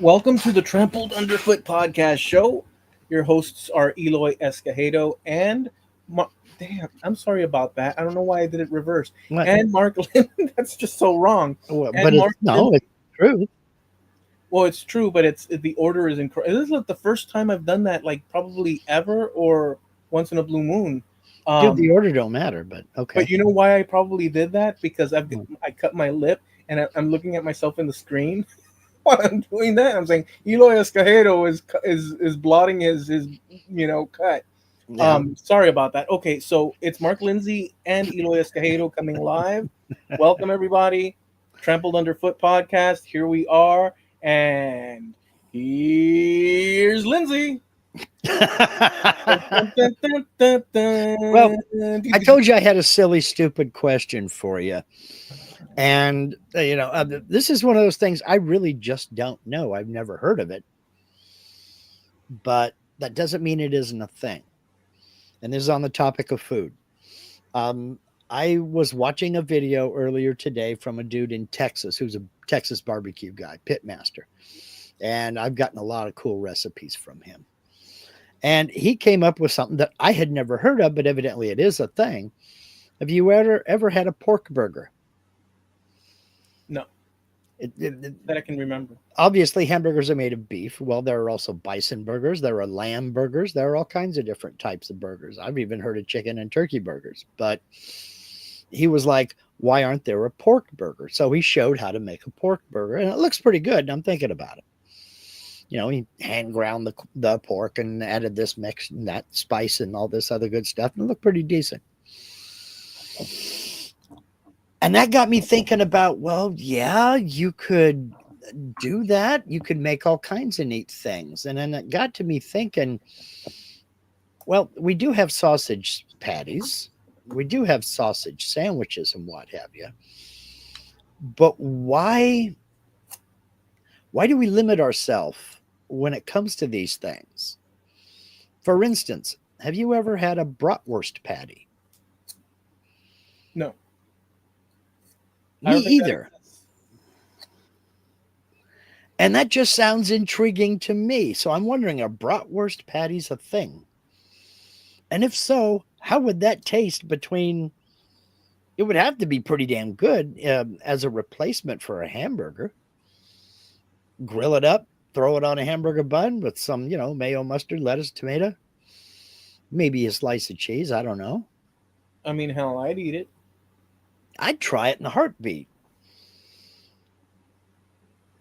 Welcome to the Trampled Underfoot podcast show. Your hosts are Eloy Escajedo and damn, I'm sorry about that. I don't know why I did it reverse. What? And Mark Linden. That's just so wrong. But And it's Mark no, Lindsay. it's true. Well, it's true, but the order is incorrect. This is like the first time I've done that, like probably ever or once in a blue moon. Dude, Um, the order don't matter, but but okay. you know why I probably did that? Because Mm. I cut my lip and I'm looking at myself in the screen while I'm doing that. I'm saying Eloy Escajedo is blotting his cut. Yeah. Sorry about that. Okay, so it's Mark Lindsay and Eloy Escajedo coming live. Welcome everybody, Trampled Underfoot podcast. Here we are, and here's Lindsay. Dun, dun, dun, dun, Well, dun. I told you I had a silly, stupid question for you. And, this is one of those things I really just don't know. I've never heard of it, but that doesn't mean it isn't a thing. And this is on the topic of food. Um, I was watching a video earlier today from a dude in Texas who's a Texas barbecue guy, pitmaster. And I've gotten a lot of cool recipes from him. And he came up with something that I had never heard of, but evidently it is a thing. Have you ever had a pork burger? No, It, it, that I can remember. Obviously, hamburgers are made of beef. Well, there are also bison burgers. There are lamb burgers. There are all kinds of different types of burgers. I've even heard of chicken and turkey burgers. But he was like, why aren't there a pork burger? So he showed how to make a pork burger, and it looks pretty good. And I'm thinking about it. He hand ground the pork and added this mix and that spice and all this other good stuff, and it looked pretty decent. And that got me thinking about, well, yeah, you could do that. You could make all kinds of neat things. And then it got to me thinking, well, we do have sausage patties, we do have sausage sandwiches and what have you. But why do we limit ourselves when it comes to these things? For instance, have you ever had a bratwurst patty? No, I Me don't think that either. exists. And that just sounds intriguing to me. So I'm wondering, are bratwurst patties a thing? And if so, how would that taste between? It would have to be pretty damn good as a replacement for a hamburger. Grill it up, throw it on a hamburger bun with some, mayo, mustard, lettuce, tomato, maybe a slice of cheese. I don't know. I mean, hell, I'd eat it. I'd try it in a heartbeat.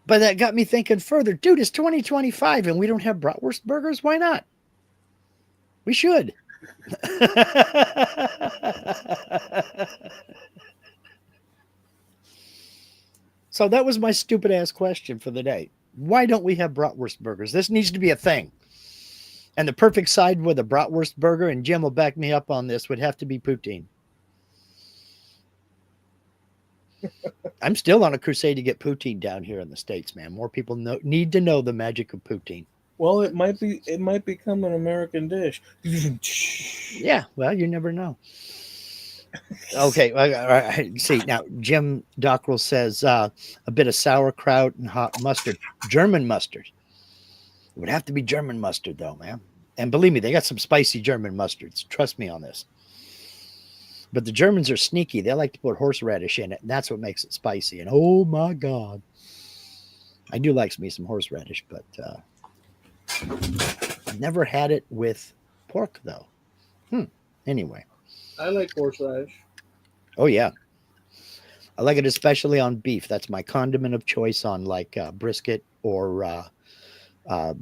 But that got me thinking further. Dude, it's 2025 and we don't have bratwurst burgers. Why not? We should. So that was my stupid ass question for the day. Why don't we have bratwurst burgers? This needs to be a thing. And the perfect side with a bratwurst burger, and Jim will back me up on this, would have to be poutine. I'm still on a crusade to get poutine down here in the States, man. More people need to know the magic of poutine. Well, it might become an American dish. Yeah, well, you never know. Okay, see now. Jim Dockrell says a bit of sauerkraut and hot mustard, German mustard. It would have to be German mustard, though, man. And believe me, they got some spicy German mustards. Trust me on this. But the Germans are sneaky. They like to put horseradish in it, and that's what makes it spicy. And oh my god, I do like me some horseradish, but I've never had it with pork though. Anyway. I like horseradish. Oh yeah, I like it especially on beef. That's my condiment of choice on like brisket or uh,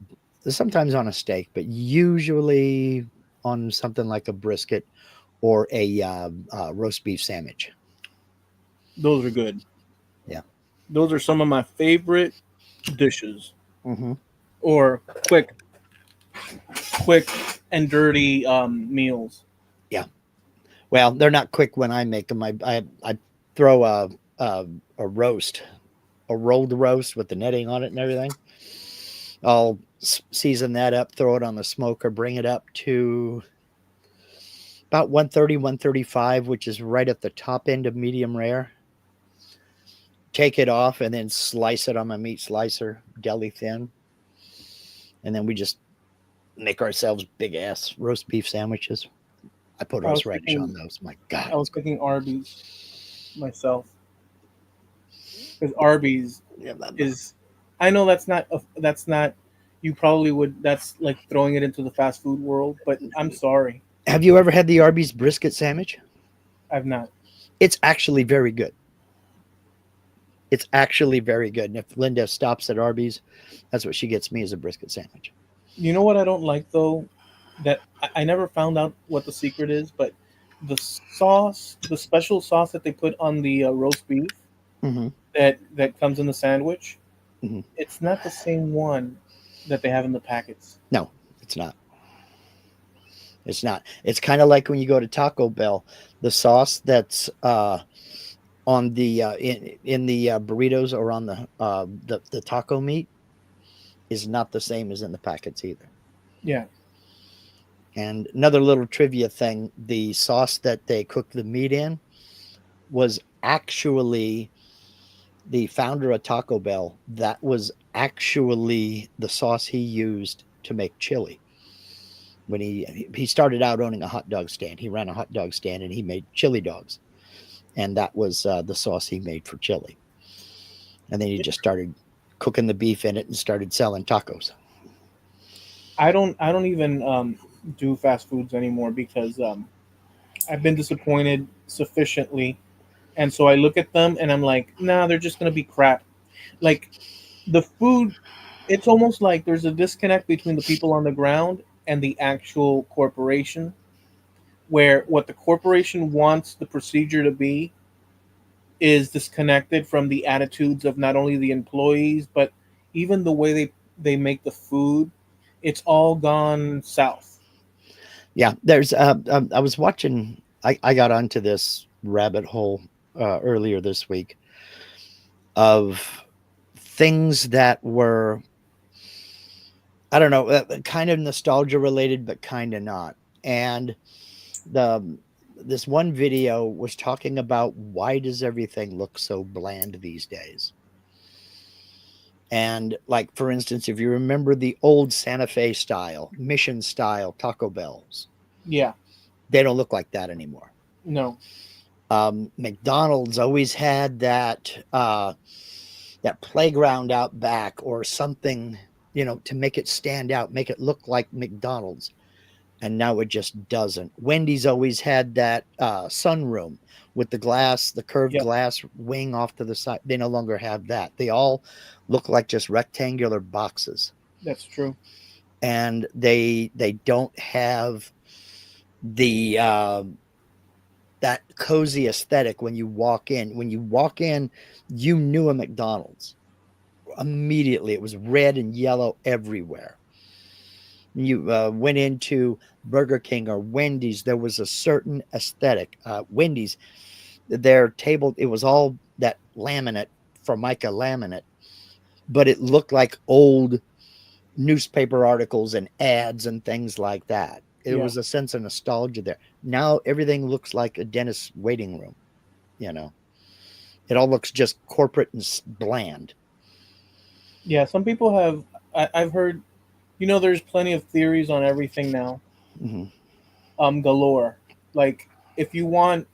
sometimes on a steak, but usually on something like a brisket or a roast beef sandwich. Those are good. Yeah. Those are some of my favorite dishes, Mm-hmm. or quick and dirty meals. Yeah. Well, they're not quick when I make them. I throw a roast, a rolled roast with the netting on it and everything. I'll season that up, throw it on the smoker, bring it up to about 130, 135, which is right at the top end of medium rare. take it off, and then slice it on my meat slicer, deli thin, and then we just make ourselves big ass roast beef sandwiches. I put I was horseradish on thinking, those. My God, I was it's great. thinking Arby's myself, because Arby's Yeah, is, I know that's not, you probably would, that's like throwing it into the fast food world, but I'm sorry, have you ever had the Arby's brisket sandwich? I've not. It's actually very good. It's actually very good. And if Linda stops at Arby's, that's what she gets me, is a brisket sandwich. You know what I don't like though, that I never found out what the secret is, but the sauce, the special sauce that they put on the roast beef Hmm. that comes in the sandwich, Hmm. it's not the same one that they have in the packets. No, it's not. It's not. It's kind of like when you go to Taco Bell, the sauce that's on the in the burritos or on the taco meat is not the same as in the packets either. Yeah, And another little trivia thing: the sauce that they cook the meat in was actually the founder of Taco Bell. That was actually the sauce he used to make chili when he started out owning a hot dog stand. He ran a hot dog stand and he made chili dogs, and that was the sauce he made for chili. And then he just started cooking the beef in it and started selling tacos. I don't even do fast foods anymore because I've been disappointed sufficiently, and so I look at them and I'm like, nah, they're just gonna be crap. Like the food, it's almost like there's a disconnect between the people on the ground and the actual corporation, where what the corporation wants the procedure to be is disconnected from the attitudes of not only the employees but even the way they make the food. It's all gone south. Yeah, there's. I was watching. I got onto this rabbit hole earlier this week of things that were, I don't know, kind of nostalgia related, but kind of not. And the this one video was talking about why does everything look so bland these days. And like for instance, if you remember the old Santa Fe style, Mission style Taco Bells, Yeah. they don't look like that anymore. No. McDonald's always had that playground out back or something, to make it stand out, make it look like McDonald's. And now it just doesn't. Wendy's always had that sunroom with the curved Yep. glass wing off to the side. They no longer have that. They all look like just rectangular boxes, That's true. and they don't have the that cozy aesthetic when you walk in. When you walk in, you knew a McDonald's immediately. It was red and yellow everywhere. You went into Burger King or Wendy's, there was a certain aesthetic. Wendy's, their table, it was all that laminate, Formica laminate, but it looked like old newspaper articles and ads and things like that. It Yeah. was a sense of nostalgia there. Now everything looks like a dentist's waiting room, you know. It all looks just corporate and bland. Yeah, some people have, I've heard, there's plenty of theories on everything now, Hmm. galore. Like if you want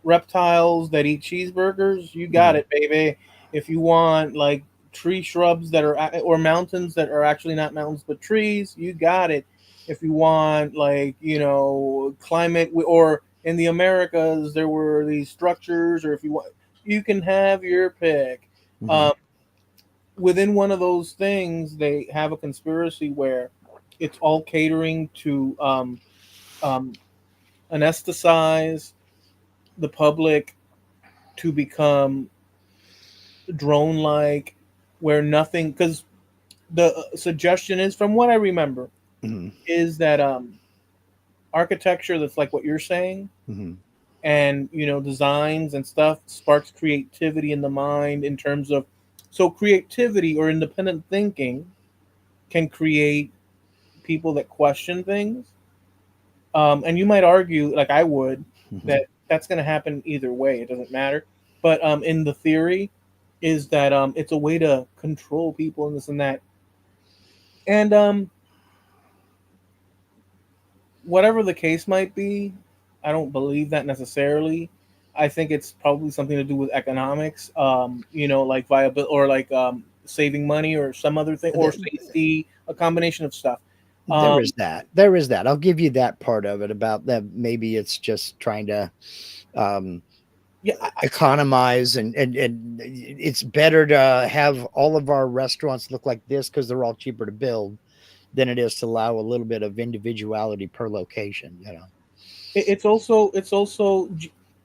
reptiles that eat cheeseburgers, you got Hmm. it, baby. If you want like tree shrubs that are or mountains that are actually not mountains but trees, you got it. If you want like climate or in the Americas there were these structures, or if you want, you can have your pick. Hmm. Um, Within one of those things, they have a conspiracy where it's all catering to um, anesthetize the public to become drone like, where nothing, because the suggestion is, from what I remember, Hmm. is that architecture that's like what you're saying, Hmm. and designs and stuff sparks creativity in the mind, in terms of, so creativity or independent thinking can create people that question things. And you might argue, like I would, Hmm. that that's going to happen either way, it doesn't matter. But in the theory, is that it's a way to control people and this and that. And whatever the case might be, I don't believe that necessarily. I think it's probably something to do with economics, like viability or like saving money or some other thing or safety, a combination of stuff. There Um, is that. There is that. I'll give you that part of it about that. Maybe it's just trying to um, yeah, economize, and it's better to have all of our restaurants look like this because they're all cheaper to build than it is to allow a little bit of individuality per location. You know. it's also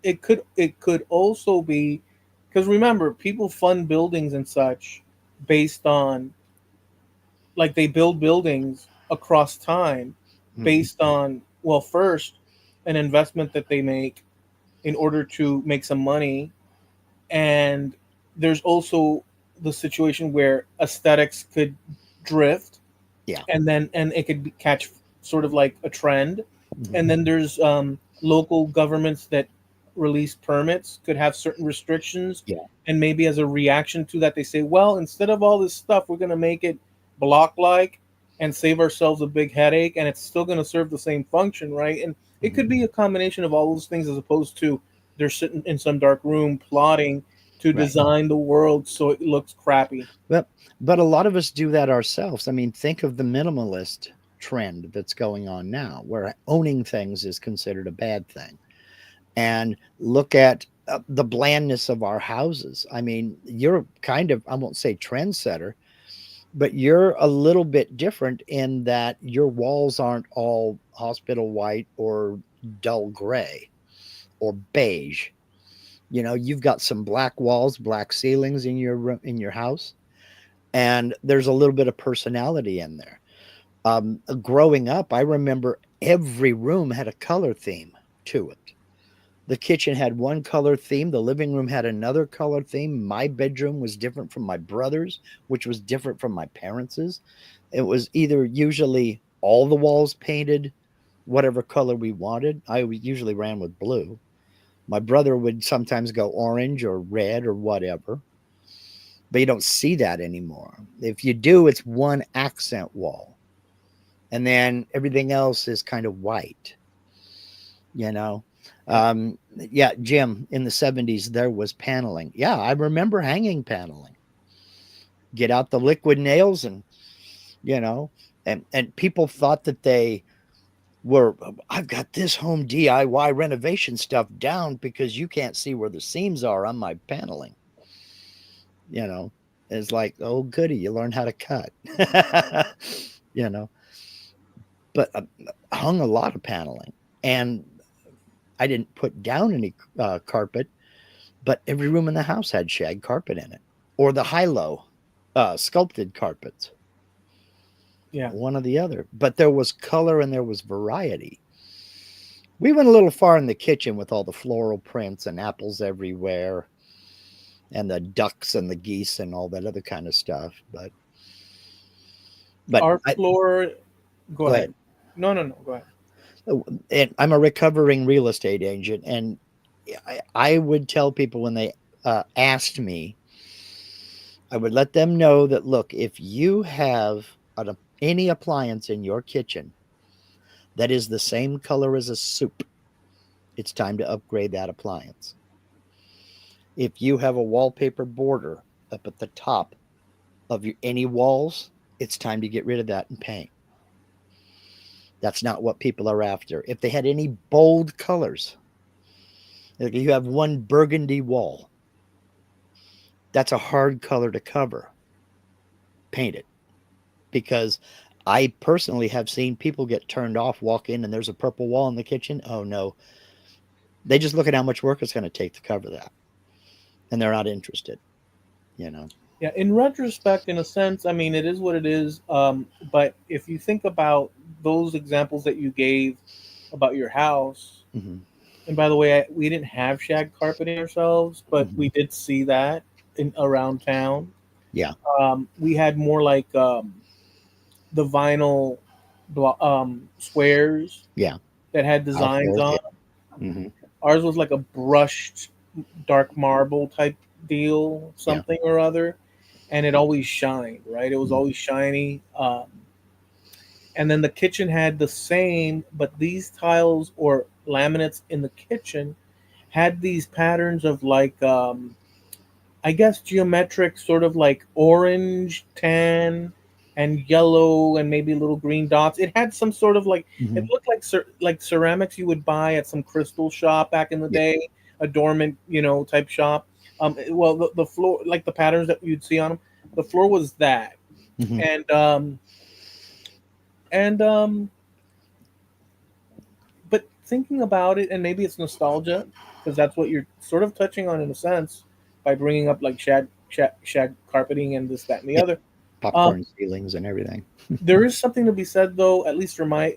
it could also be because remember people fund buildings and such based on like they build buildings across time Mhm. based on well first an investment that they make in order to make some money, and there's also the situation where aesthetics could drift Yeah. and it could catch sort of like a trend, Mhm. and then there's local governments that release permits could have certain restrictions, Yeah. and maybe as a reaction to that they say, well, instead of all this stuff we're going to make it block like and save ourselves a big headache, and it's still going to serve the same function, right? And it Mhm. could be a combination of all those things as opposed to they're sitting in some dark room plotting to Right. design the world so it looks crappy. But but a lot of us do that ourselves. I mean, think of the minimalist trend that's going on now, where owning things is considered a bad thing. And look at the blandness of our houses. I mean, you're kind of, I won't say trendsetter, but you're a little bit different in that your walls aren't all hospital white or dull gray or beige. You know, you've got some black walls, black ceilings in your house, and there's a little bit of personality in there. Growing up, I remember every room had a color theme to it. The kitchen had one color theme, the living room had another color theme. My bedroom was different from my brother's, which was different from my parents'. It was either usually all the walls painted whatever color we wanted. I usually ran with blue. My brother would sometimes go orange or red or whatever, but you don't see that anymore. If you do, it's one accent wall, and then everything else is kind of white, you know. Yeah. Yeah, Jim, in the 70s there was paneling. Yeah, I remember hanging paneling. Get out the liquid nails, and you know, and people thought that they were, I've got this home DIY renovation stuff down because you can't see where the seams are on my paneling. You know, it's like, oh goody, you learn how to cut. You know, but hung a lot of paneling, and I didn't put down any carpet, but every room in the house had shag carpet in it, or the high-low sculpted carpets, Yeah. one or the other. But there was color and there was variety. We went a little far in the kitchen with all the floral prints and apples everywhere, and the ducks and the geese and all that other kind of stuff. But Our I floor, go go ahead. ahead. No, no, no, go ahead. And I'm a recovering real estate agent, and I would tell people when they asked me, I would let them know that look, if you have any appliance in your kitchen that is the same color as a soup, it's time to upgrade that appliance. If you have a wallpaper border up at the top of any walls, it's time to get rid of that and paint. That's not what people are after. If they had any bold colors, like you have one burgundy wall, that's a hard color to cover. Paint it, because I personally have seen people get turned off, walk in, and there's a purple wall in the kitchen. Oh no, they just look at how much work it's going to take to cover that, and they're not interested. You know. Yeah, in retrospect, in a sense, I mean, it is what it is. But if you think about those examples that you gave about your house, Hmm. and by the way, we didn't have shag carpeting ourselves, but Hmm. we did see that in around town. Yeah. We had more like the vinyl squares Yeah. that had Tile designs floors. on. Yeah. Hmm. Ours was like a brushed dark marble type deal, Yeah. something or other, and it always shined, right? It was Mhm. always shiny. And then the kitchen had the same, but these tiles or laminates in the kitchen had these patterns of like I guess geometric, sort of like orange, tan, and yellow, and maybe little green dots. It had some sort of like, it Mhm. looked like like ceramics you would buy at some crystal shop back in the Yeah. day, a dormant, type shop. Well, the floor, like the patterns that you'd see on them, the floor was that, Mhm. and um, and but thinking about it, and maybe it's nostalgia, because that's what you're sort of touching on in a sense by bringing up like shag carpeting and this, that, and the Yeah. other. Um, Popcorn ceilings and everything. there is something to be said, though, at least for my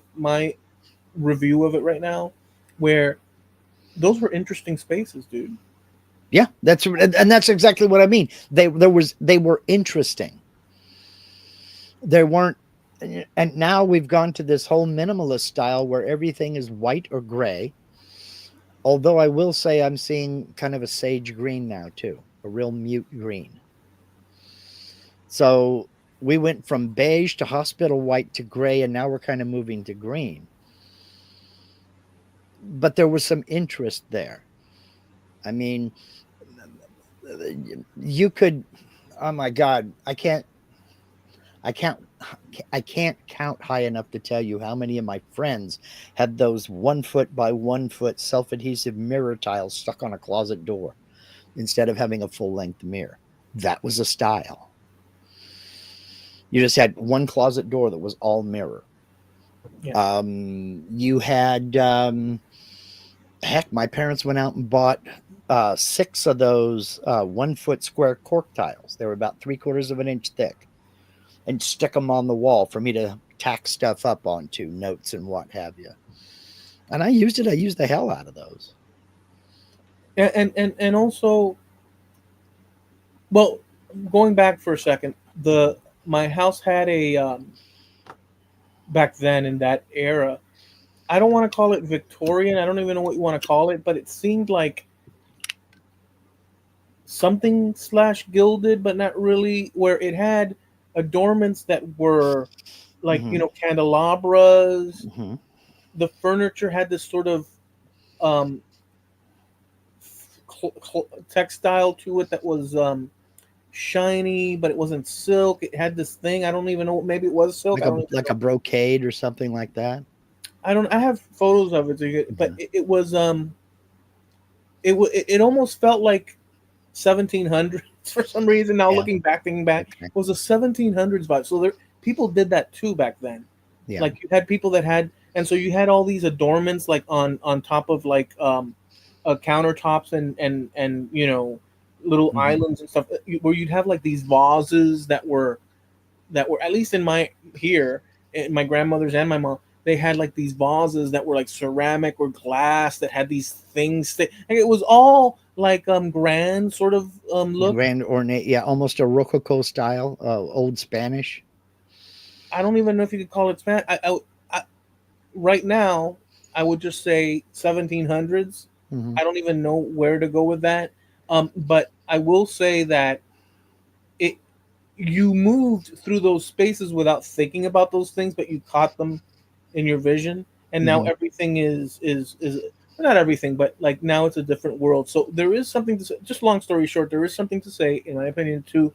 review of it right now, where those were interesting spaces, dude. Yeah, and that's exactly what I mean. They were interesting. They weren't, and now we've gone to this whole minimalist style where everything is white or gray. Although I will say I'm seeing kind of a sage green now too, a real mute green. So we went from beige to hospital white to gray, and now we're kind of moving to green. But there was some interest there. I mean, you could, oh my God, I can't I can't count high enough to tell you how many of my friends had those 1 foot by 1 foot self-adhesive mirror tiles stuck on a closet door instead of having a full-length mirror. That was a style. You just had one closet door that was all mirror. Yeah, You had heck, my parents went out and bought six of those 1 foot square cork tiles. They were about 3/4 of an inch thick, and stick them on the wall for me to tack stuff up onto, notes and what have you. And I used it. I used the hell out of those. and also, well, going back for a second, the my house had a back then in that era. I don't want to call it Victorian. I don't even know what you want to call it, but it seemed like something slash gilded, but not really. Where it had adornments that were like Mm-hmm. candelabras. Mm-hmm. The furniture had this sort of um, textile to it that was shiny, but it wasn't silk. It had this thing. I don't even know. Maybe it was silk. I don't even Like a know. brocade or something like that. I don't. I have photos of it, but Yeah. it was it almost felt like 1700s for some reason. Now Yeah. looking back, thinking back, Okay. it was a 1700s vibe. So there, people did that too back then. Yeah. Like you had people that had, and so you had all these adornments like on top of like countertops and little Mm-hmm. islands and stuff, where you'd have like these vases that were, at least in my here, in my grandmother's and my mom, they had like these vases that were like ceramic or glass that had these things like it was all like grand sort of look. Grand ornate. Yeah. Almost a Rococo style, old Spanish. I don't even know if you could call it Spanish. I right now I would just say 1700s. Mm-hmm. I don't even know where to go with that. But I will say that it you moved through those spaces without thinking about those things, but you caught them in your vision, and now Mm-hmm. everything is well, not everything, but like now it's a different world. So there is something to say. Just long story short, there is something to say, in my opinion, to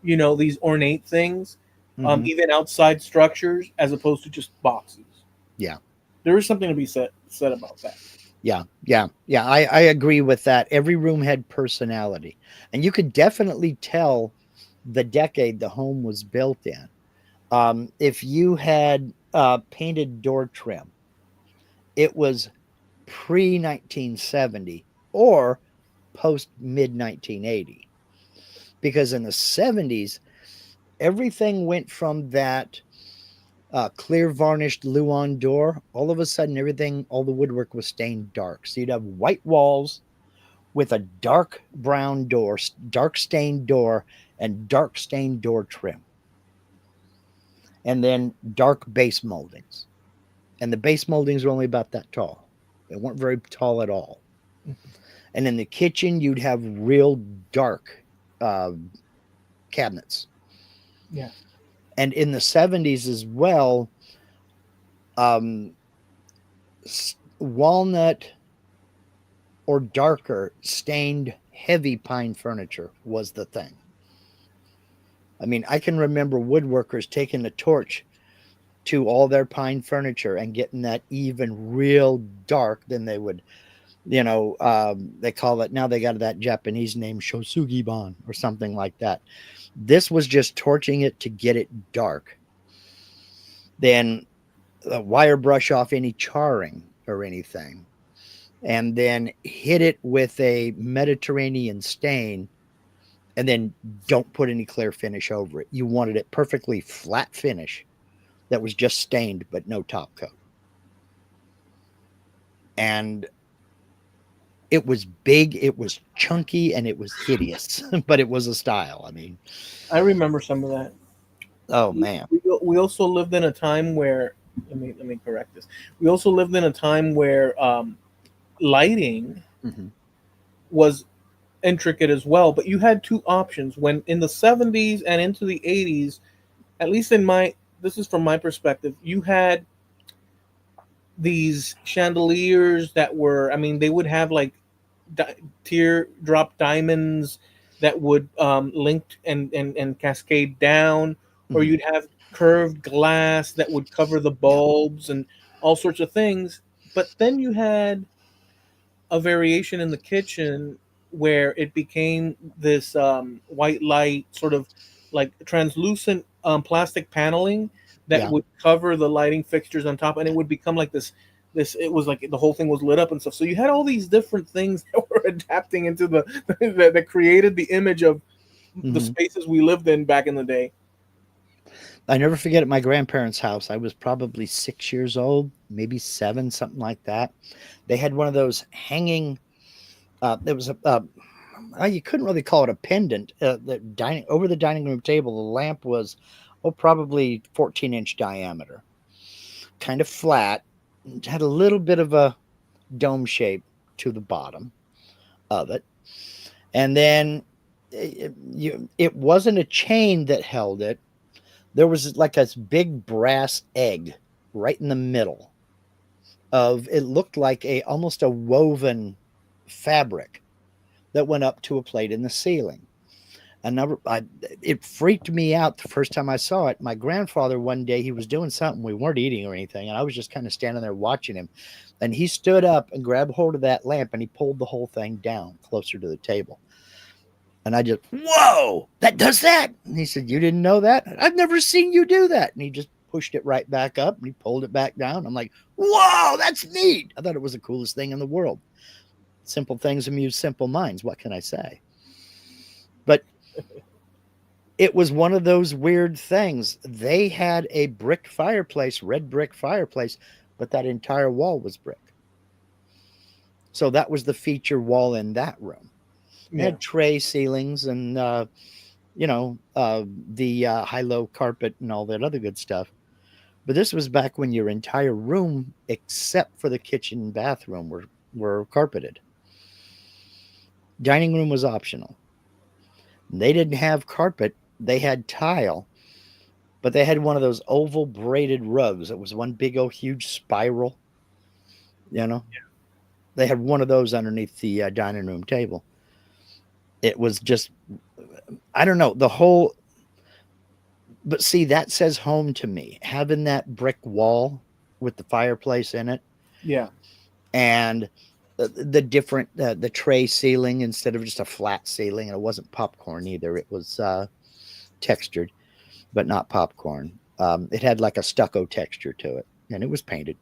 these ornate things, Mm-hmm. even outside structures, as opposed to just boxes. Yeah. There is something to be said about that. Yeah, yeah, yeah. I agree with that. Every room had personality, and you could definitely tell the decade the home was built in. If you had painted door trim, it was pre 1970 or post mid 1980, because in the 70s, everything went from that clear varnished Luan door. All of a sudden, everything, all the woodwork was stained dark. So you'd have white walls with a dark brown door, dark stained door, and dark stained door trim, and then dark base moldings. And the base moldings were only about that tall. They weren't very tall at all. And in the kitchen, you'd have real dark uh, cabinets. Yeah. And in the 70s as well, um, walnut or darker stained heavy pine furniture was the thing. I mean, I can remember woodworkers taking a torch to all their pine furniture and getting that even real dark. Then they would, they call it, now they got that Japanese name, shosugiban or something like that. This was just torching it to get it dark. Then wire brush off any charring or anything, and then hit it with a Mediterranean stain, and then don't put any clear finish over it. You wanted it perfectly flat finish that was just stained but no top coat. And it was big, it was chunky, and it was hideous, but it was a style. I mean, I remember some of that. oh We, man. we also lived in a time where, let me correct this. We also lived in a time where lighting Mm-hmm. was intricate as well, but you had two options when in the 70s and into the 80s, at least in my, this is from my perspective, you had these chandeliers that were, I mean, they would have like di- teardrop diamonds that would link and cascade down, or Mm-hmm. you'd have curved glass that would cover the Yep. bulbs and all sorts of things. But then you had a variation in the kitchen where it became this white light, sort of like translucent plastic paneling that Yeah. would cover the lighting fixtures on top, and it would become like this. It was like the whole thing was lit up and stuff. So you had all these different things that were adapting into the that created the image of the Mm-hmm. spaces we lived in back in the day. I never forget at my grandparents' house. I was probably 6 years old, maybe seven, something like that. They had one of those hanging. There was you couldn't really call it a pendant. The dining over the dining room table, the lamp was, probably 14-inch diameter, kind of flat, had a little bit of a dome shape to the bottom of it, and then it wasn't a chain that held it. There was like a big brass egg right in the middle of it. Looked like a almost a woven fabric that went up to a plate in the ceiling. It freaked me out the first time I saw it. My grandfather, one day, he was doing something. We weren't eating or anything, and I was just kind of standing there watching him. And he stood up and grabbed hold of that lamp, and he pulled the whole thing down closer to the table. And I just, whoa, that does that. And he said, you didn't know that? I've never seen you do that. And he just pushed it right back up and he pulled it back down. I'm like, whoa, that's neat. I thought it was the coolest thing in the world. Simple things amuse simple minds. What can I say? But it was one of those weird things. They had a brick fireplace, red brick fireplace, but that entire wall was brick. So that was the feature wall in that room. It Yeah, had tray ceilings and the high low carpet and all that other good stuff. But this was back when your entire room, except for the kitchen and bathroom, were carpeted. Dining room was optional. They didn't have carpet; they had tile, but they had one of those oval braided rugs. It was one big old huge spiral. You know, they had one of those underneath the dining room table. It was just, I don't know, the whole. But see, that says home to me. Having that brick wall with the fireplace in it, yeah, and the different the tray ceiling instead of just a flat ceiling, and it wasn't popcorn either. It was textured, but not popcorn. It had like a stucco texture to it, and it was painted.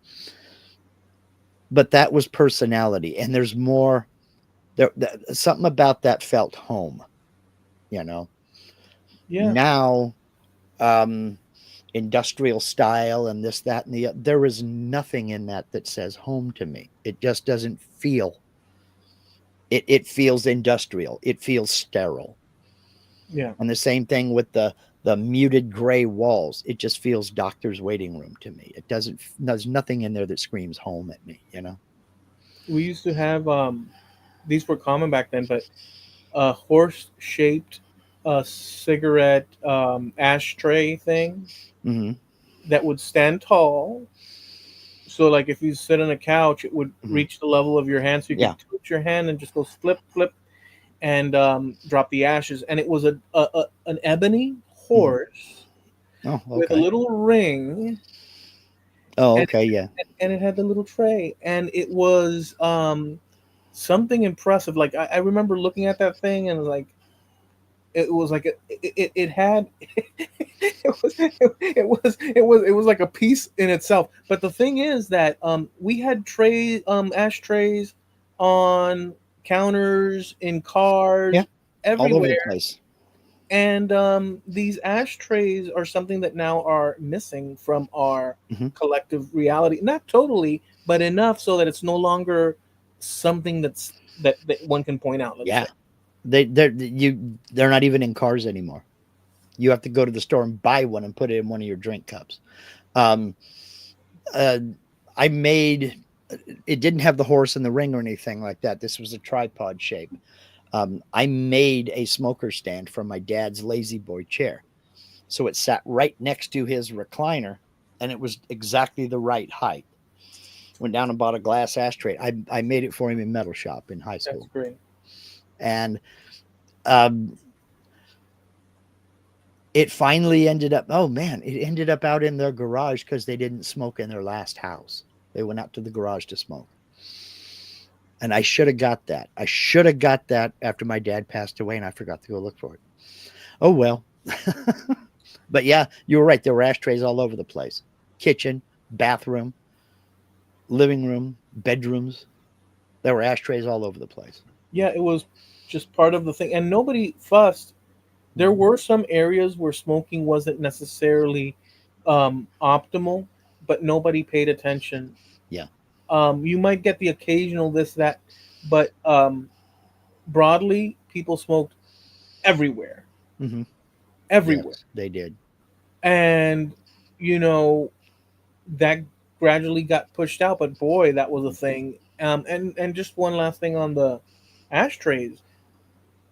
But that was personality, and there's more. Something about that felt home. You know. yeah, Now, um, industrial style and this, that, and there is nothing in that that says home to me. It just doesn't feel. It feels industrial. It feels sterile. yeah. And the same thing with the muted gray walls. It just feels doctor's waiting room to me. It doesn't. There's nothing in there that screams home at me. You know. We used to have these were common back then, but a horse shaped cigarette ashtray thing Mm-hmm. that would stand tall. So like if you sit on a couch, it would Mm-hmm. reach the level of your hand, so you could Yeah. twitch your hand and just go flip, flip, and drop the ashes. And it was a an ebony Mm-hmm. horse Oh, with a okay. little ring, Oh, and okay. Yeah. it had the little tray, and it was something impressive. Like I remember looking at that thing and like it was like it had it was like a piece in itself. But the thing is that we had ashtrays on counters in Yeah. cars All over the everywhere, place. and these ashtrays are something that now are missing from our Mm-hmm. collective reality. Not totally, but enough so that it's no longer something that one can point out, let's say. Yeah. They're not even in cars anymore. You have to go to the store and buy one and put it in one of your drink cups. Um, uh, I made it didn't have the horse and the ring or anything like that. This was a tripod shape. I made a smoker stand from my dad's lazy boy chair, so it sat right next to his recliner, and it was exactly the right height. Went down and bought a glass ashtray. I made it for him in metal shop in high That's school, great. and um, it finally ended up. Oh man, it ended up out in their garage because they didn't smoke in their last house. They went out to the garage to smoke. And I should have got that. I should have got that after my dad passed away, and I forgot to go look for it. Oh well. But yeah, you were right. There were ashtrays all over the place. Kitchen, bathroom, living room, bedrooms. There were ashtrays all over the place. Yeah, it was just part of the thing, and nobody fussed. There Mhm. were some areas where smoking wasn't necessarily optimal, but nobody paid attention. Yeah. You might get the occasional this that, but broadly, people smoked everywhere, Hmm. everywhere, Yes, they did. and you know that gradually got pushed out. But boy, that was a Mhm. thing. And just one last thing on the ashtrays.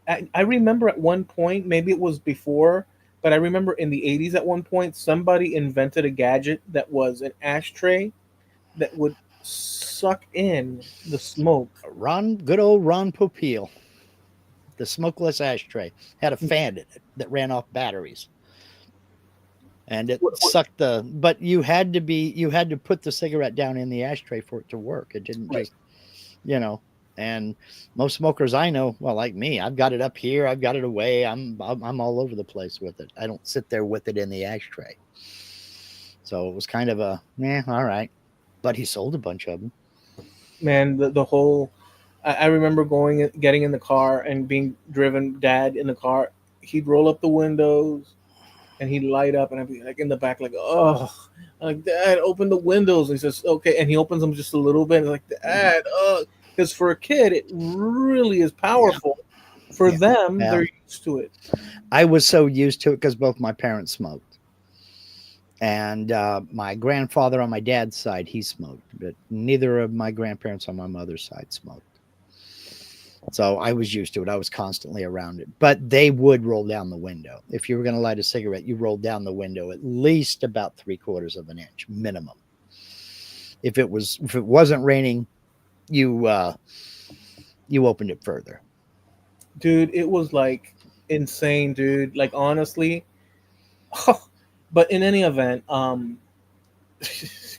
I remember at one point, maybe it was before, but I remember in the 80s at one point, somebody invented a gadget that was an ashtray that would suck in the smoke. Good old Ron Popeil, the smokeless ashtray, had a fan in it that ran off batteries. And it What, sucked but you had to put the cigarette down in the ashtray for it to work. It didn't right. just, you know, and most smokers I know, well, like me, I've got it up here, I've got it away, I'm all over the place with it. I don't sit there with it in the ashtray. So it was kind of a, yeah, all right. But he sold a bunch of them. Man, the whole. I remember getting in the car and being driven, dad in the car. He'd roll up the windows and he'd light up, and I'd be like in the back, like, oh, I'm like, Dad, open the windows. And he says, okay, and he opens them just a little bit. And like, Mhm. Dad, because for a kid, it really is Yeah, powerful. For yeah. them, Yeah. they're used to it. I was so used to it because both my parents smoked. And my grandfather on my dad's side, he smoked, but neither of my grandparents on my mother's side smoked. So I was used to it. I was constantly around it. But they would roll down the window. If you were going to light a cigarette, you rolled down the window at least about 3/4 of an inch minimum. If it wasn't raining, you you opened it further. Dude, it was like insane, dude. Like, honestly. But in any event,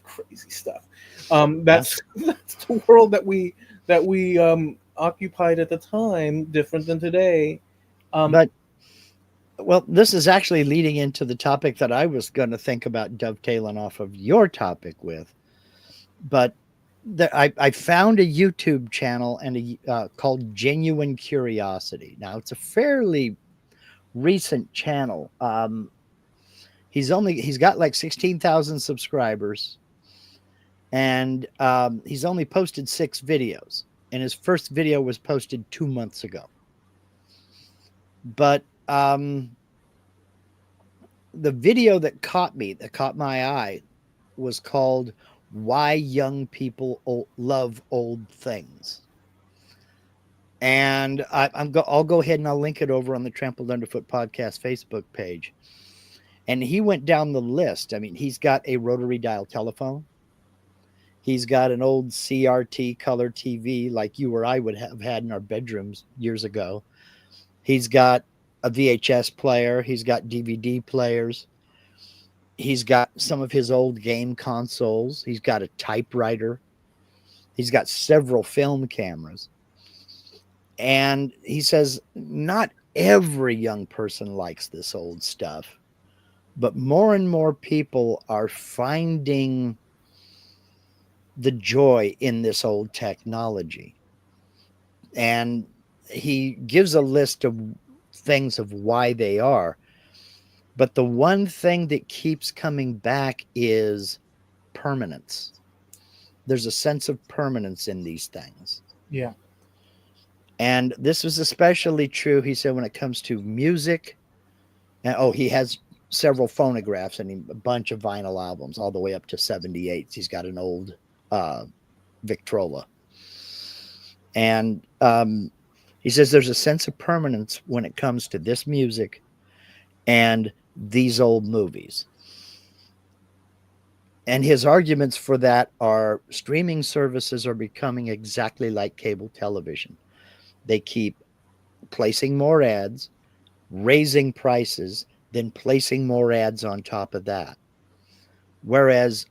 crazy stuff. Yeah. That's the world that we occupied at the time, different than today. Um, But well, this is actually leading into the topic that I was going to think about dovetailing off of your topic with. But I found a YouTube channel called Genuine Curiosity. Now it's a fairly recent channel. He's got like 16,000 subscribers, and he's only posted 6 videos. And his first video was posted 2 months ago. But the video that caught my eye, was called "Why Young People Love Old Things." And I'll go ahead and I'll link it over on the Trampled Underfoot podcast Facebook page. And he went down the list. I mean, he's got a rotary dial telephone. He's got an old CRT color TV like you or I would have had in our bedrooms years ago. He's got a VHS player. He's got DVD players. He's got some of his old game consoles. He's got a typewriter. He's got several film cameras. And he says, not every young person likes this old stuff, but more and more people are finding the joy in this old technology. And he gives a list of things of why they are. But the one thing that keeps coming back is permanence. There's a sense of permanence in these things. Yeah. And this was especially true, he said, when it comes to music. And he has several phonographs and a bunch of vinyl albums, all the way up to 78s. He's got an old Victrola. And he says there's a sense of permanence when it comes to this music and these old movies. And his arguments for that are streaming services are becoming exactly like cable television. They keep placing more ads, raising prices, then placing more ads on top of that. Whereas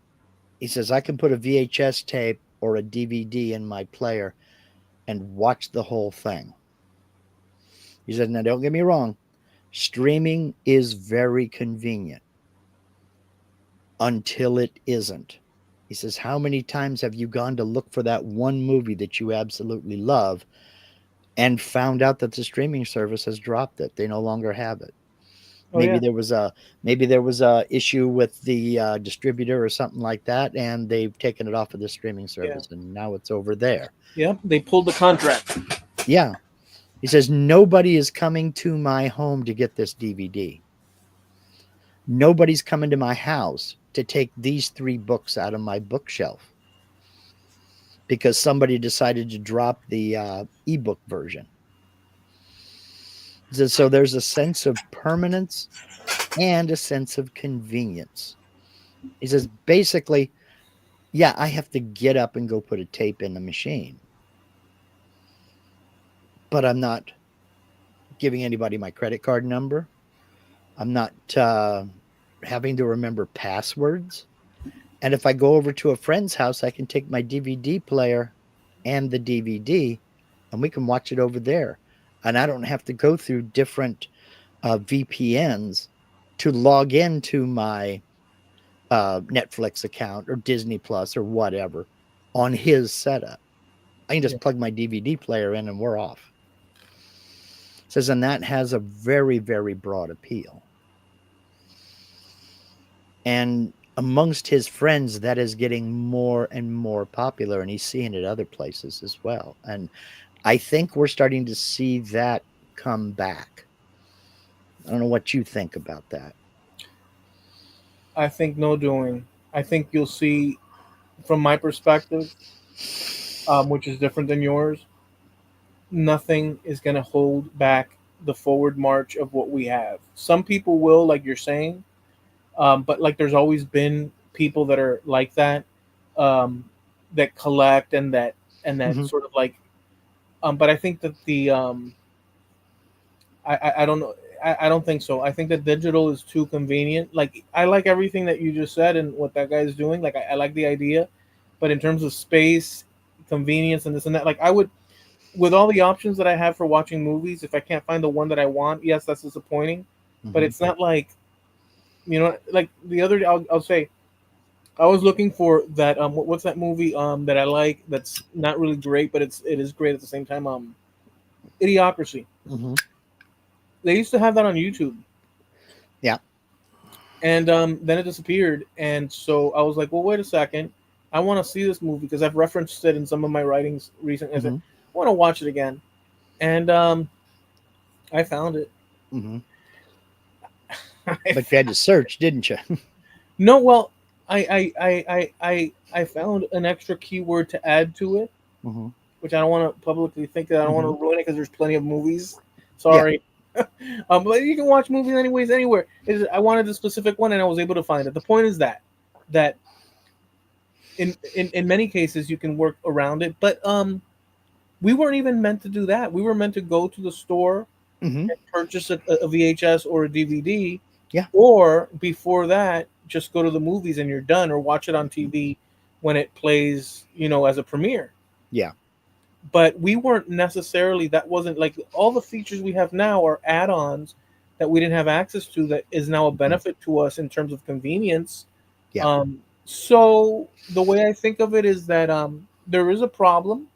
he says, I can put a VHS tape or a DVD in my player and watch the whole thing. He said, now don't get me wrong, streaming is very convenient until it isn't. He says, how many times have you gone to look for that one movie that you absolutely love and found out that the streaming service has dropped it? They no longer have it. Oh yeah. Maybe there was a issue with the distributor or something like that, and they've taken it off of the streaming Yeah. service, and now it's over there. Yeah. They pulled the contract. Yeah. He says, nobody is coming to my home to get this DVD. Nobody's coming to my house to take these 3 books out of my bookshelf because somebody decided to drop the ebook version. So there's a sense of permanence and a sense of convenience. He says, basically, yeah, I have to get up and go put a tape in the machine, but I'm not giving anybody my credit card number. I'm not having to remember passwords. And if I go over to a friend's house, I can take my DVD player and the DVD and we can watch it over there. And I don't have to go through different VPNs to log into my Netflix account or Disney Plus or whatever on his setup. I can just plug my DVD player in and we're off. Says, and that has a very, very broad appeal. And amongst his friends, that is getting more and more popular, and he's seeing it other places as well. And I think we're starting to see that come back. I don't know what you think about that. I think no doing. I think you'll see, from my perspective, which is different than yours, nothing is going to hold back the forward march of what we have. Some people will, like you're saying, but like there's always been people that are like that, um, that collect and that Mm-hmm. sort of like. But I think that I don't know. I don't think so. I think that digital is too convenient. Like I like everything that you just said and what that guy is doing. Like I like the idea, but in terms of space, convenience, and this and that, like I would, with all the options that I have for watching movies, if I can't find the one that I want, yes, that's disappointing. But Mm-hmm. it's not like, like the other day, I'll say I was looking for that. What's that movie that I like? That's not really great, but it is great at the same time. Idiocracy. Mm-hmm. They used to have that on YouTube, Yeah. and then it disappeared. And so I was like, well, wait a second, I want to see this movie because I've referenced it in some of my writings recently. I said Mm-hmm. I want to watch it again, and I found it. Mm-hmm. I But you had to search, didn't you? No, well, I found an extra keyword to add to it, Mm-hmm. which I don't want to publicly think that I don't want Hmm. to ruin it because there's plenty of movies. Yeah. Sorry. But you can watch movies anyways anywhere. I wanted a specific one and I was able to find it. The point is that in many cases you can work around it, but we weren't even meant to do that. We were meant to go to the store Hmm. and purchase a VHS or a DVD, Yeah. or before that, just go to the movies and you're done, or watch it on TV when it plays, as a premiere. Yeah. But we weren't necessarily, that wasn't like all the features we have now are add-ons that we didn't have access to that is now a Mhm. benefit to us in terms of convenience. Yeah. So the way I think of it is that there is a problem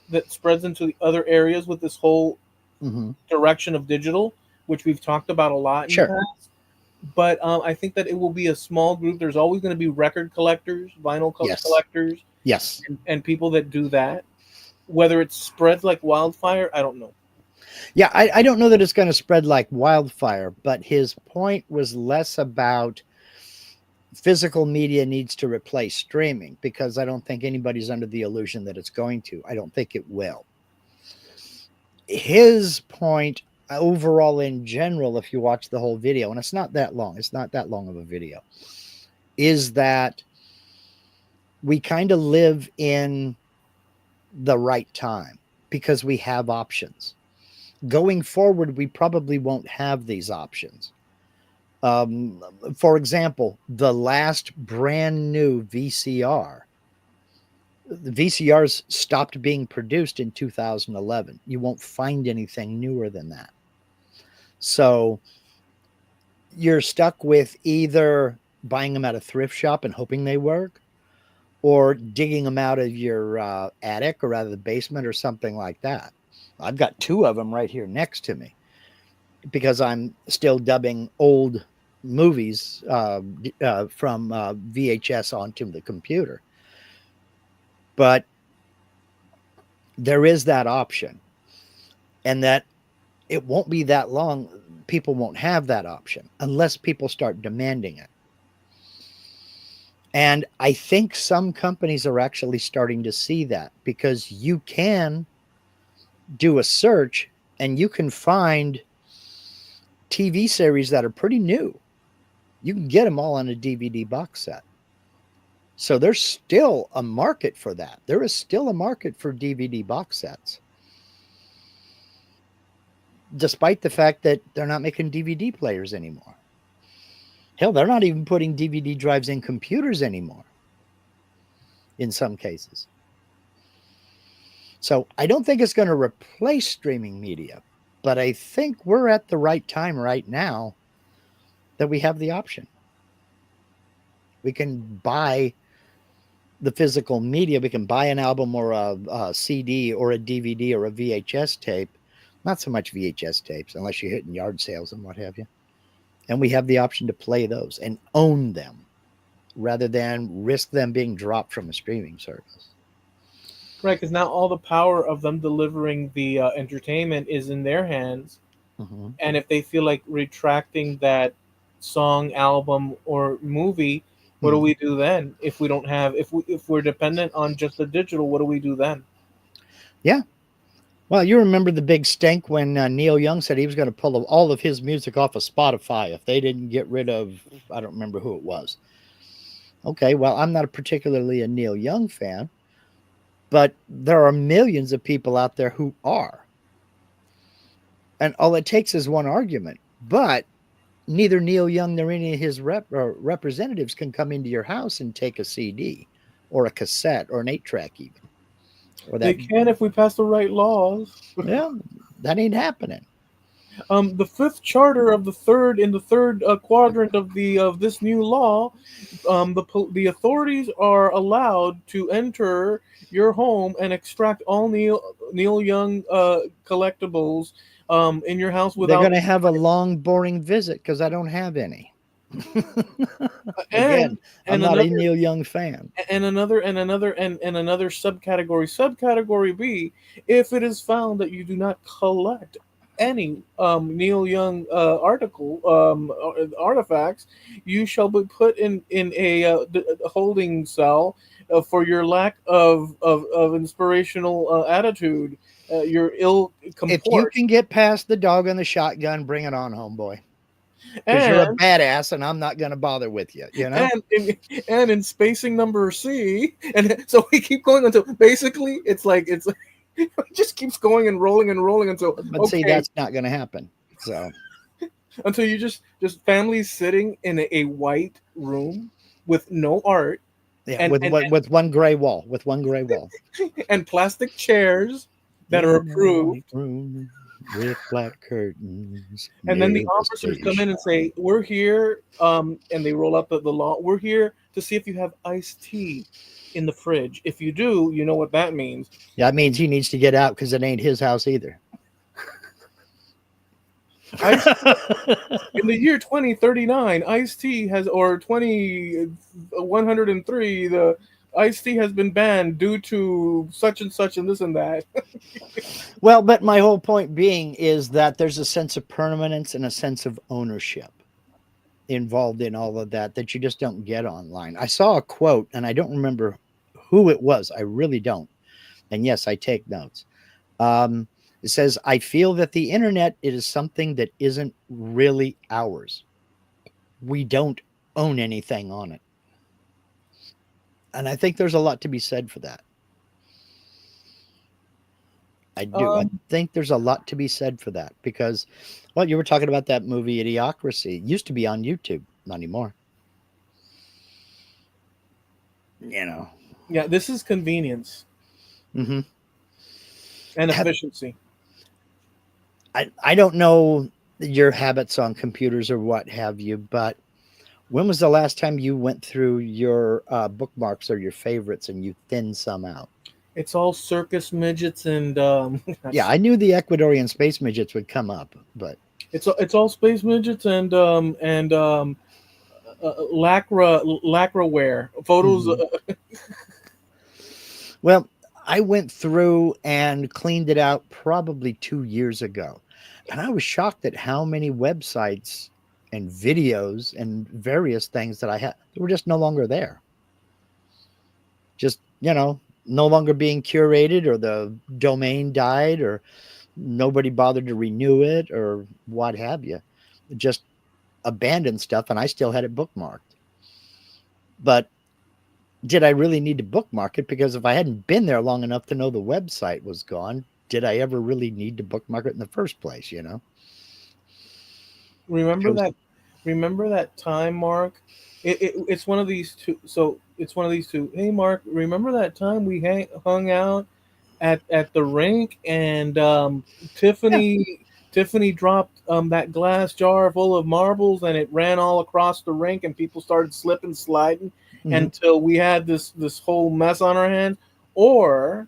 that spreads into the other areas with this whole Hmm. direction of digital, which we've talked about a lot in the Sure. past. But I think that it will be a small group. There's always going to be record collectors, vinyl Yes. collectors, Yes. and people that do that. Whether it spreads like wildfire, I don't know. Yeah. I don't know that it's going to spread like wildfire, but his point was less about physical media needs to replace streaming because I don't think anybody's under the illusion that it's going to. I don't think it will. His point overall in general, if you watch the whole video, and it's not that long of a video, is that we kind of live in the right time because we have options. Going forward, we probably won't have these options. For example, the last brand new VCR, the VCRs stopped being produced in 2011. You won't find anything newer than that. So you're stuck with either buying them at a thrift shop and hoping they work, or digging them out of your attic or out of the basement or something like that. I've got two of them right here next to me because I'm still dubbing old movies from VHS onto the computer. But there is that option, and that it won't be that long. People won't have that option unless people start demanding it. And I think some companies are actually starting to see that because you can do a search and you can find TV series that are pretty new. You can get them all on a DVD box set. So there's still a market for that. There is still a market for DVD box sets, despite the fact that they're not making DVD players anymore. Hell, they're not even putting DVD drives in computers anymore in some cases. So I don't think it's going to replace streaming media, but I think we're at the right time right now that we have the option. We can buy the physical media. We can buy an album or a CD or a DVD or a VHS tape. Not so much VHS tapes, unless you're hitting yard sales and what have you. And we have the option to play those and own them rather than risk them being dropped from a streaming service. Right, because now all the power of them delivering the entertainment is in their hands, Mm-hmm. and if they feel like retracting that song, album, or movie, what do Mm-hmm. we do then? If we're dependent on just the digital, what do we do then? Yeah. Well, you remember the big stink when Neil Young said he was going to pull all of his music off of Spotify if they didn't get rid of, I don't remember who it was. Okay, well, I'm not particularly a Neil Young fan, but there are millions of people out there who are. And all it takes is one argument. But neither Neil Young nor any of his representatives can come into your house and take a CD or a cassette or an 8-track even. Or They that, can if we pass the right laws. well, that ain't happening. The fifth charter of the third in the third quadrant of this new law, the authorities are allowed to enter your home and extract all Neil Young collectibles in your house They're without going to have a long, boring visit because I don't have any. and Again, I'm and not a another Neil Young fan. and another subcategory B, if it is found that you do not collect any Neil Young artifacts, you shall be put in a holding cell for your lack of inspirational attitude, your ill If you comport, can get past the dog and the shotgun, bring it on, homeboy. Because you're a and badass, and I'm not going to bother with you. You know. and in spacing number C, and so we keep going until basically it's like it just keeps going and rolling until But see, okay, that's not going to happen. So until you just families sitting in a white room with no art yeah, and with one gray wall, with one gray wall. and plastic chairs that are In a approved. white room with black curtains And then the near the officers come in station. and say, "We're here," and they roll up the law. "We're here to see if you have iced tea in the fridge. If you do, you know what that means." Yeah, that means he needs to get out because it ain't his house either. Ice in the year 2039, iced tea has or 2103, the iced tea has been banned due to such and such and this and that. Well, but my whole point being is that there's a sense of permanence and a sense of ownership involved in all of that that you just don't get online. I saw a quote and I don't remember who it was. I really don't. And yes, I take notes. Um, it says, I feel that the internet is something that isn't really ours. We don't own anything on it. And I think there's a lot to be said for that. I do. I Um, think there's a lot to be said for that because, well, you were talking about that movie Idiocracy. It used to be on YouTube, not anymore. You know, yeah, this is convenience hmm and have efficiency. I don't know your habits on computers or what have you, but when was the last time you went through your bookmarks or your favorites and you thinned some out? It's all circus midgets and Yeah, I knew the Ecuadorian space midgets would come up, but it's all space midgets and lacraware photos. mhm. Well, I went through and cleaned it out probably 2 years ago. And I was shocked at how many websites and videos and various things that I had that were just no longer there. Just, no longer being curated or the domain died or nobody bothered to renew it or what have you. Just abandoned stuff and I still had it bookmarked. But did I really need to bookmark it? Because if I hadn't been there long enough to know the website was gone, did I ever really need to bookmark it in the first place? remember Chose that remember that time, Mark. It's one of these two. So it's one of these two. Hey, Mark, remember that time we hung out at the rink and yeah. Tiffany dropped that glass jar full of marbles and it ran all across the rink and people started slipping sliding hmm until we had this whole mess on our hands. Or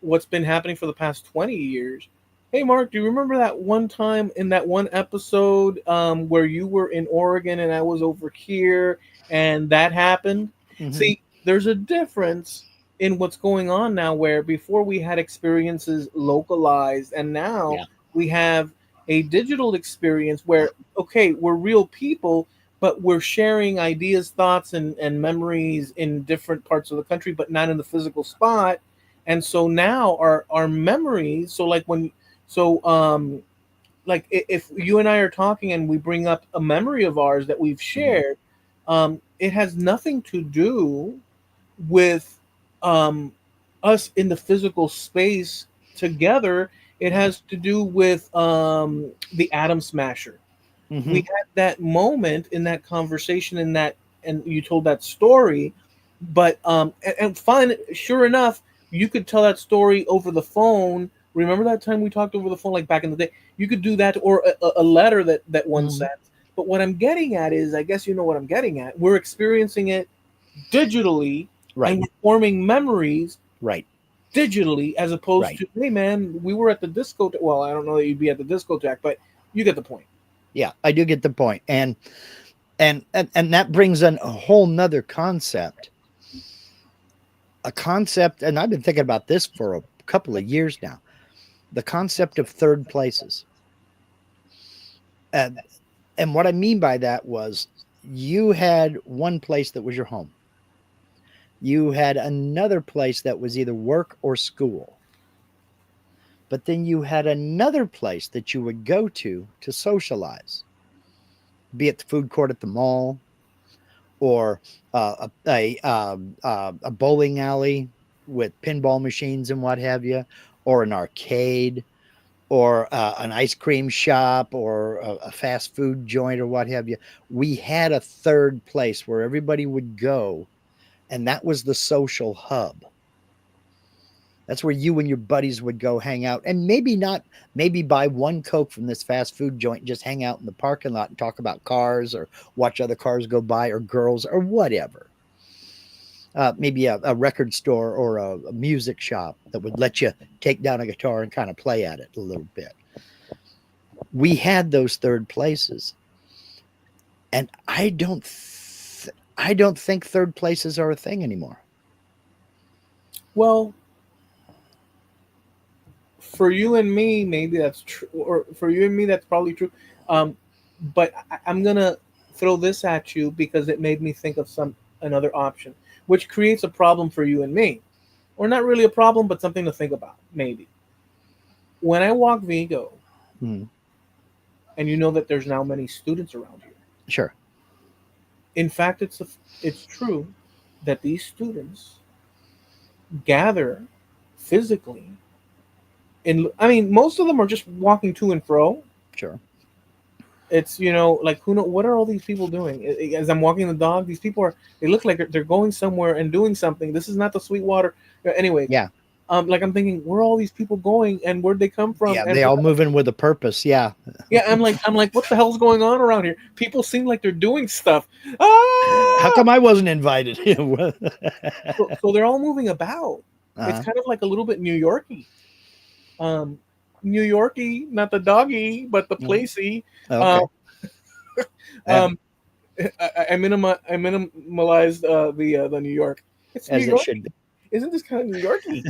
what's been happening for the past 20 years. Hey, Mark, do you remember that one time in that one episode where you were in Oregon and I was over here and that happened? hmm See, there's a difference in what's going on now where before we had experiences localized and now Yeah. we have a digital experience where, okay, we're real people, but we're sharing ideas, thoughts, and memories in different parts of the country, but not in the physical spot. And so now our memories, so like when so like if you and I are talking and we bring up a memory of ours that we've hmm shared, it has nothing to do with um us in the physical space together. It has to do with the atom smasher. We hmm had that moment in that conversation in that, and you told that story, but and fine, sure enough, you could tell that story over the phone. Remember that time we talked over the phone, like back in the day? You could do that, or a letter that one hmm sent. But what I'm getting at is, I guess you know what I'm getting at. We're experiencing it digitally, Right. and we're forming memories Right. digitally, as opposed Right. to, hey man, we were at the disco. Well, I don't know that you'd be at the discotheque, but you get the point. Yeah, I do get the point. And that brings in a whole nother concept. A concept, and I've been thinking about this for a couple of years now. The concept of third places. And and what I mean by that was you had one place that was your home. You had another place that was either work or school. But then you had another place that you would go to socialize, be it the food court at the mall, or a bowling alley with pinball machines and what have you, or an arcade, or an ice cream shop, or a fast food joint, or what have you. We had a third place where everybody would go, and that was the social hub. That's where you and your buddies would go hang out, and maybe not, maybe buy one Coke from this fast food joint, and just hang out in the parking lot and talk about cars or watch other cars go by or girls or whatever. Maybe a record store or a music shop that would let you take down a guitar and kind of play at it a little bit. We had those third places, and I don't think third places are a thing anymore. Well, for you and me, maybe that's true, or for you and me, that's probably true. Um, but I'm gonna throw this at you because it made me think of some another option, which creates a problem for you and me, or not really a problem, but something to think about. Maybe when I walk Vigo, Mhm. and you know that there's now many students around here. Sure. In fact, it's true that these students gather physically. I mean, most of them are just walking to and fro. Sure. It's like who know what are all these people doing? As I'm walking the dog, these people are they look like they're going somewhere and doing something. This is not the Sweetwater. Anyway, Yeah. like I'm thinking, where are all these people going and where'd they come from? Yeah. And They all move in with a purpose. Yeah. yeah, I'm like, what the hell's going on around here? People seem like they're doing stuff. How Ah! come I wasn't invited? So they're all moving about. It's uh-huh. kind of like a little bit New Yorky. Um, New Yorky, not the doggy, but the placey. Um, Okay. Uh, um, I minimalized the New York. It's New as it York. should be. Isn't this kind of New Yorky?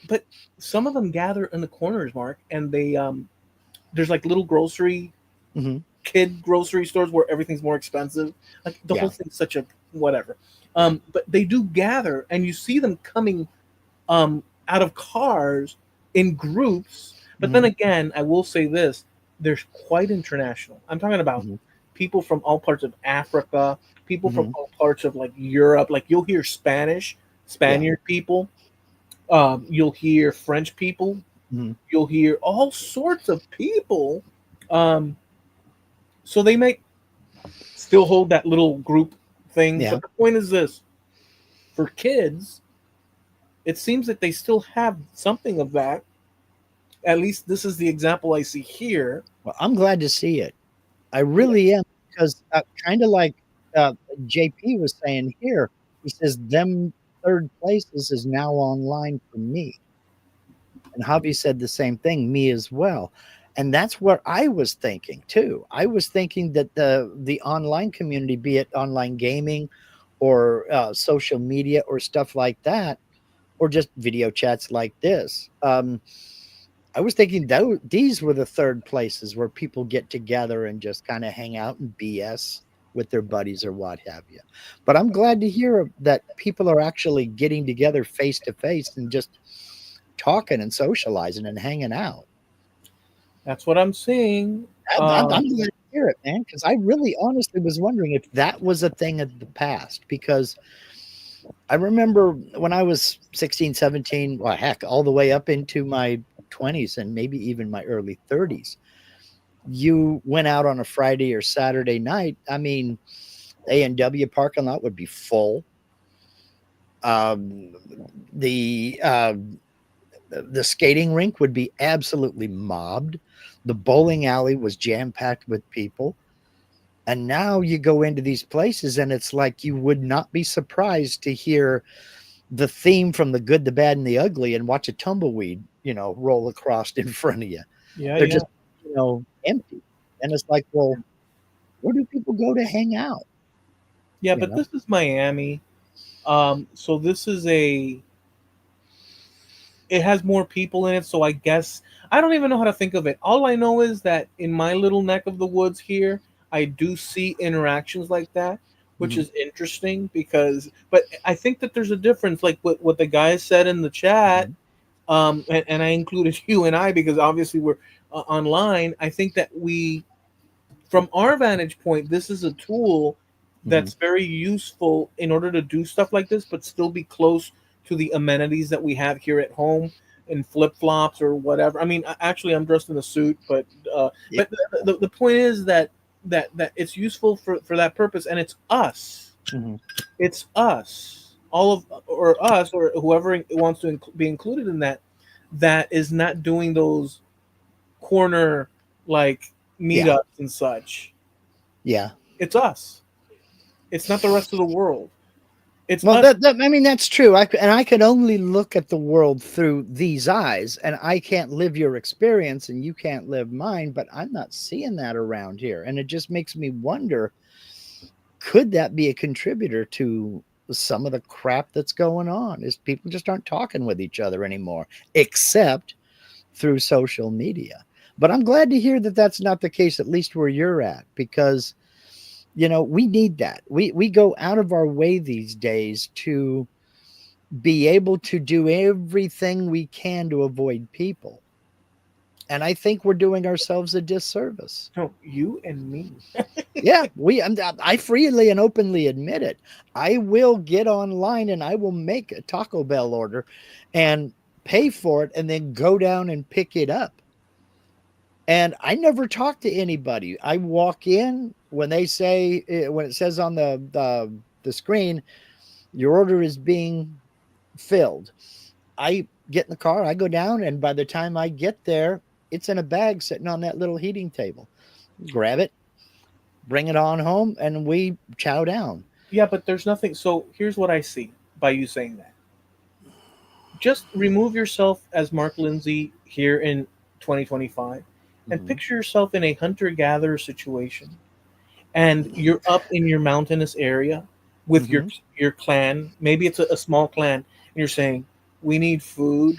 But some of them gather in the corners, Mark, and they there's like little grocery Hmm. kid grocery stores where everything's more expensive. Like the whole Yeah. thing's such a whatever. But they do gather, and you see them coming out of cars in groups. But then Hmm. again, I will say this: they're quite international. I'm talking about Hmm. people from all parts of Africa, people from Hmm. all parts of like Europe. Like you'll hear Spanish, Yeah. Spaniard people. You'll hear French people. Hmm. You'll hear all sorts of people. Um, so they might still hold that little group thing. Yeah. But the point is this: for kids, it seems that they still have something of that. At least this is the example I see here. Well, I'm glad to see it. I Yeah, really am, because kind of like JP was saying here, he says, them third places is now online for me. And Javi said the same thing, me as well. And that's what I was thinking too. I was thinking that the online community, be it online gaming or social media or stuff like that, or just video chats like this. I was thinking these were the third places where people get together and just kind of hang out and BS with their buddies or what have you. But I'm glad to hear that people are actually getting together face to face and just talking and socializing and hanging out. that's what I'm seeing. I'm glad to hear it, man, because I really honestly was wondering if that was a thing of the past. Because I remember when I was 16, 17, well, heck, all the way up into my 20s and maybe even my early 30s, you went out on a Friday or Saturday night. I mean, A&W parking lot would be full. Um, the skating rink would be absolutely mobbed. The bowling alley was jam packed with people. And now you go into these places and it's like you would not be surprised to hear the theme from The Good, the Bad, and the Ugly and watch a tumbleweed, roll across in front of you. Yeah, They're yeah, just, empty. And it's like, well, where do people go to hang out? yeah. You But know? this is Miami. So this is it has more people in it. So I guess I don't even know how to think of it. All I know is that in my little neck of the woods here, I do see interactions like that. which is interesting because, but I think that there's a difference, like what the guy said in the chat, Mhm. and I included you and I because obviously we're online. I think that from our vantage point, this is a tool Mhm. that's very useful in order to do stuff like this, but still be close to the amenities that we have here at home in flip flops or whatever. I mean, actually, I'm dressed in a suit, Yeah. but the point is that it's useful for that purpose, and it's us. Mhm. It's us, all of or us or whoever wants to be included in that. That is not doing those corner like Yeah. meetups and such. Yeah. It's us. It's not the rest of the world. It's Well, us. that I mean that's true. And I can only look at the world through these eyes, and I can't live your experience, and you can't live mine. But I'm not seeing that around here, and it just makes me wonder: could that be a contributor to some of the crap that's going on? Is people just aren't talking with each other anymore, except through social media? But I'm glad to hear that that's not the case, at least where you're at, because we need that. We go out of our way these days to be able to do everything we can to avoid people. And I think we're doing ourselves a disservice. No, you and me. Yeah, I freely and openly admit it. I will get online and I will make a Taco Bell order and pay for it and then go down and pick it up. And I never talk to anybody. I walk in when they say when it says on the screen your order is being filled. I get in the car, I go down, and by the time I get there, it's in a bag sitting on that little heating table. Grab it, bring it on home, and we chow down. Yeah, but there's nothing. So here's what I see by you saying that. Just remove yourself as Mark Lindsay here in 2025 and Mhm. picture yourself in a hunter gatherer situation. And you're up in your mountainous area with Mhm. your clan. Maybe it's a small clan, and you're saying, "We need food."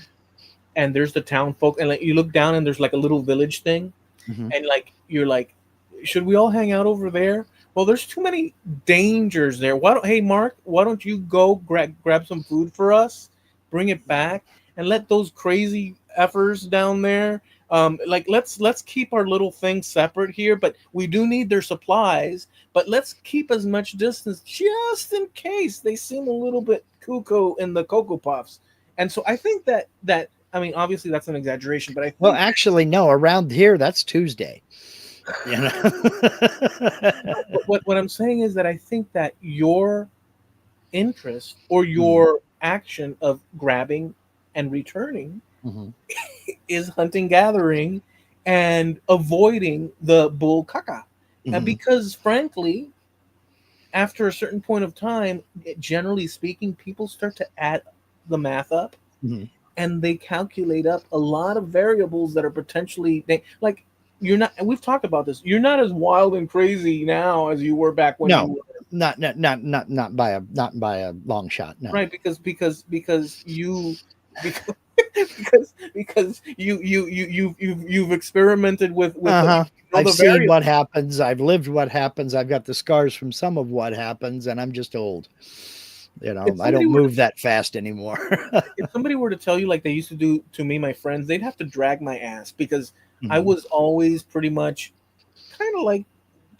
And there's the town folk, and like you look down, and there's like a little village thing, Mhm. and like you're like, should we all hang out over there? Well, there's too many dangers there. Why don't Hey Mark, why don't you go grab some food for us, bring it back, and let those crazy effers down there. Like let's keep our little thing separate here, but we do need their supplies. But let's keep as much distance just in case they seem a little bit cuckoo in the cocoa puffs. And so I think that I mean obviously that's an exaggeration, but I Well, think actually, no. Around here, that's Tuesday. You know. what I'm saying is that I think that your interest or Mhm. your action of grabbing and returning Mhm. is hunting gathering and avoiding the bull caca. And Mhm. because frankly, after a certain point of time, generally speaking, people start to add the math up Mhm. and they calculate up a lot of variables that are potentially like you're not, and we've talked about this, you're not as wild and crazy now as you were back when you No, were not by a long shot. No. right because you because because you've experimented with the Uh-huh. I've the seen variables. what happens. I've lived what happens. I've got the scars from some of what happens, and I'm just old. If I somebody don't were to move that fast anymore. if somebody were to tell you like they used to do to me, my friends, they'd have to drag my ass because I Mhm. was always pretty much kind of like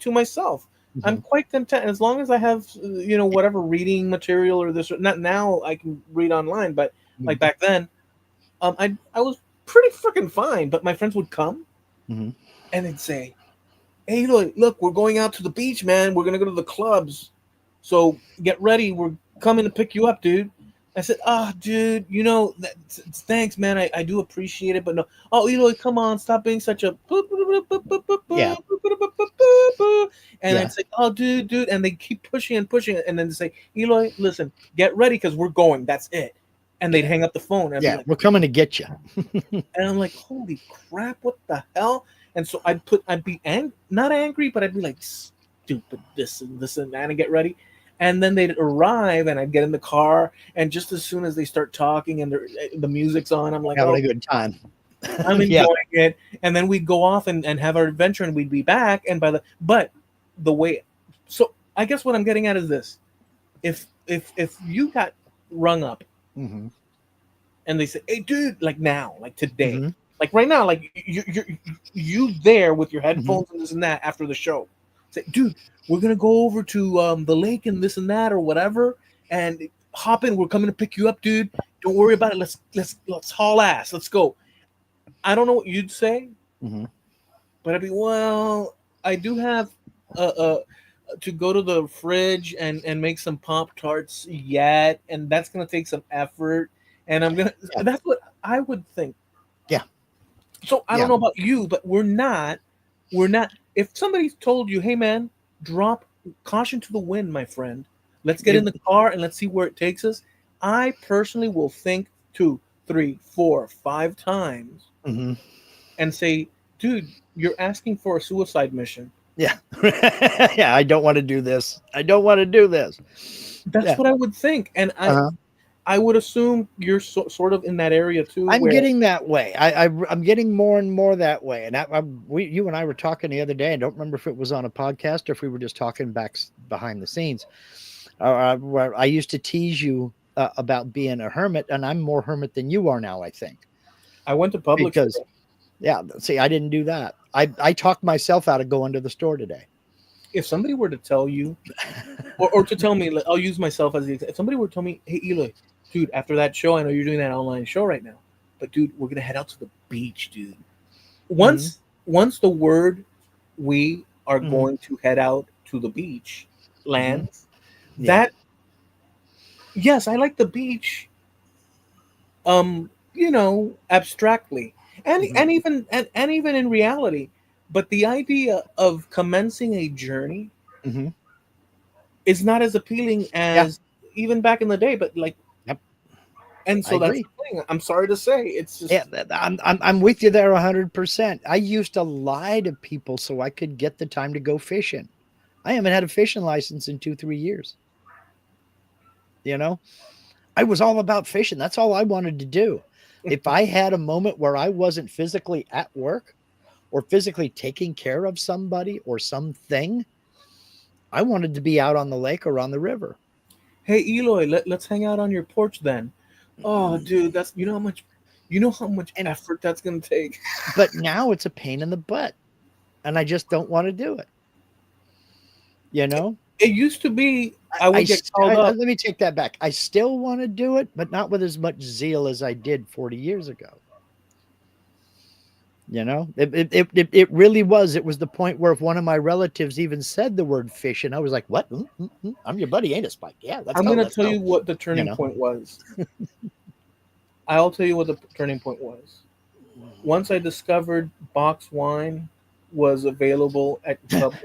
to myself. I'm Mhm. quite content as long as I have whatever reading material or this. Not now I can read online, but like Mhm. back then, I was pretty freaking fine. But my friends would come Mhm. and they'd say, "Hey, look, we're going out to the beach, man. We're gonna go to the clubs, so get ready. We're coming to pick you up, dude." I said, "Ah, dude, thanks, man. I do appreciate it, but no. Oh, Eloy, come on, stop being such a." Yeah. And Yeah. I'd say, "Oh, dude," and they keep pushing and pushing, and then they say, "Eloy, listen, get ready because we're going. That's it." And they'd Yeah. hang up the phone, and I'd be Yeah. like, We're coming to get you. and I'm like, holy crap, what the hell? And so I'd be not angry, but I'd be like, stupid this and that, and get ready. And then they'd arrive, and I'd get in the car, and just as soon as they start talking and the music's on, I'm like, Having oh, a good time. I'm Yeah. enjoying it. And then we'd go off and have our adventure, and we'd be back. And but the way, so I guess what I'm getting at is this: if you got rung up Mm-hmm. and they say, "Hey, dude," like now, like today, Mm-hmm. like right now, like you there with your Mm-hmm. headphones and this and that after the show, say, "Dude, we're gonna go over to the lake and this and that or whatever, and hop in. We're coming to pick you up, dude. Don't worry about it. Let's haul ass. Let's go." I don't know what you'd say, Mm-hmm. but I'd be, well, I do have uh to go to the fridge and make some pop tarts yet, and that's gonna take some effort, and I'm gonna. Yeah. That's what I would think. Yeah. So I don't Yeah. know about you, but we're not. If somebody's told you, "Hey man, drop caution to the wind, my friend. Let's get in It, the car and let's see where it takes us," I personally will think two, three, four, five times mm-hmm. and say, "Dude, you're asking for a suicide mission." Yeah. Yeah. I don't want to do this. I don't want to do this. That's Yeah. what I would think, and Uh-huh. I would assume you're sort of in that area too, I'm where getting that way. I'm getting more and more that way. And you and I were talking the other day. I don't remember if it was on a podcast or if we were just talking behind the scenes. Where I used to tease you about being a hermit, and I'm more hermit than you are now. I think I went to Publix because today. yeah, see, I didn't do that. I talked myself out of going to the store today. If somebody were to tell you, or to tell me, I'll use myself as the example. If somebody were to tell me, "Hey Eloy, dude, after that show, I know you're doing that online show right now, but dude, we're gonna head out to the beach, dude." Mm-hmm. Once the word "we are Mm-hmm. going to head out to the beach" Mm-hmm. lands, Yeah. that, yes, I like the beach, abstractly, Mm-hmm. and even in reality, but the idea of commencing a journey Mm-hmm. is not as appealing Yeah. as even back in the day. But like, Yep. and I so that's agree. the thing. I'm sorry to say, it's Yeah, just, I'm with you there 100%. I used to lie to people so I could get the time to go fishing. I haven't had a fishing license in 2 3 years. You know, I was all about fishing. That's all I wanted to do. If I had a moment where I wasn't physically at work or physically taking care of somebody or something, I wanted to be out on the lake or on the river. "Hey Eloy, let's hang out on your porch then." Oh, dude, that's, you know how much And effort that's gonna take. but now it's a pain in the butt, and I just don't want to do it. You know, It used to be I would get called up. let me take that back. I still want to do it, but not with as much zeal as I did 40 years ago. You know, it really was. It was the point where if one of my relatives even said the word fish, and I was like, "What? I'm your buddy, ain't it, Spike? Yeah, let's I'm go, gonna let's tell go." you what the You turning know, point was. I'll tell you what the turning point was. Once I discovered box wine was available at Publix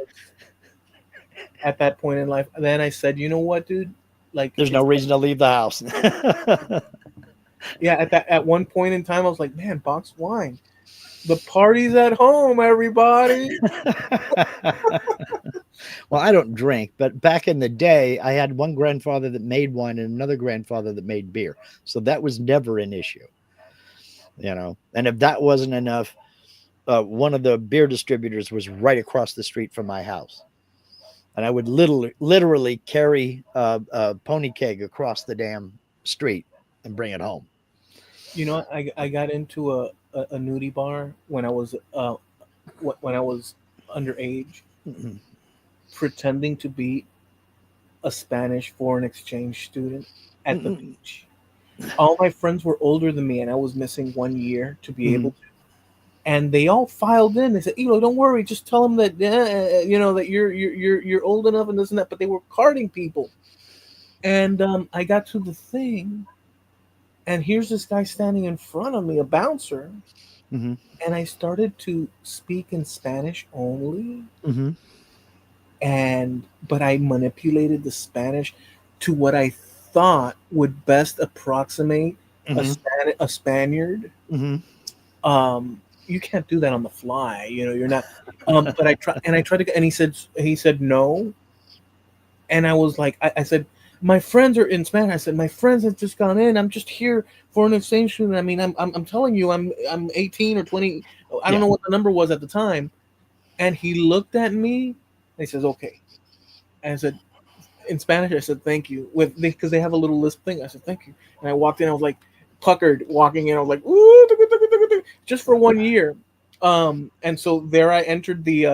at that point in life, then I said, "You know what, dude? Like, there's no it's like, reason to leave the house. yeah." At one point in time, I was like, "Man, box wine. The party's at home, everybody." Well, I don't drink, but back in the day, I had one grandfather that made wine and another grandfather that made beer. So that was never an issue, you know. And if that wasn't enough, one of the beer distributors was right across the street from my house. And I would literally carry a pony keg across the damn street and bring it home. I got into a nudie bar when I was when I was underage, Mhm. pretending to be a Spanish foreign exchange student at the Mhm. beach. All my friends were older than me, and I was missing 1 year to be able Mhm. to. And they all filed in. They said, "Elo, don't worry. Just tell them that that you're old enough and this and that." But they were carding people, and I got to the thing, and here's this guy standing in front of me, a bouncer, Mhm. and I started to speak in Spanish only, Mhm. and but I manipulated the Spanish to what I thought would best approximate Mhm. A Spaniard. Mhm. You can't do that on the fly, you're not. But I tried to, and he said no, and I was like, I said, "My friends are in Spanish." I said, "My friends have just gone in. I'm just here for an exchange student. I mean, I'm telling you, I'm 18 or 20. I don't Yeah. know what the number was at the time." And he looked at me and he says, "Okay." And I said, in Spanish, I said thank you with because they have a little lisp thing. I said thank you, and I walked in. I was like puckered walking in. I was like, ooh, just for 1 year. And so there I entered the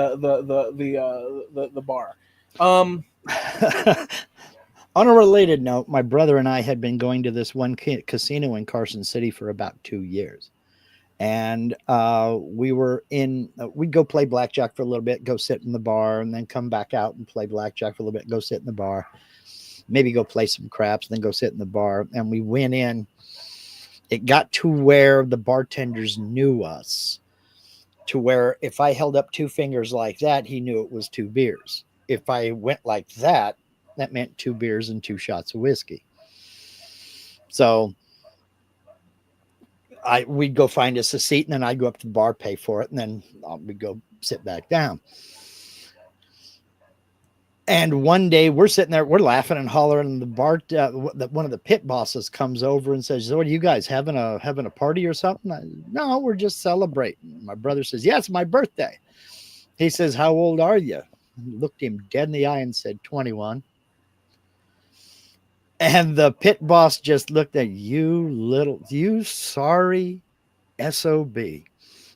bar. Um, On a related note, my brother and I had been going to this one casino in Carson City for about 2 years. And we were in, we'd go play blackjack for a little bit, go sit in the bar, and then come back out and play blackjack for a little bit, go sit in the bar, maybe go play some craps, then go sit in the bar. And we went in. It got to where the bartenders knew us, to where if I held up two fingers like that, he knew it was two beers. If I went like that, that meant two beers and two shots of whiskey. So we'd go find us a seat, and then I'd go up to the bar, pay for it, and then we'd go sit back down. And one day we're sitting there, we're laughing and hollering, and the bar, one of the pit bosses comes over and says, "So, what are you guys having a party or something?" No, we're just celebrating. My brother says, "Yeah, it's my birthday." He says, "How old are you?" Looked him dead in the eye and said, 21. And the pit boss just looked at you sorry SOB.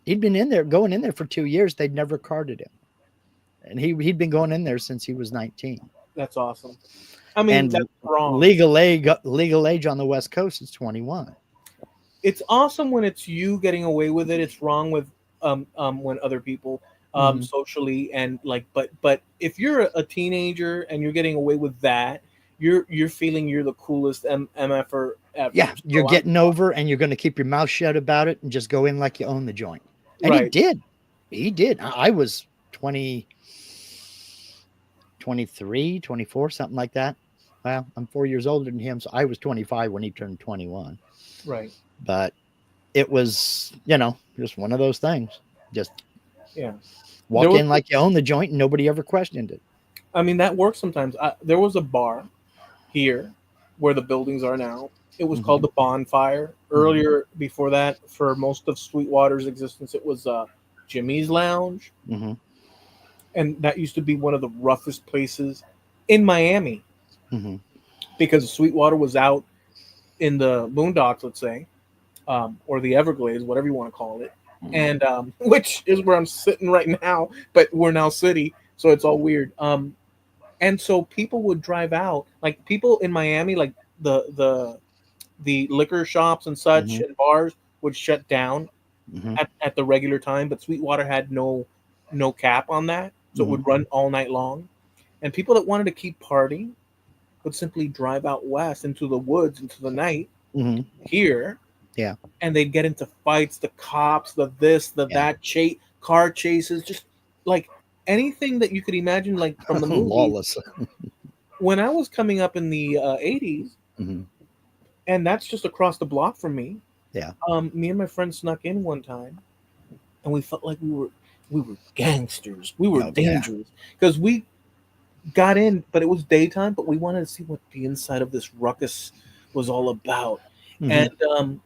He'd been going in there for 2 years. They'd never carded him. And he'd been going in there since he was 19. that's awesome. I mean, And that's wrong. legal age on the West Coast is 21. It's awesome when it's you getting away with it. It's wrong with when other people Mm-hmm. socially and like but if you're a teenager and you're getting away with that, you're feeling you're the coolest mf'er Yeah, ever. you're So I'm getting over, and you're going to keep your mouth shut about it and just go in like you own the joint. And he right. did. He did. I was 20, 23, 24, something like that. Well, I'm 4 years older than him, so I was 25 when he turned 21. Right. But it was, just one of those things. Just Yeah. There walk was in like you own the joint, and nobody ever questioned it. I mean that works sometimes. There was a bar here where the buildings are now. It was Mm-hmm. called the Bonfire. Mm-hmm. Earlier, before that, for most of Sweetwater's existence, it was Jimmy's Lounge, Mm-hmm. and that used to be one of the roughest places in Miami Mm-hmm. because Sweetwater was out in the boondocks, let's say, or the Everglades, whatever you want to call it, and which is where I'm sitting right now. But we're now city, so it's all weird. And so people would drive out, like people in Miami, like the liquor shops and such Mm-hmm. and bars would shut down Mm-hmm. at the regular time, but Sweetwater had no cap on that, so it Mm-hmm. would run all night long. And people that wanted to keep partying would simply drive out west into the woods into the night Mm-hmm. here, Yeah. and they'd get into fights, the cops, the this, the Yeah. that, car chases, just like anything that you could imagine, like from the movie. Lawless. When I was coming up in the 80s, Mm-hmm. and that's just across the block from me. Yeah. Me and my friend snuck in one time, and we felt like we were gangsters. We were Oh, yeah. dangerous because we got in, but it was daytime. But we wanted to see what the inside of this ruckus was all about, Mm-hmm. and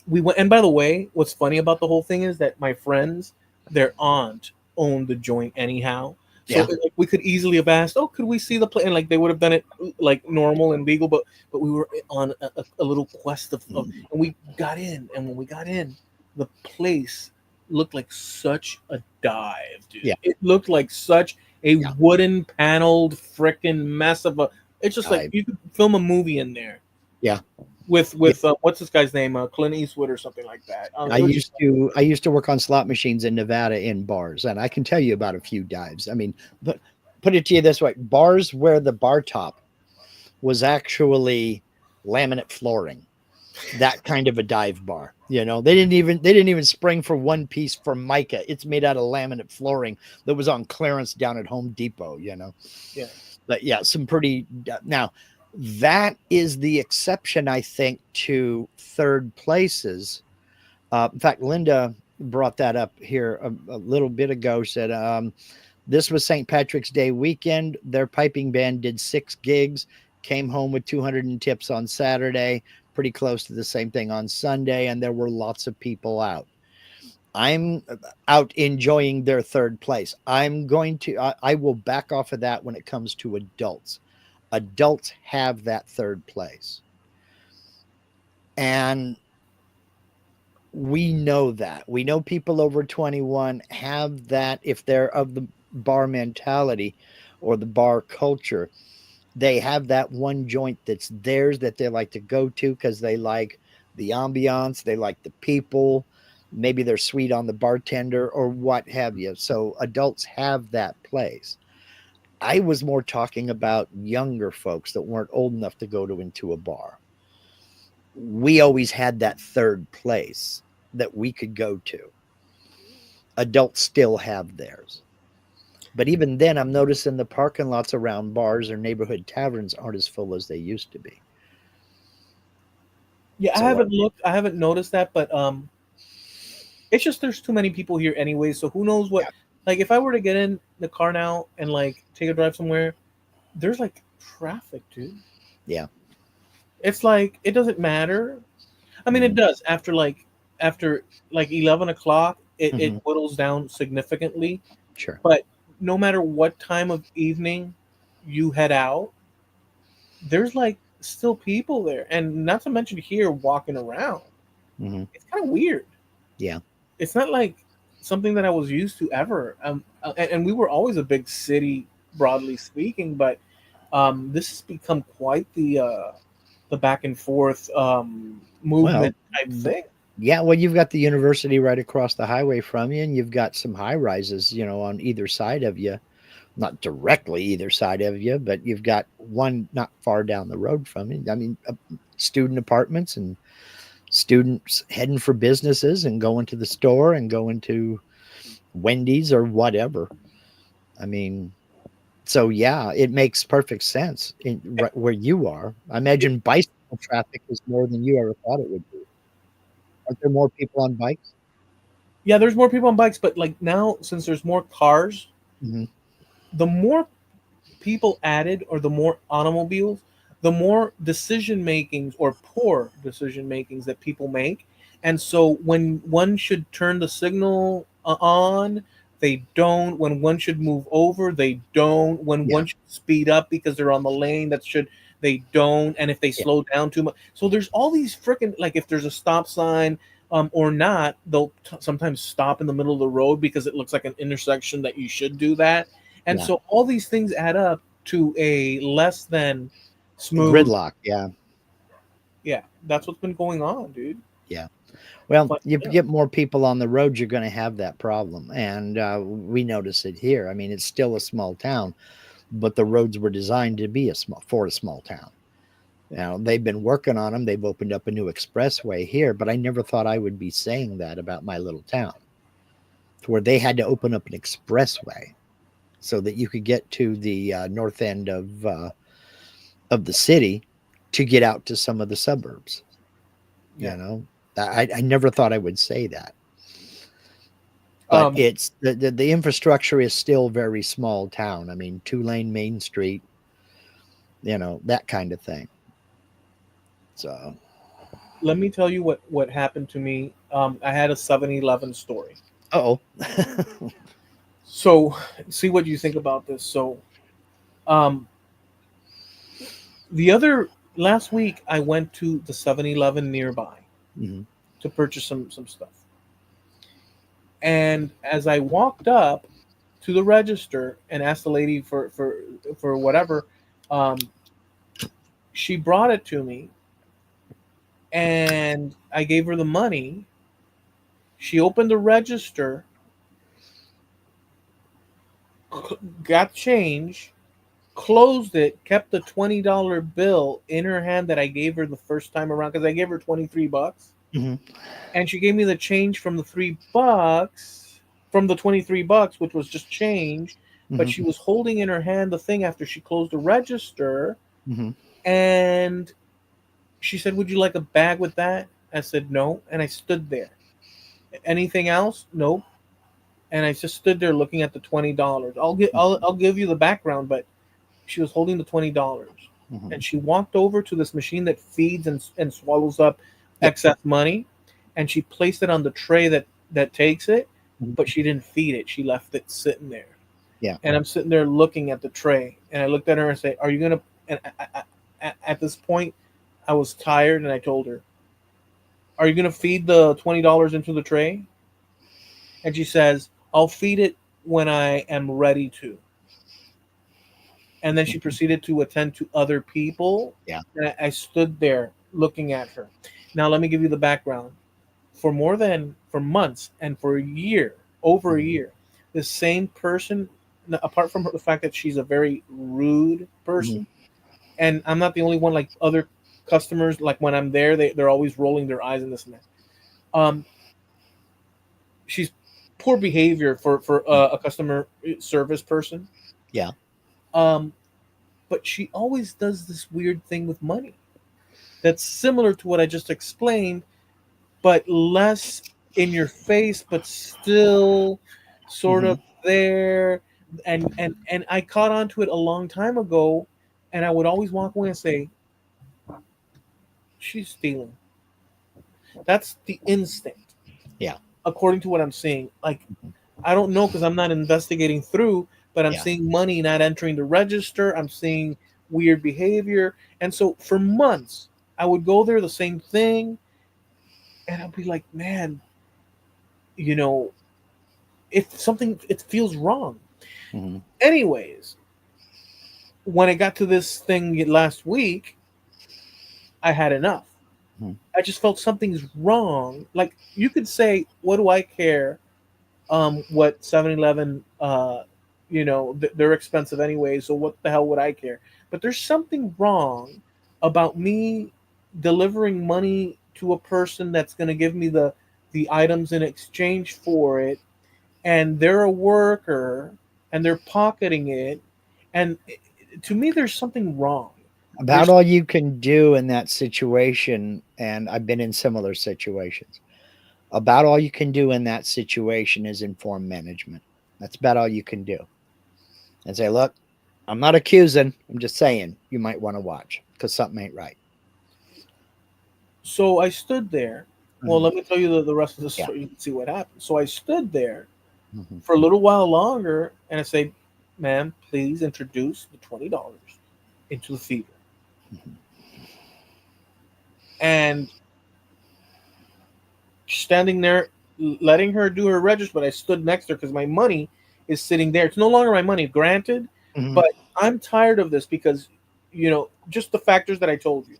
we went. And by the way, what's funny about the whole thing is that my friends, their aunt owned the joint anyhow. So Yeah. like, we could easily have asked, "Oh, could we see the play?" And like they would have done it like normal and legal, but we were on a little quest of, Mm-hmm. and we got in. And when we got in, the place looked like such a dive, dude. Yeah. It looked like such a Yeah. wooden paneled freaking mess of a. It's just like I, you could film a movie in there yeah. Yeah. with what's this guy's name, Clint Eastwood or something like that. I It was just used to I used to work on slot machines in Nevada in bars, and I can tell you about a few dives. I mean, but put it to you this way: bars where the bar top was actually laminate flooring, that kind of a dive bar. They didn't even spring for one piece for mica. It's made out of laminate flooring that was on clearance down at Home Depot. yeah, But yeah, some pretty now. That is the exception, I think, to third places. In fact, Linda brought that up here a little bit ago. Said this was St. Patrick's Day weekend. Their piping band did 6 gigs, came home with 200 in tips on Saturday, pretty close to the same thing on Sunday, and there were lots of people out. I'm out enjoying their third place. I will back off of that when it comes to adults. Adults have that third place. And we know that. We know people over 21 have that if they're of the bar mentality or the bar culture. They have that one joint that's theirs that they like to go to because they like the ambiance, they like the people, maybe they're sweet on the bartender or what have you. So adults have that place. I was more talking about younger folks that weren't old enough to go to into a bar. We always had that third place that we could go to. Adults still have theirs. But even then, I'm noticing the parking lots around bars or neighborhood taverns aren't as full as they used to be. Yeah, I So, haven't looked. I haven't noticed that, but it's just there's too many people here anyway. So who knows what? yeah, Like, if I were to get in the car now and like take a drive somewhere, there's like traffic, dude. yeah, It's like it doesn't matter. I mean, it mhm, does after like 11 o'clock. It mhm, whittles down significantly. sure, But no matter what time of evening you head out, there's like still people there, and not to mention here walking around. mhm, It's kind of weird. yeah, It's not like something that I was used to ever. And we were always a big city, broadly speaking, but this has become quite the back and forth well, movement type th- thing. yeah, well, you've got the university right across the highway from you, and you've got some high rises, on either side of you. Not directly either side of you, but you've got one not far down the road from you. I mean, student apartments and students heading for businesses and going to the store and going to Wendy's or whatever. I mean, so yeah, it makes perfect sense in right where you are. I imagine bicycle traffic is more than you ever thought it would be. Aren't there more people on bikes? Yeah, there's more people on bikes, but like now, since there's more cars, Hmm. the more people added or the more automobiles, the more decision makings or poor decision makings that people make. And so when one should turn the signal on, they don't. When one should move over, they don't. When Yeah, one should speed up because they're on the lane that should, they don't. And if they yeah, slow down too much, so there's all these freaking, like, if there's a stop sign or not, they'll sometimes stop in the middle of the road because it looks like an intersection that you should do that. And yeah. so all these things add up to a less than smooth. Gridlock. Yeah, Yeah, that's what's been going on, dude. yeah. Well, But you yeah, get more people on the road, you're going to have that problem, and we notice it here. I mean, it's still a small town, but the roads were designed to be a small town. Now they've been working on them. They've opened up a new expressway here, but I never thought I would be saying that about my little town, to where they had to open up an expressway so that you could get to the north end of the city to get out to some of the suburbs. yeah. You know, I never thought I would say that, but Um, it's the infrastructure is still very small town. I mean, 2 lane Main Street, that kind of thing. So, Let me tell you what happened to me. I had a 7-Eleven story. oh, So, see what you think about this. So, um, the other last week, I went to the 7-Eleven nearby mhm, to purchase some stuff. And as I walked up to the register and asked the lady for whatever, um, she brought it to me, and I gave her the money. She opened the register, got change, closed it, kept the $20 bill in her hand that I gave her the first time around because I gave her 23 bucks, mhm, and she gave me the change from the $3 from the 23 bucks, which was just change. But mhm, she was holding in her hand the thing after she closed the register, mhm. and she said, "Would you like a bag with that?" I said, "No," and I stood there. Anything else? Nope. And I just stood there looking at the $20. I'll give you the background, but she was holding the $20, Mhm. and she walked over to this machine that feeds and swallows up Yep. excess money, and she placed it on the tray that takes it, Mhm. but she didn't feed it. She left it sitting there. Yeah. And I'm sitting there looking at the tray, and I looked at her and say, "Are you gonna?" And at this point, I was tired, and I told her, "Are you gonna feed the $20 into the tray?" And she says, "I'll feed it when I am ready to." And then she Mhm. proceeded to attend to other people, Yeah. and I stood there looking at her. Now, let me give you the background. For months and for a year, over a Mhm. year, the same person, apart from the fact that she's a very rude Mhm. person, and I'm not the only one. Like other customers, like when I'm there, they're always rolling their eyes and this and that. She's poor behavior for Mhm. a customer service person. Yeah. Um, but she always does this weird thing with money that's similar to what I just explained, but less in your face, but still sort of Mhm. there. And I caught on to it a long time ago, and I would always walk away and say, "She's stealing." That's the instinct, Yeah. according to what I'm seeing. Like Mhm. I don't know because I'm not investigating through, but I'm Yeah. seeing money not entering the register. I'm seeing weird behavior, and so for months I would go there, the same thing, and I'd be like, "Man, you know, if something it feels wrong." Mhm. Anyways, when it got to this thing last week, I had enough. Mhm. I just felt something's wrong. Like you could say, "What do I care?" What 7-Eleven, they're expensive anyway, so what the hell would I care? But there's something wrong about me delivering money to a person that's going to give me the items in exchange for it, and they're a worker and they're pocketing it, and to me there's something wrong. About There's all you can do in that situation, and I've been in similar situations. About all you can do in that situation is inform management. That's about all you can do. And say, look, I'm not accusing. I'm just saying you might want to watch because something ain't right. So I stood there. Well, Mhm. let me tell you the rest of the Yeah. story. You can see what happened. So I stood there Mhm. for a little while longer, and I say, "Ma'am, please introduce the $20 into the feeder." Mhm. And standing there, letting her do her register, but I stood next to her because my money is sitting there. It's no longer my money, granted, Mhm. but I'm tired of this because, just the factors that I told you.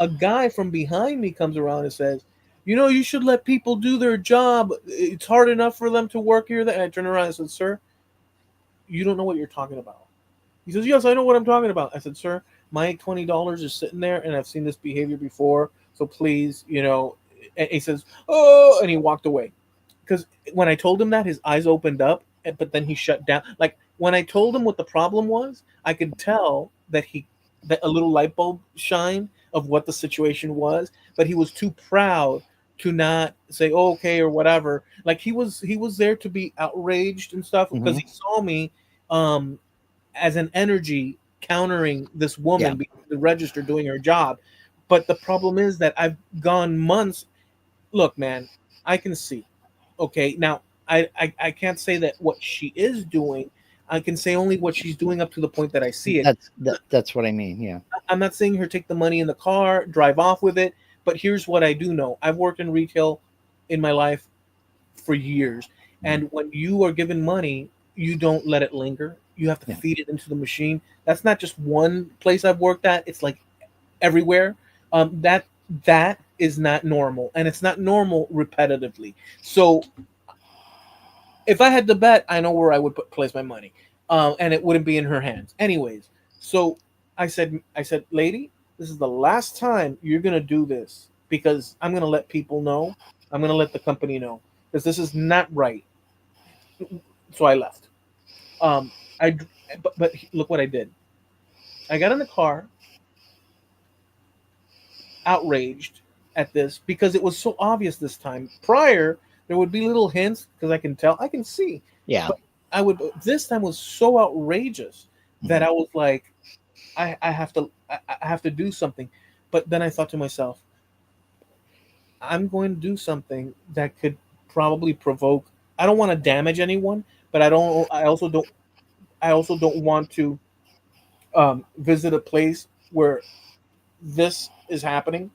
A guy from behind me comes around and says, "You should let people do their job. It's hard enough for them to work here." And I turn around and said, "Sir, you don't know what you're talking about." He says, "Yes, I know what I'm talking about." I said, "Sir, my $20 is sitting there, and I've seen this behavior before. So please, And he says, "Oh," and he walked away. Because when I told him that, his eyes opened up, but then he shut down. Like when I told him what the problem was, I could tell that a little light bulb shine of what the situation was, but he was too proud to not say, "Oh, okay," or whatever. Like he was there to be outraged and stuff because Mhm. he saw me um as an energy countering this Yeah. woman being the register doing her job. But the problem is that I've gone months. Look, man, I can see. Okay, now I can't say that what she is doing. I can say only what she's doing up to the point that I see it. That's what I mean. Yeah. I'm not saying her take the money in the car, drive off with it. But here's what I do know: I've worked in retail in my life for years. Mhm. And when you are given money, you don't let it linger. You have to Yeah. feed it into the machine. That's not just one place I've worked at. It's like everywhere. That is not normal, and it's not normal repetitively. So if I had to bet, I know where I would place my money, and it wouldn't be in her hands. Anyways, so I said, "Lady, this is the last time you're gonna do this because I'm gonna let people know. I'm gonna let the company know because this is not right." So I left. Um, I but look what I did. I got in the car, outraged at this because it was so obvious this time. Prior, there would be little hints because I can tell, I can see, Yeah. but I would. This time was so outrageous that Mhm. I was like, I have to do something. But then I thought to myself, I'm going to do something that could probably provoke. I don't want to damage anyone, but I don't. I also don't. I also don't want to visit a place where this is happening,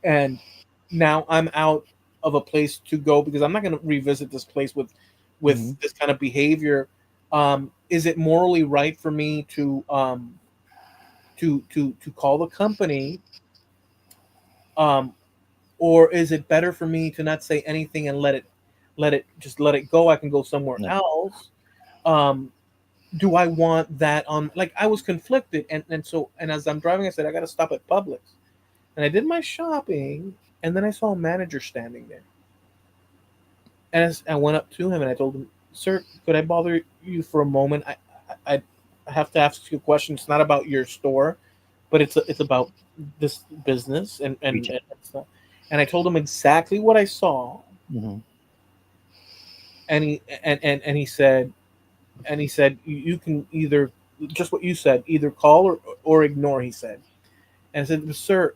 and now I'm out of a place to go because I'm not going to revisit this place with Hmm. this kind of behavior. Is it morally right for me to call the company, um, or is it better for me to not say anything and let it go? I can go somewhere No. else. Um, do I want that on? Like I was conflicted, and as I'm driving, I said I got to stop at Publix, and I did my shopping, and then I saw a manager standing there, and I went up to him and I told him, "Sir, could I bother you for a moment? I have to ask you a question. It's not about your store, but it's about this business Retail. and stuff." And I told him exactly what I saw, Hmm. and he said you can either just what you said, either call or ignore. He said, and I said, "Sir,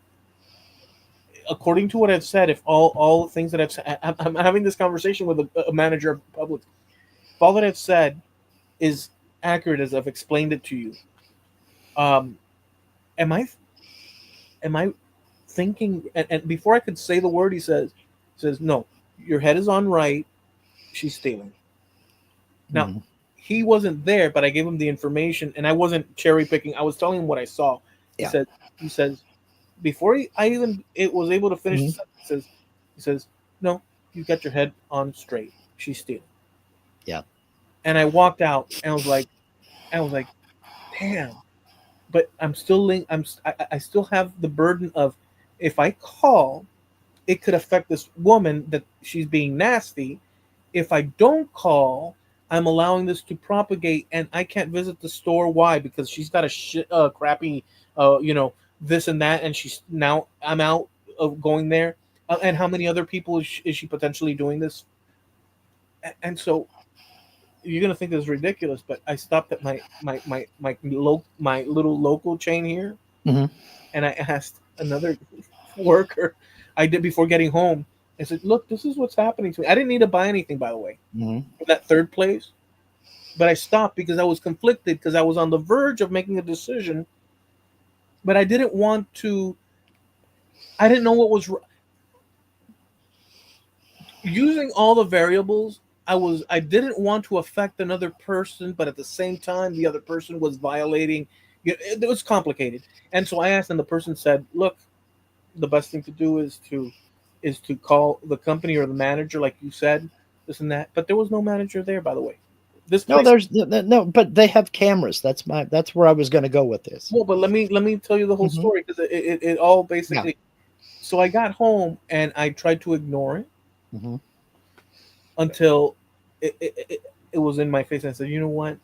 according to what I've said, if all the things that I've said, I'm having this conversation with a manager of Publix. If all that I've said is accurate as I've explained it to you, um, am I thinking?" And before I could say the word, he says, "No, your head is on right. She's stealing." Now, Hmm. he wasn't there, but I gave him the information, and I wasn't cherry picking. I was telling him what I saw. He Yeah. said, he says, before I even it was able to finish the Hmm. sentence, he says, "No, you got your head on straight. She's stealing." Yeah. And I walked out, and I was like, damn. But I'm still I still have the burden of, if I call, it could affect this woman that she's being nasty. If I don't call, I'm allowing this to propagate, and I can't visit the store. Why? Because she's got a crappy, you know, this and that, and she's now I'm out of going there. And how many other people is she potentially doing this? And so you're gonna think this is ridiculous, but I stopped at my little local chain here, Hmm. and I asked another worker I did before getting home. I said, "Look, this is what's happening to me." I didn't need to buy anything, by the way, Hmm. from that third place, but I stopped because I was conflicted because I was on the verge of making a decision, but I didn't want to. I didn't know what was using all the variables. I didn't want to affect another person, but at the same time, the other person was violating. It was complicated, and so I asked, and the person said, "Look, the best thing to do is to call the company or the manager, like you said, this and that." But there was no manager there, by the way. This No, place. no, but they have cameras. That's where I was going to go with this. Well, but let me tell you the whole Hmm. story because it all Yeah. basically. So I got home and I tried to ignore it Hmm. until it was in my face. And I said, "You know what?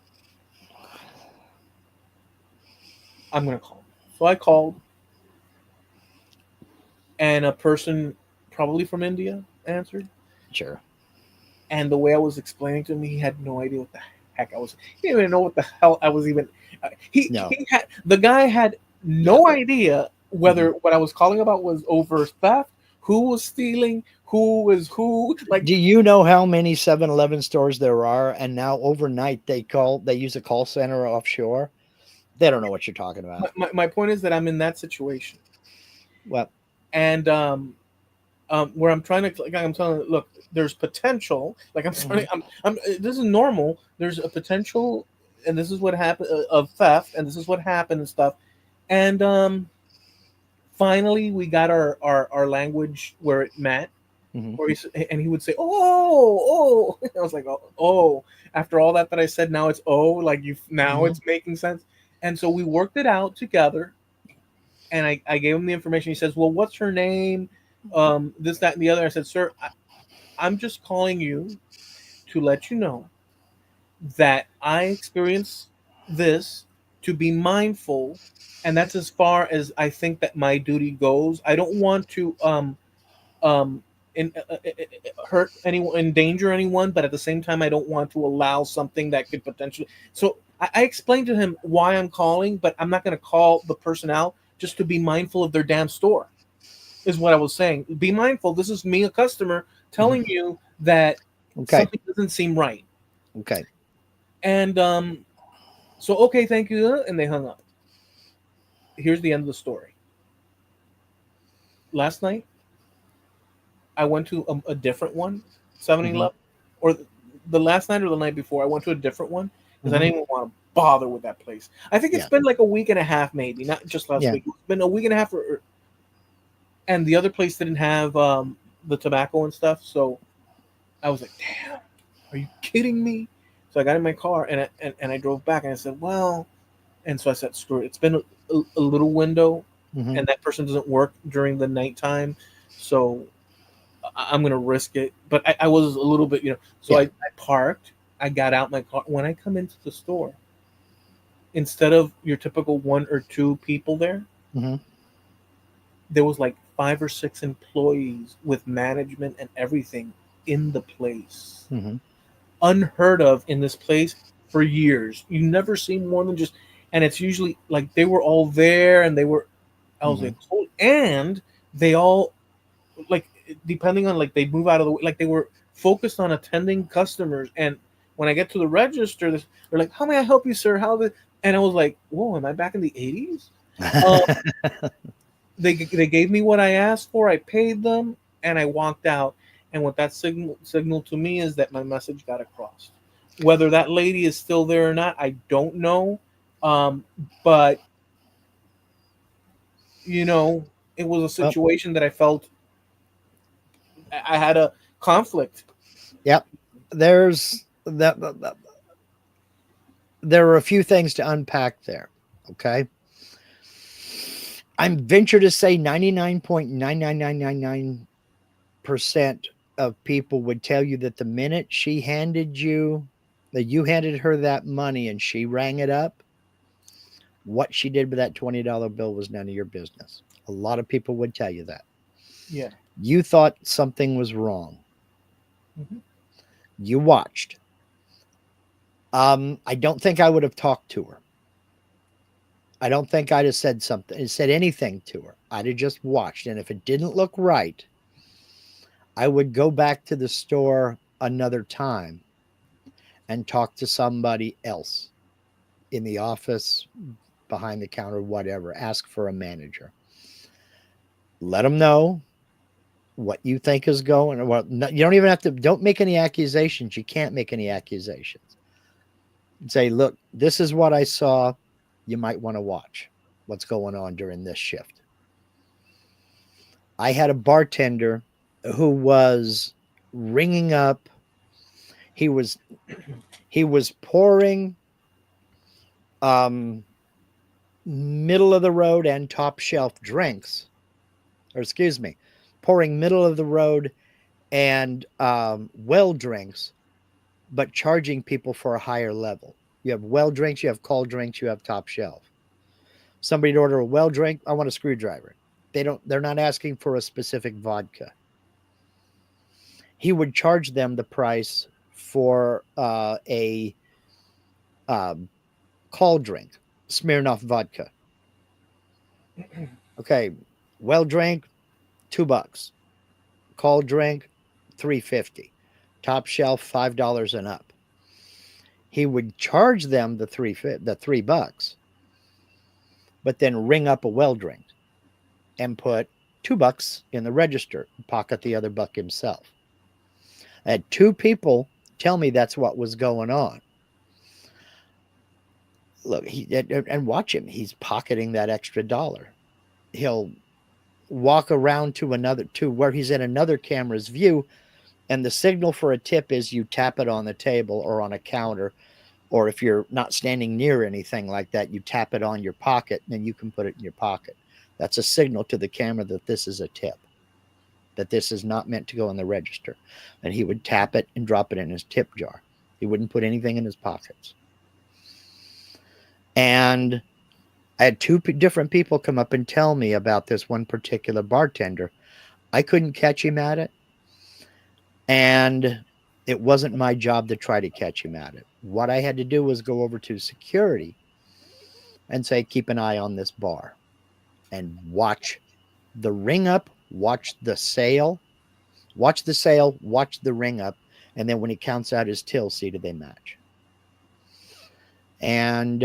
I'm gonna call." So I called, and a person, probably from India, answered. Sure. And the way I was explaining to him, he had no idea what the heck I was. He didn't even know what the hell I was even. No. He had the guy had Yeah. no idea Hmm. whether what I was calling about was over theft, who was stealing, who was who. Like Do you know how many 7-Eleven stores there are? And now overnight they use a call center offshore. They don't know what you're talking about. my point is that I'm in that situation, Well, and where I'm trying to, like I'm telling, look, there's potential. Like I'm trying, mhm, I'm this is normal. There's a potential, and this is what happened of theft, and this is what happened and stuff, and finally we got our language where it met, mhm, or and he would say, "Oh, oh." I was like, "Oh, oh." After all that I said, now it's, oh, like you now mhm, it's making sense. And so we worked it out together, and I gave him the information. He says, "Well, what's her name?" This, that, and the other. I said, "Sir, I'm just calling you to let you know that I experience this, to be mindful, and that's as far as I think that my duty goes. I don't want to um hurt anyone, endanger anyone, but at the same time I don't want to allow something that could potentially." So I explained to him why I'm calling, but I'm not going to call the person out, just to be mindful of their damn store, is what I was saying. Be mindful, this is me, a customer. telling you that Okay. something doesn't seem right. Okay. And so okay, thank you, and they hung up. Here's the end of the story. Last night, I went to a different one, 7-Eleven, Hmm. or the last night or the night before, I went to a different one because I Hmm. didn't even want to bother with that place. I think it's Yeah. been like a week and a half, maybe not just last Yeah. week. It's been a week and a half, and the other place didn't have the tobacco and stuff. So I was like, "Damn, are you kidding me?" So I got in my car and I drove back and I said, "Well," and so I said, "Screw it. It's been a little window, Hmm. and that person doesn't work during the nighttime, so I'm gonna risk it." But I was a little bit, So Yeah. I parked. I got out my car. When I come into the store, instead of your typical one or two people there, Hmm. there was like 5 or 6 employees with management and everything in the place. Hmm. Unheard of in this place for years. You never see more than just, and it's usually like they were all there and they were. I was Hmm. like, oh, and they all like depending on like they move out of the way, like they were focused on attending customers. And when I get to the register, they're like, "How may I help you, sir? How the?" And I was like, "Whoa, am I back in the '80s?" Um, they gave me what I asked for. I paid them, and I walked out. And what that signal to me is that my message got across. Whether that lady is still there or not, I don't know. Um, but you know, it was a Well, situation that I felt I had a conflict. yep. There's there are a few things to unpack there. Okay. I'm venture to say 99.99999% of people would tell you that the minute she handed you that you handed her that money and she rang it up, what she did with that $20 bill was none of your business. A lot of people would tell you that. Yeah. You thought something was wrong. Hmm. You watched. I don't think I would have talked to her. I don't think I'd have said something, said anything to her. I'd have just watched. And if it didn't look right, I would go back to the store another time and talk to somebody else in the office, behind the counter, whatever. Ask for a manager. Let them know what you think is going. Well, no, you don't even have to. Don't make any accusations. You can't make any accusations. Say, look, this is what I saw. You might want to watch what's going on during this shift. I had a bartender who was ringing up. He was he was pouring um, middle of the road and top shelf drinks, or excuse me, pouring middle of the road and well drinks, but charging people for a higher level. You have well drinks, you have cold drinks, you have top shelf. Somebody'd order a well drink, I want a screwdriver. They're not asking for a specific vodka. He would charge them the price for a um, cold drink, Smirnoff vodka. Okay, well drink, $2. Cold drink, 350. Top shelf, $5 and up. He would charge them the $3, but then ring up a well drink and put $2 in the register, pocket the other buck himself. I had two people tell me that's what was going on. Look, and watch him. He's pocketing that extra dollar. He'll walk around to where he's in another camera's view, and the signal for a tip is you tap it on the table or on a counter, or if you're not standing near anything like that, you tap it on your pocket, and then you can put it in your pocket. That's a signal to the camera that this is a tip, that this is not meant to go in the register. And he would tap it and drop it in his tip jar. He wouldn't put anything in his pockets. And I had two different people come up and tell me about this one particular bartender. I couldn't catch him at it. And it wasn't my job to try to catch him at it. What I had to do was go over to security and say, keep an eye on this bar and watch the ring up, watch the sale, Watch the sale, watch the ring up, and then when he counts out his till, see do they match. And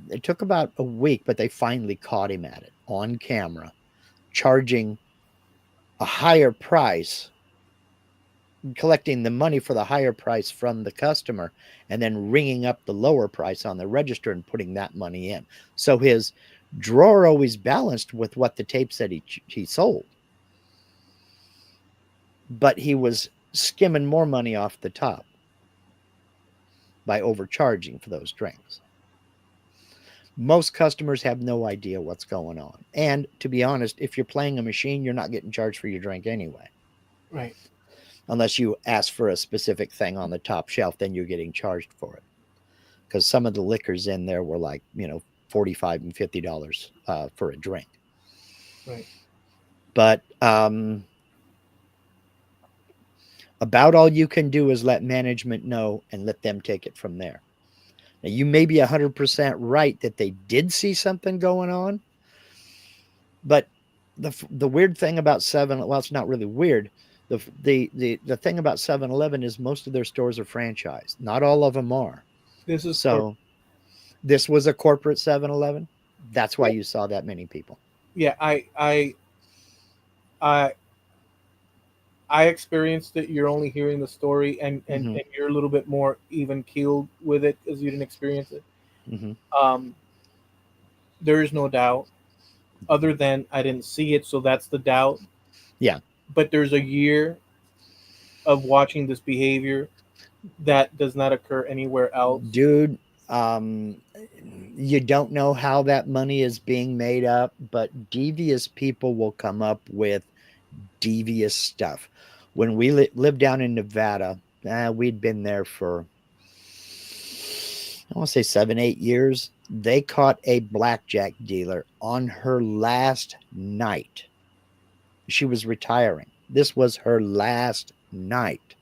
it took about a week, but they finally caught him at it on camera, charging a higher price, collecting the money for the higher price from the customer, and then ringing up the lower price on the register and putting that money in. So his drawer always balanced with what the tape said he sold, but he was skimming more money off the top by overcharging for those drinks. Most customers have no idea what's going on. And to be honest, if you're playing a machine, you're not getting charged for your drink anyway. Right. Unless you ask for a specific thing on the top shelf, then you're getting charged for it. Because some of the liquors in there were like, $45 and $50 for a drink. Right. But about all you can do is let management know and let them take it from there. Now, you may be 100% right that they did see something going on, but the weird thing about well, it's not really weird. The thing about 7-Eleven is most of their stores are franchised. Not all of them are. This is So this was a corporate 7-Eleven. That's why yeah, you saw that many people. yeah. I I experienced it. You're only hearing the story, Mm-hmm. and you're a little bit more even keeled with it because you didn't experience it. Mm-hmm. Um, there is no doubt, other than I didn't see it, so that's the doubt. Yeah, But there's a year of watching this behavior that does not occur anywhere else. dude. Um, you don't know how that money is being made up, but devious people will come up with devious stuff. When we lived down in Nevada, we'd been there for, I want to say 7, 8 years. They caught a blackjack dealer on her last night. She was retiring. This was her last night.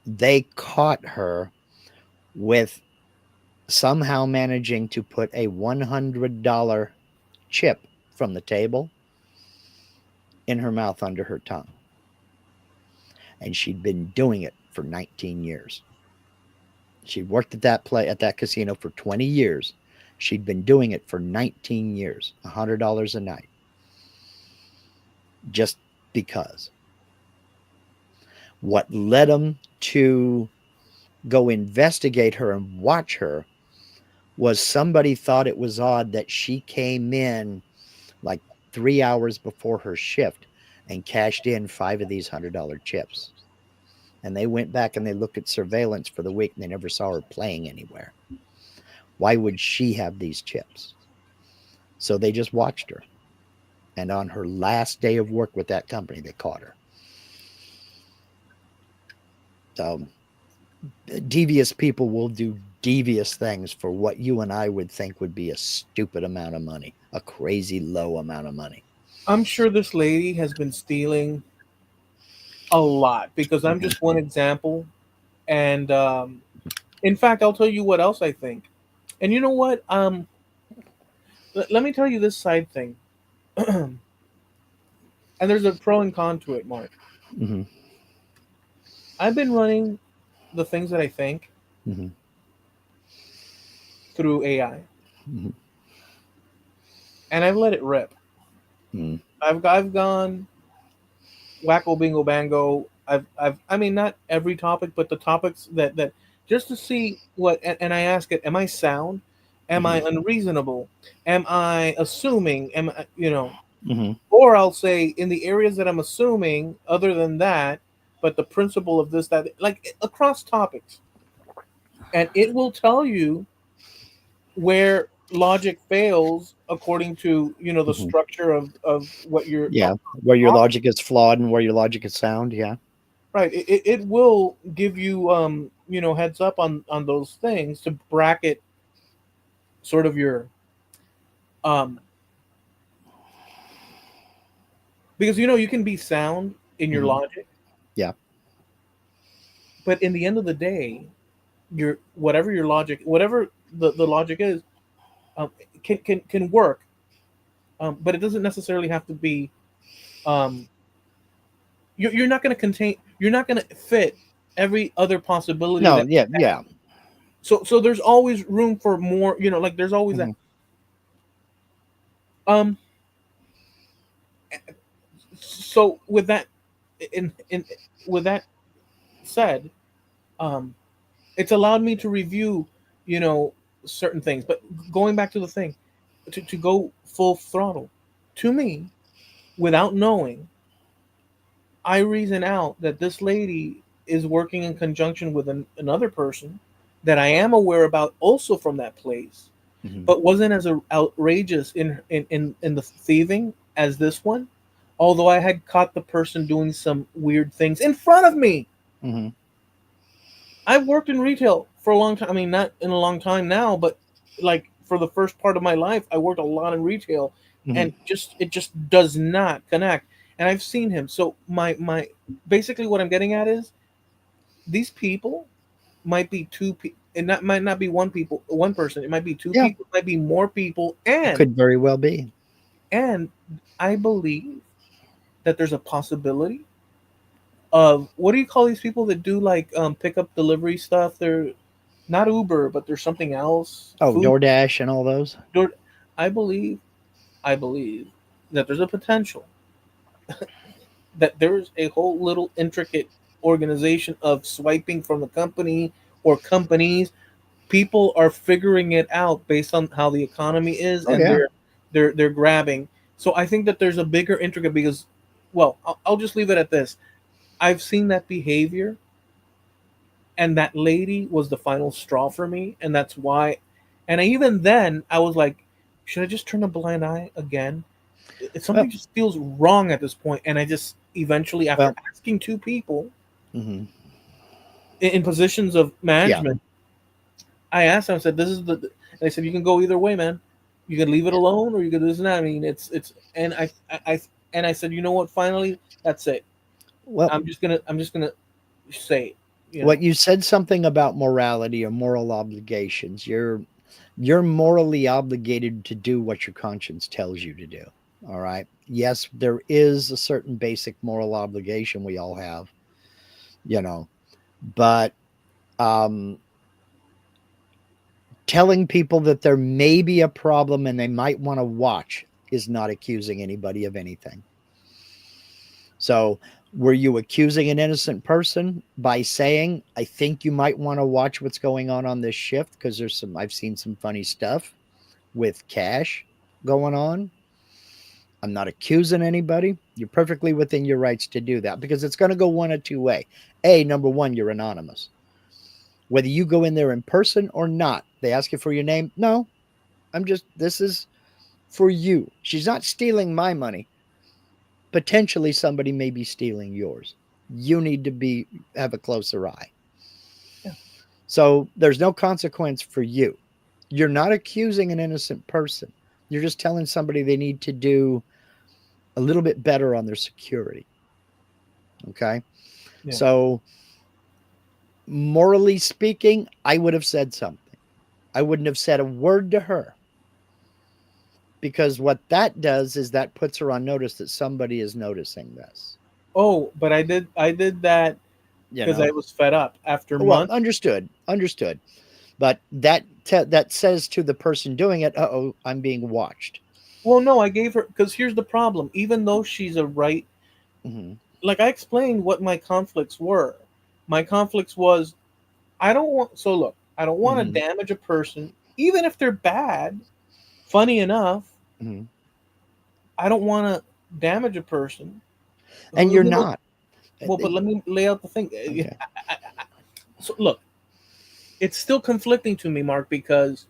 They caught her with somehow managing to put a $100 chip from the table in her mouth under her tongue. And she'd been doing it for 19 years. She'd worked at that casino for 20 years. She'd been doing it for 19 years, $100 a night, just because. What led them to go investigate her and watch her was somebody thought it was odd that she came in like 3 hours before her shift and cashed in 5 of these $100 chips. And they went back and they looked at surveillance for the week and they never saw her playing anywhere. Why would she have these chips? So they just watched her. And on her last day of work with that company, they caught her. So devious people will do devious things for what you and I would think would be a stupid amount of money, a crazy low amount of money. I'm sure this lady has been stealing a lot because I'm Mm-hmm. just one example. And in fact, I'll tell you what else I think. And you know what? Let me tell you this side thing. And there's a pro and con to it, Mark. Mm-hmm. I've been running the things that I think Mm-hmm. through AI, Mm-hmm. and I've let it rip. Mm-hmm. I've gone wacko bingo bango. I mean not every topic, but the topics that just to see what and I ask it, am I sound? Am I unreasonable? Am I assuming? Am I, Mm-hmm. or I'll say in the areas that I'm assuming, other than that, but the principle of this, that, like across topics, and it will tell you where logic fails according to the Mm-hmm. structure of what you're Yeah, where your logic is flawed and where your logic is sound. Yeah. right. It will give you heads up on those things to bracket sort of your um because you can be sound in your Mm-hmm. logic, Yeah. but in the end of the day, your whatever your logic, whatever the logic is, um, can work, but it doesn't necessarily have to be um, you're not going to contain, you're not going to fit every other possibility No, that yeah, yeah. so there's always room for more, like there's always that. Mhm. um so with that, in with that said, um it's allowed me to review, you know certain things. But going back to the thing, to go full throttle, to me, without knowing, I reason out that this lady is working in conjunction with another person that I am aware about, also from that place, Mhm. but wasn't as outrageous in the thieving as this one. Although I had caught the person doing some weird things in front of me. Mhm. I've worked in retail for a long time. I mean, not in a long time now, but like for the first part of my life, I worked a lot in retail, Mhm. and just it just does not connect. And I've seen him. So my basically what I'm getting at is, these people might be two people, and that might not be one person. It might be two Yeah, people, it might be more people, it could very well be. and I believe that there's a possibility of, what do you call these people that do like pickup delivery stuff? They're not Uber, but there's something else. Oh, Food. DoorDash and all those. I believe, I believe that there's a potential that there's a whole little intricate organization of swiping from the company or companies. People are figuring it out based on how the economy is, Oh and yeah. they're grabbing. So I think that there's a bigger intricate, because, well, I'll just leave it at this. I've seen that behavior, and that lady was the final straw for me, and that's why. And even then I was like, should I just turn a blind eye again? Well, Something just feels wrong at this point. And I just eventually, after well. asking two people Mhm. in positions of Yeah. management, I asked them, I said, this is and they said, you can go either way, man. You can leave it Yeah. alone, or you can do this and that. I mean, it's and I said, you know what, finally, that's it. Well, I'm just gonna say it, you what know. you said something about morality or moral obligations. You're morally obligated to do what your conscience tells you to do. All right. Yes, there is a certain basic moral obligation we all have, you know, but um, telling people that there may be a problem and they might want to watch is not accusing anybody of anything. So, were you accusing an innocent person by saying, I think you might want to watch what's going on this shift? Because I've seen some funny stuff with cash going on. I'm not accusing anybody. You're perfectly within your rights to do that because it's going to go one of two way. Number one, you're anonymous. Whether you go in there in person or not, they ask you for your name. No, this is for you. She's not stealing my money. Potentially somebody may be stealing yours. You need to have a closer eye. Yeah, So there's no consequence for you. You're not accusing an innocent person. You're just telling somebody they need to do a little bit better on their security. Okay. yeah. So, morally speaking, I would have said something. I wouldn't have said a word to her because what that does is that puts her on notice that somebody is noticing this. Oh, but I did that You because I know, was fed up after well, months. understood. But that says to the person doing it, oh, I'm being watched. Well, no, I gave her, because here's the problem. Even though she's a right, Mm-hmm. like I explained what my conflicts were. My conflicts was, I don't want. So look, I don't want Mm-hmm. to damage a person, even if they're bad. Funny enough, Mm-hmm. I don't want to damage a person And who, you're who knows. not. Well, but let me lay out the thing. Okay. So look, it's still conflicting to me, Mark, because,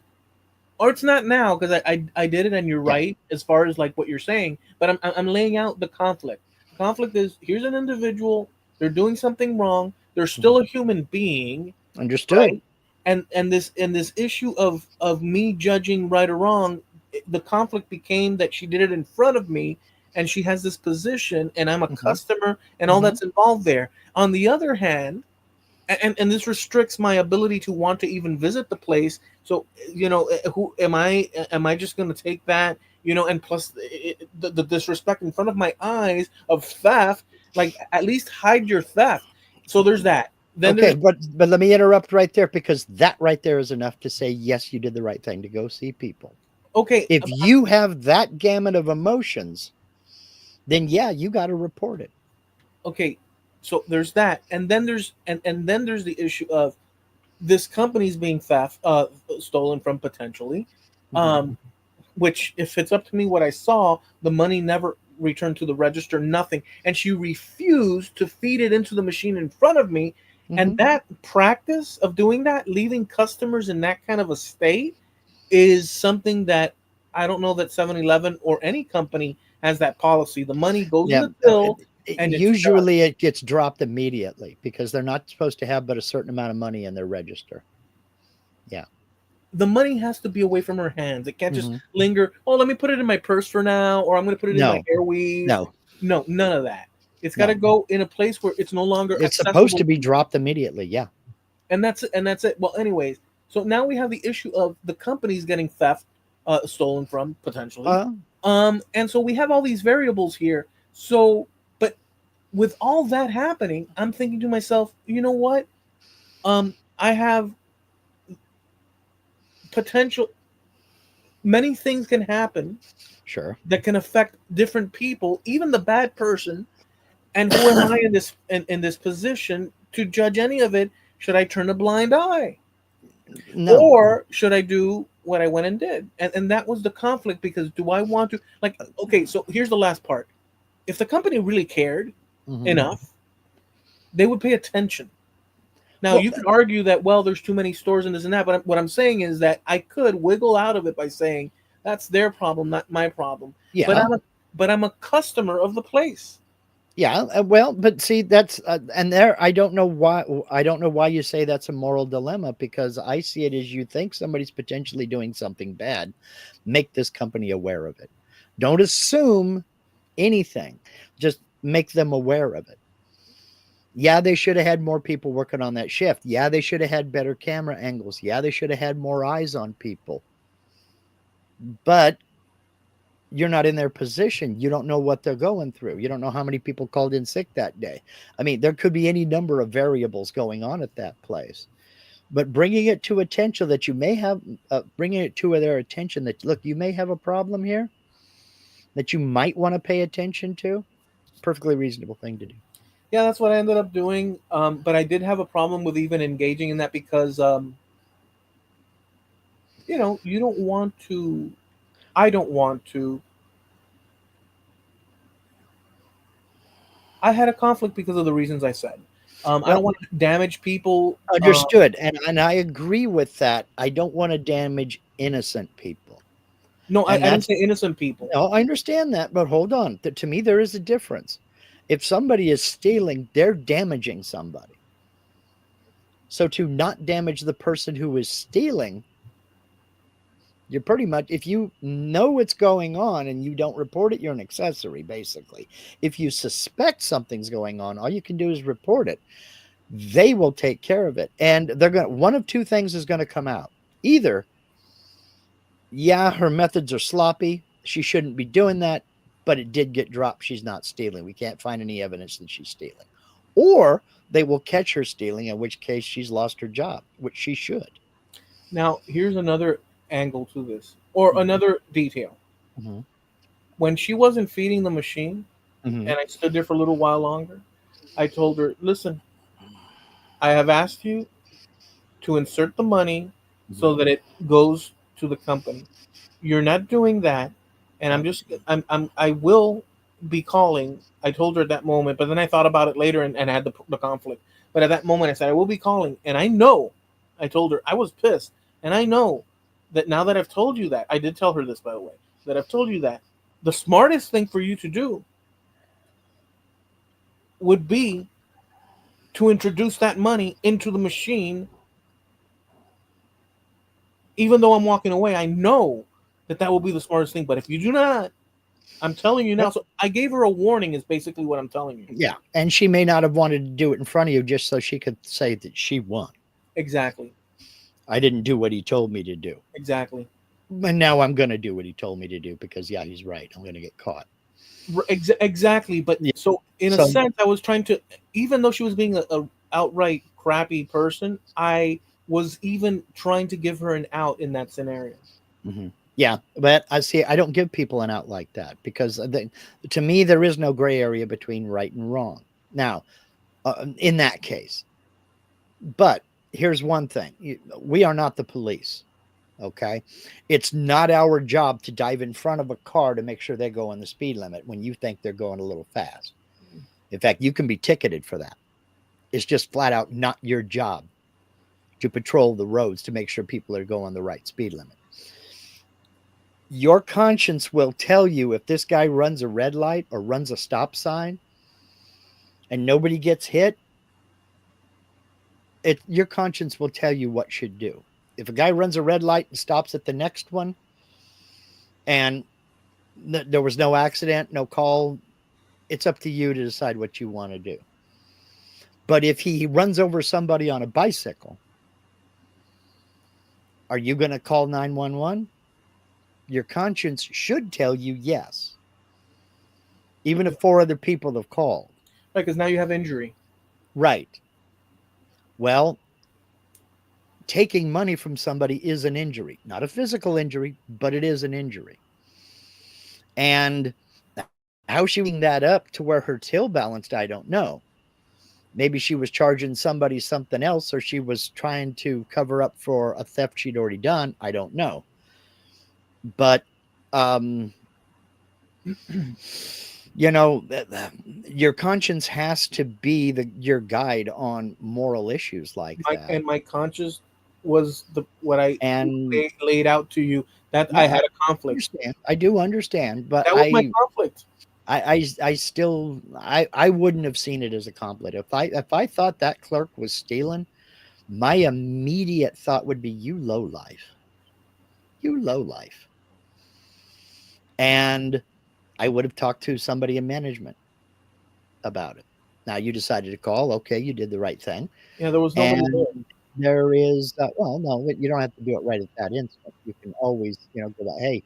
or it's not now, because I did it, and you're Yeah. right as far as like what you're saying, but I'm laying out the conflict. The conflict is, here's an individual, they're doing something wrong, they're Mm-hmm. still a human being, Understood. right? And this issue of me judging right or wrong, the conflict became that she did it in front of me, and she has this position, and I'm a Mm-hmm. customer, and all Mm-hmm. that's involved there. On the other hand, and this restricts my ability to want to even visit the place. So, who am I just going to take that, and plus the disrespect in front of my eyes of theft, Like, at least hide your theft. So there's that. Then Okay, there's but let me interrupt right there, because that right there is enough to say yes, you did the right thing to go see people. okay, If you have that gamut of emotions, then yeah, you got to report it. okay. So there's that, and then there's the issue of this company's being stolen from potentially, Mhm. um, which, if it's up to me, what I saw, the money never returned to the register, nothing, and she refused to feed it into the machine in front of me. And Mhm. that practice of doing that, leaving customers in that kind of a state, is something that I don't know that 7-Eleven or any company has that policy. The money goes in Yeah, the till and it's done. usually it gets dropped immediately because they're not supposed to have but a certain amount of money in their register. Yeah. The money has to be away from her hands. It can't just Mhm. linger. Oh, let me put it in my purse for now, or I'm going to put it in my No, hair weave. no, No, none of that. It's got to no. go in a place where it's no longer It's supposed accessible to be to you. dropped immediately. Yeah. And that's it. Well, anyways, so now we have the issue of the companies getting stolen from potentially, Uh, and so we have all these variables here. So, but with all that happening, I'm thinking to myself, you know what? I have potential. Many things can happen sure. that can affect different people, even the bad person. And who am I in this position to judge any of it? Should I turn a blind eye, No. or should I do what I went and did? And that was the conflict, because do I want to, like, okay, so here's the last part. If the company really cared Mhm. enough, they would pay attention. Now, Well, you can argue that, well, there's too many stores and this and that, but what I'm saying is that I could wiggle out of it by saying that's their problem, not my problem. But yeah. I'm a customer of the place. Yeah, well, but see, that's and there. I don't know why you say that's a moral dilemma, because I see it as, you think somebody's potentially doing something bad, make this company aware of it. Don't assume anything. Just make them aware of it. Yeah, they should have had more people working on that shift. Yeah, they should have had better camera angles. Yeah, they should have had more eyes on people. But you're not in their position. You don't know what they're going through. You don't know how many people called in sick that day. I mean, there could be any number of variables going on at that place. But bringing it to attention that you may have, bringing it to their attention that, look, you may have a problem here that you might want to pay attention to. Perfectly reasonable thing to do. Yeah, that's what I ended up doing. But I did have a problem with even engaging in that, because you don't want to. I don't want to. I had a conflict because of the reasons I said. I Well, don't want to damage people. understood. And I agree with that. I don't want to damage innocent people. No, And I didn't that's, say innocent people. no, I understand that, but hold on. To me, there is a difference. If somebody is stealing, they're damaging somebody. So to not damage the person who is stealing, you're pretty much, if you know what's going on and you don't report it, you're an accessory, basically. If you suspect something's going on, all you can do is report it. They will take care of it. And they're going to, one of two things is going to come out. Either, yeah, her methods are sloppy. She shouldn't be doing that, but it did get dropped. She's not stealing. We can't find any evidence that she's stealing. Or they will catch her stealing, in which case she's lost her job, which she should. Now, here's another angle to this, or Mhm. another detail. Mhm. When she wasn't feeding the machine, Mhm. and I stood there for a little while longer, I told her, "Listen, I have asked you to insert the money Mhm. so that it goes to the company. You're not doing that, and Yep. I will be calling." I told her at that moment, but then I thought about it later, and had the conflict. But at that moment, I said, I will be calling, and I know, I told her I was pissed, and I know that now that I've told you that, I did tell her this, by the way, that I've told you that the smartest thing for you to do would be to introduce that money into the machine. Even though I'm walking away, I know that that will be the smartest thing. But if you do not, I'm telling you now. Yep. So I gave her a warning, is basically what I'm telling you. Yeah. And she may not have wanted to do it in front of you just so she could say that she won. Exactly. I didn't do what he told me to do. Exactly. And now I'm going to do what he told me to do because, yeah, he's right. I'm going to get caught. Exactly. But Yeah. so in a So sense, I was trying to, even though she was being a outright crappy person, I was even trying to give her an out in that scenario. mhm. Yeah, but I see. I don't give people an out like that because to me there is no gray area between right and wrong. Now, in that case, but here's one thing: we are not the police. Okay, it's not our job to dive in front of a car to make sure they go on the speed limit when you think they're going a little fast. In fact, you can be ticketed for that. It's just flat out not your job to patrol the roads to make sure people are going the right speed limit. Your conscience will tell you if this guy runs a red light or runs a stop sign and nobody gets hit, your conscience will tell you what should do. If a guy runs a red light and stops at the next one and there was no accident, no call, it's up to you to decide what you want to do. But if he runs over somebody on a bicycle, are you going to call 911? Your conscience should tell you yes, even if four other people have called. Right, because now you have injury. Right. Well, taking money from somebody is an injury, not a physical injury, but it is an injury. And how she was weighing that up to where her till balanced, I don't know. Maybe she was charging somebody something else, or she was trying to cover up for a theft she'd already done. I don't know. But, um, you know, your conscience has to be your guide on moral issues like that. My conscience was the what I And laid out to you, that no, I I had a conflict. understand. I do understand, but That was my conflict. I still I wouldn't have seen it as a compliment. If I thought that clerk was stealing, my immediate thought would be you low life. You low life. And I would have talked to somebody in management about it. Now you decided to call, okay, you did the right thing. Yeah, there was nobody And there. there is well, no, you don't have to do it right at that instant. You can always, go back, hey,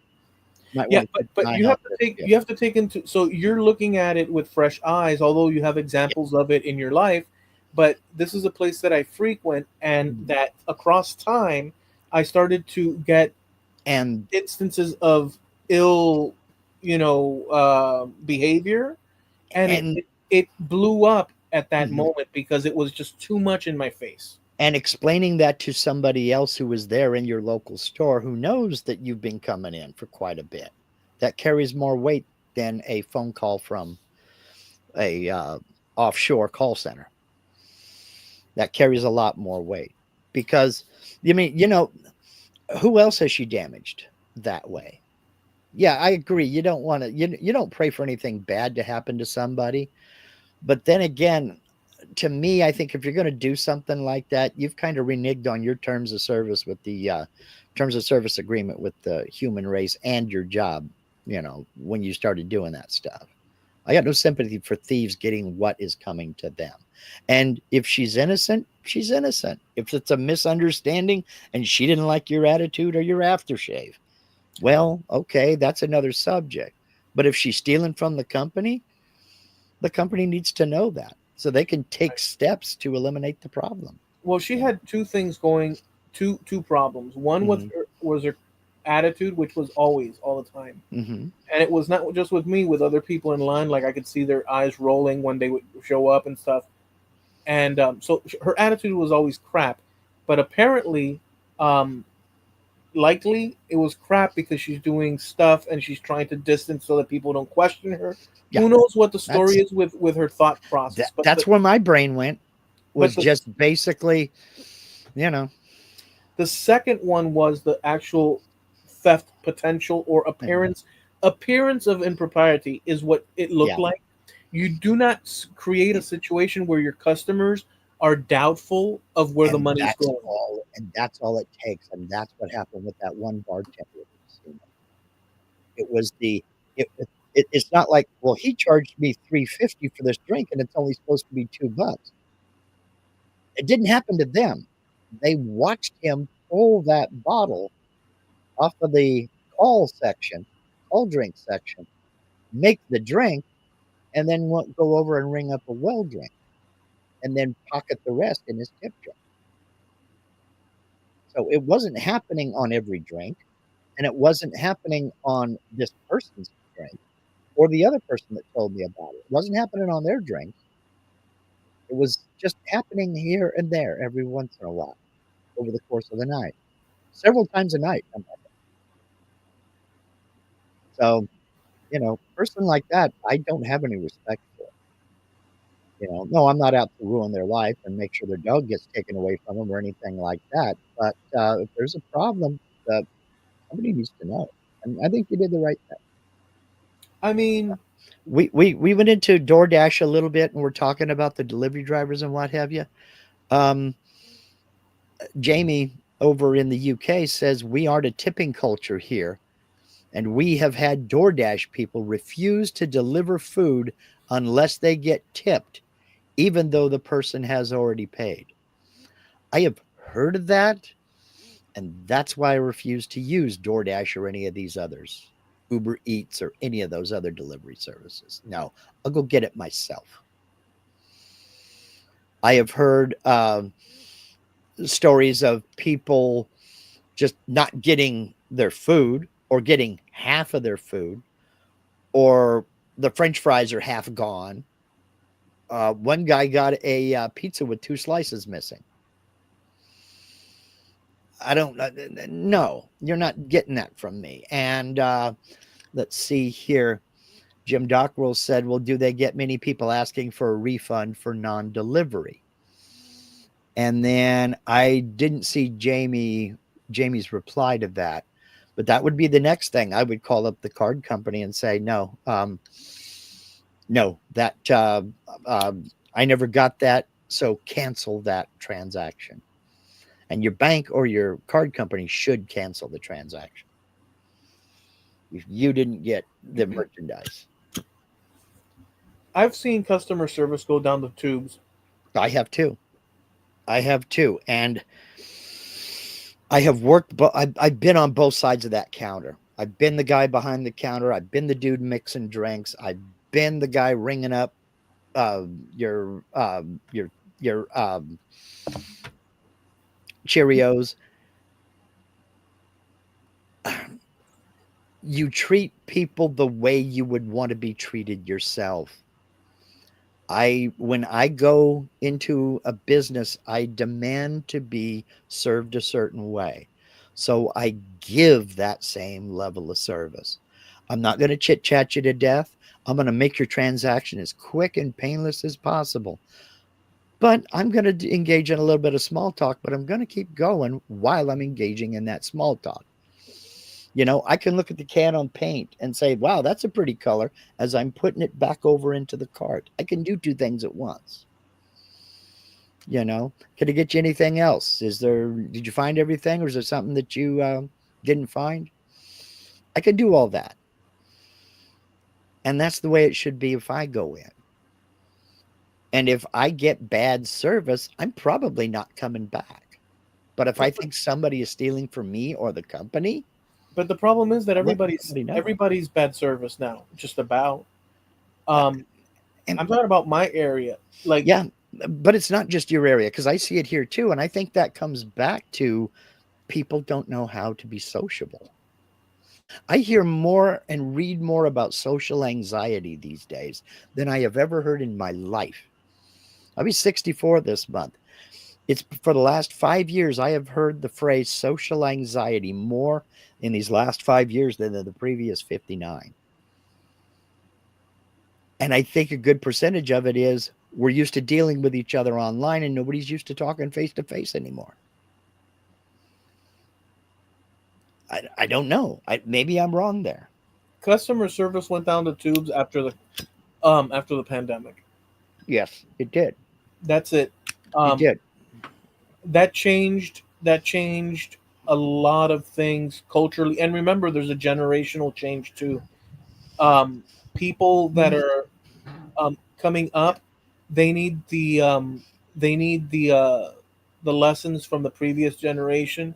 might Yeah, want to but keep an eye you on have to this take shift. you have to take into, so you're looking at it with fresh eyes, although you have Yeah. examples of it in your life. But this is a place that I frequent, and Mhm. that across time, I started to get And instances of ill, behavior, and and it blew up at that mhm. moment because it was just too much in my face. And explaining that to somebody else who was there in your local store who knows that you've been coming in for quite a bit, that carries more weight than a phone call from a offshore call center. That carries a lot more weight because you mean who else has she damaged that way? Yeah, I agree. You don't want to. You don't pray for anything bad to happen to somebody, but then again, to me, I think if you're going to do something like that, you've kind of reneged on your terms of service with the terms of service agreement with the human race and your job. When you started doing that stuff, I got no sympathy for thieves getting what is coming to them. And if she's innocent, she's innocent. If it's a misunderstanding and she didn't like your attitude or your aftershave, well, okay, that's another subject. But if she's stealing from the company needs to know that so they can take steps to eliminate the problem. Well, she You know? had two things going, two problems. One was Mm-hmm. her attitude, which was always all the time, Mm-hmm. and it was not just with me, with other people in line. Like I could see their eyes rolling when they would show up and stuff. And so her attitude was always crap. But apparently, um, likely it was crap because she's doing stuff and she's trying to distance so that people don't question her. Yeah, Who knows what the story that's is with her thought process? But that's where my brain went. but Was just basically, you know, the second one was the actual theft potential or mhm, appearance of impropriety is what it looked yeah, like. You do not create a situation where your customers are doubtful of where the money's going. and that's all it takes, and that's what happened with that one bartender. It was it's not like, well, he charged me 350 for this drink, and it's only supposed to be $2. It didn't happen to them. They watched him pull that bottle off of the call section, call drink section, make the drink, and then go over and ring up a well drink, and then pocket the rest in his tip jar. So it wasn't happening on every drink, and it wasn't happening on this person's drink or the other person that told me about it. It wasn't happening on their drinks. It was just happening here and there every once in a while over the course of the night, several times a night. So, person like that, I don't have any respect for. No, I'm not out to ruin their life and make sure their dog gets taken away from them or anything like that. But if there's a problem, uh, somebody needs to know. And I think you did the right thing. I mean, We went into DoorDash a little bit, and we're talking about the delivery drivers and what have you. Um, Jamie over in the UK says we aren't a tipping culture here, and we have had DoorDash people refuse to deliver food unless they get tipped, even though the person has already paid. I have heard of that, and that's why I refuse to use DoorDash or any of these others, Uber Eats or any of those other delivery services. No, I'll go get it myself. I have heard stories of people just not getting their food or getting half of their food, or the French fries are half gone. One guy got a pizza with 2 slices missing. I don't no, you're not getting that from me. And let's see here. Jim Dockrell said, well, do they get many people asking for a refund for non delivery? And then I didn't see Jamie's reply to that. But that would be the next thing. I would call up the card company and say, no, that I never got that. So cancel that transaction. And your bank or your card company should cancel the transaction if you didn't get the merchandise. I've seen customer service go down the tubes. I have too. I have too. And I have worked, but I've been on both sides of that counter. I've been the guy behind the counter. I've been the dude mixing drinks. I've been the guy ringing up uh, your um, your your Cheerios. You treat people the way you would want to be treated yourself. When I go into a business, I demand to be served a certain way. So I give that same level of service. I'm not going to chit chat you to death. I'm going to make your transaction as quick and painless as possible. But I'm going to engage in a little bit of small talk, but I'm going to keep going while I'm engaging in that small talk. I can look at the can on paint and say, wow, that's a pretty color, as I'm putting it back over into the cart. I can do two things at once. Can I get you anything else? Did you find everything, or is there something that you didn't find? I can do all that. And that's the way it should be if I go in. And if I get bad service, I'm probably not coming back. But if I think somebody is stealing from me or the company, But the problem is that let everybody's somebody know. everybody's bad service now. Just about. Uh, Um, And I'm talking about my area. Like, yeah, but it's not just your area, because I see it here too. And I think that comes back to people don't know how to be sociable. I hear more and read more about social anxiety these days than I have ever heard in my life. I'll be 64 this month. It's for the last 5 years, I have heard the phrase social anxiety more in these last 5 years than in the previous 59. And I think a good percentage of it is we're used to dealing with each other online, and nobody's used to talking face to face anymore. I don't know. Maybe I'm wrong there. customer service went down the tubes after the pandemic. Yes, it did. That's it. It Um, did. that changed a lot of things culturally. And remember, there's a generational change too. Um, People that are coming up, they need the lessons from the previous generation.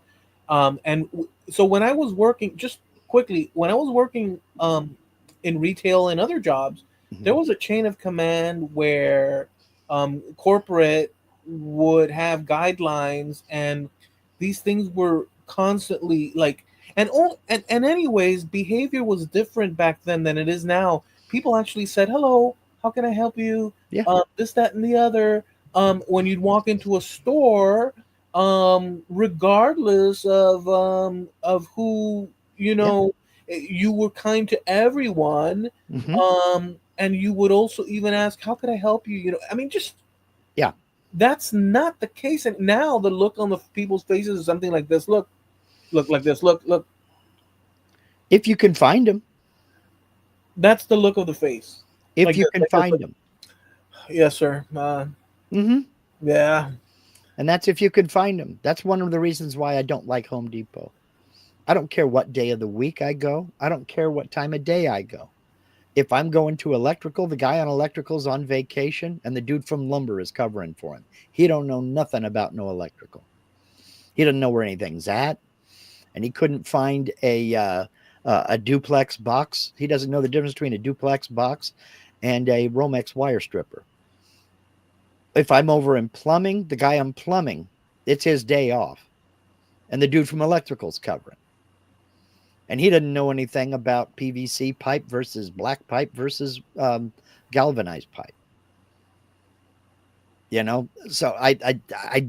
So when I was working, just quickly, when I was working in retail and other jobs, there Mhm. was a chain of command where corporate would have guidelines, and these things were constantly like, and anyways, behavior was different back then than it is now. People actually said, "Hello, how can I help you?" Yeah. This, that, and the other. When you'd walk into a store, regardless of who, you Yeah. know, you were kind to everyone. Hmm. And you would also even ask, "How could I help you?" I mean, just Yeah. that's not the case. And now the look on the people's faces is something like this. Look like this. Look. If you can find them, That's the look of the face. if Like you this. can Like this. find Look. them. Yes, sir. Hmm. Yeah. And that's if you can find them. That's one of the reasons why I don't like Home Depot. I don't care what day of the week I go. I don't care what time of day I go. If I'm going to electrical, the guy on electrical's on vacation and the dude from lumber is covering for him. He don't know nothing about no electrical. He doesn't know where anything's at, and he couldn't find a duplex box. He doesn't know the difference between a duplex box and a Romex wire stripper. If I'm over in plumbing, the guy on plumbing, it's his day off, and the dude from electrical's covering. And he doesn't know anything about PVC pipe versus black pipe versus galvanized pipe. So I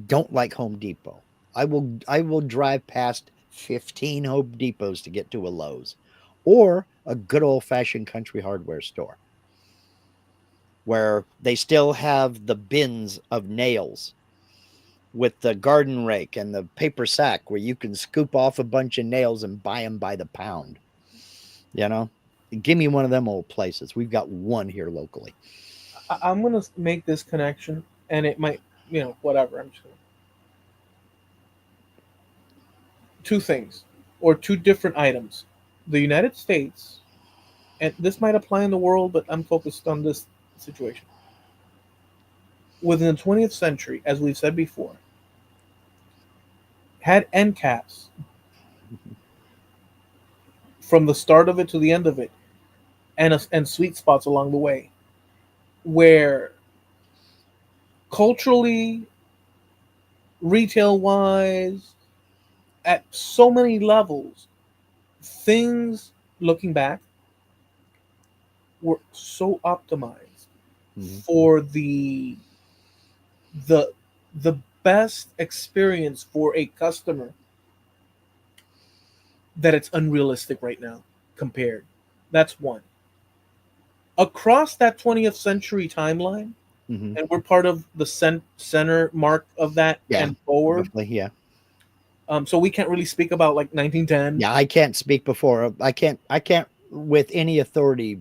don't like Home Depot. I will drive past 15 Home Depots to get to a Lowe's or a good old fashioned country hardware store where they still have the bins of nails with the garden rake and the paper sack where you can scoop off a bunch of nails and buy them by the pound. You know, give me one of them old places. We've got one here locally. I'm gonna make this connection, and it might, whatever. I'm just gonna two things or two different items. The United States, and this might apply in the world, but I'm focused on this situation. Within the 20th century, as we've said before, had end caps from the start of it to the end of it, and sweet spots along the way, where culturally, retail wise, at so many levels, things looking back were so optimized Mm-hmm. for the the best experience for a customer that it's unrealistic right now compared. That's one. Across that 20th century timeline, Mm-hmm. and we're part of the center mark of that Yeah, and forward. roughly. Yeah. So we can't really speak about like 1910. Yeah, I can't speak before. I can't with any authority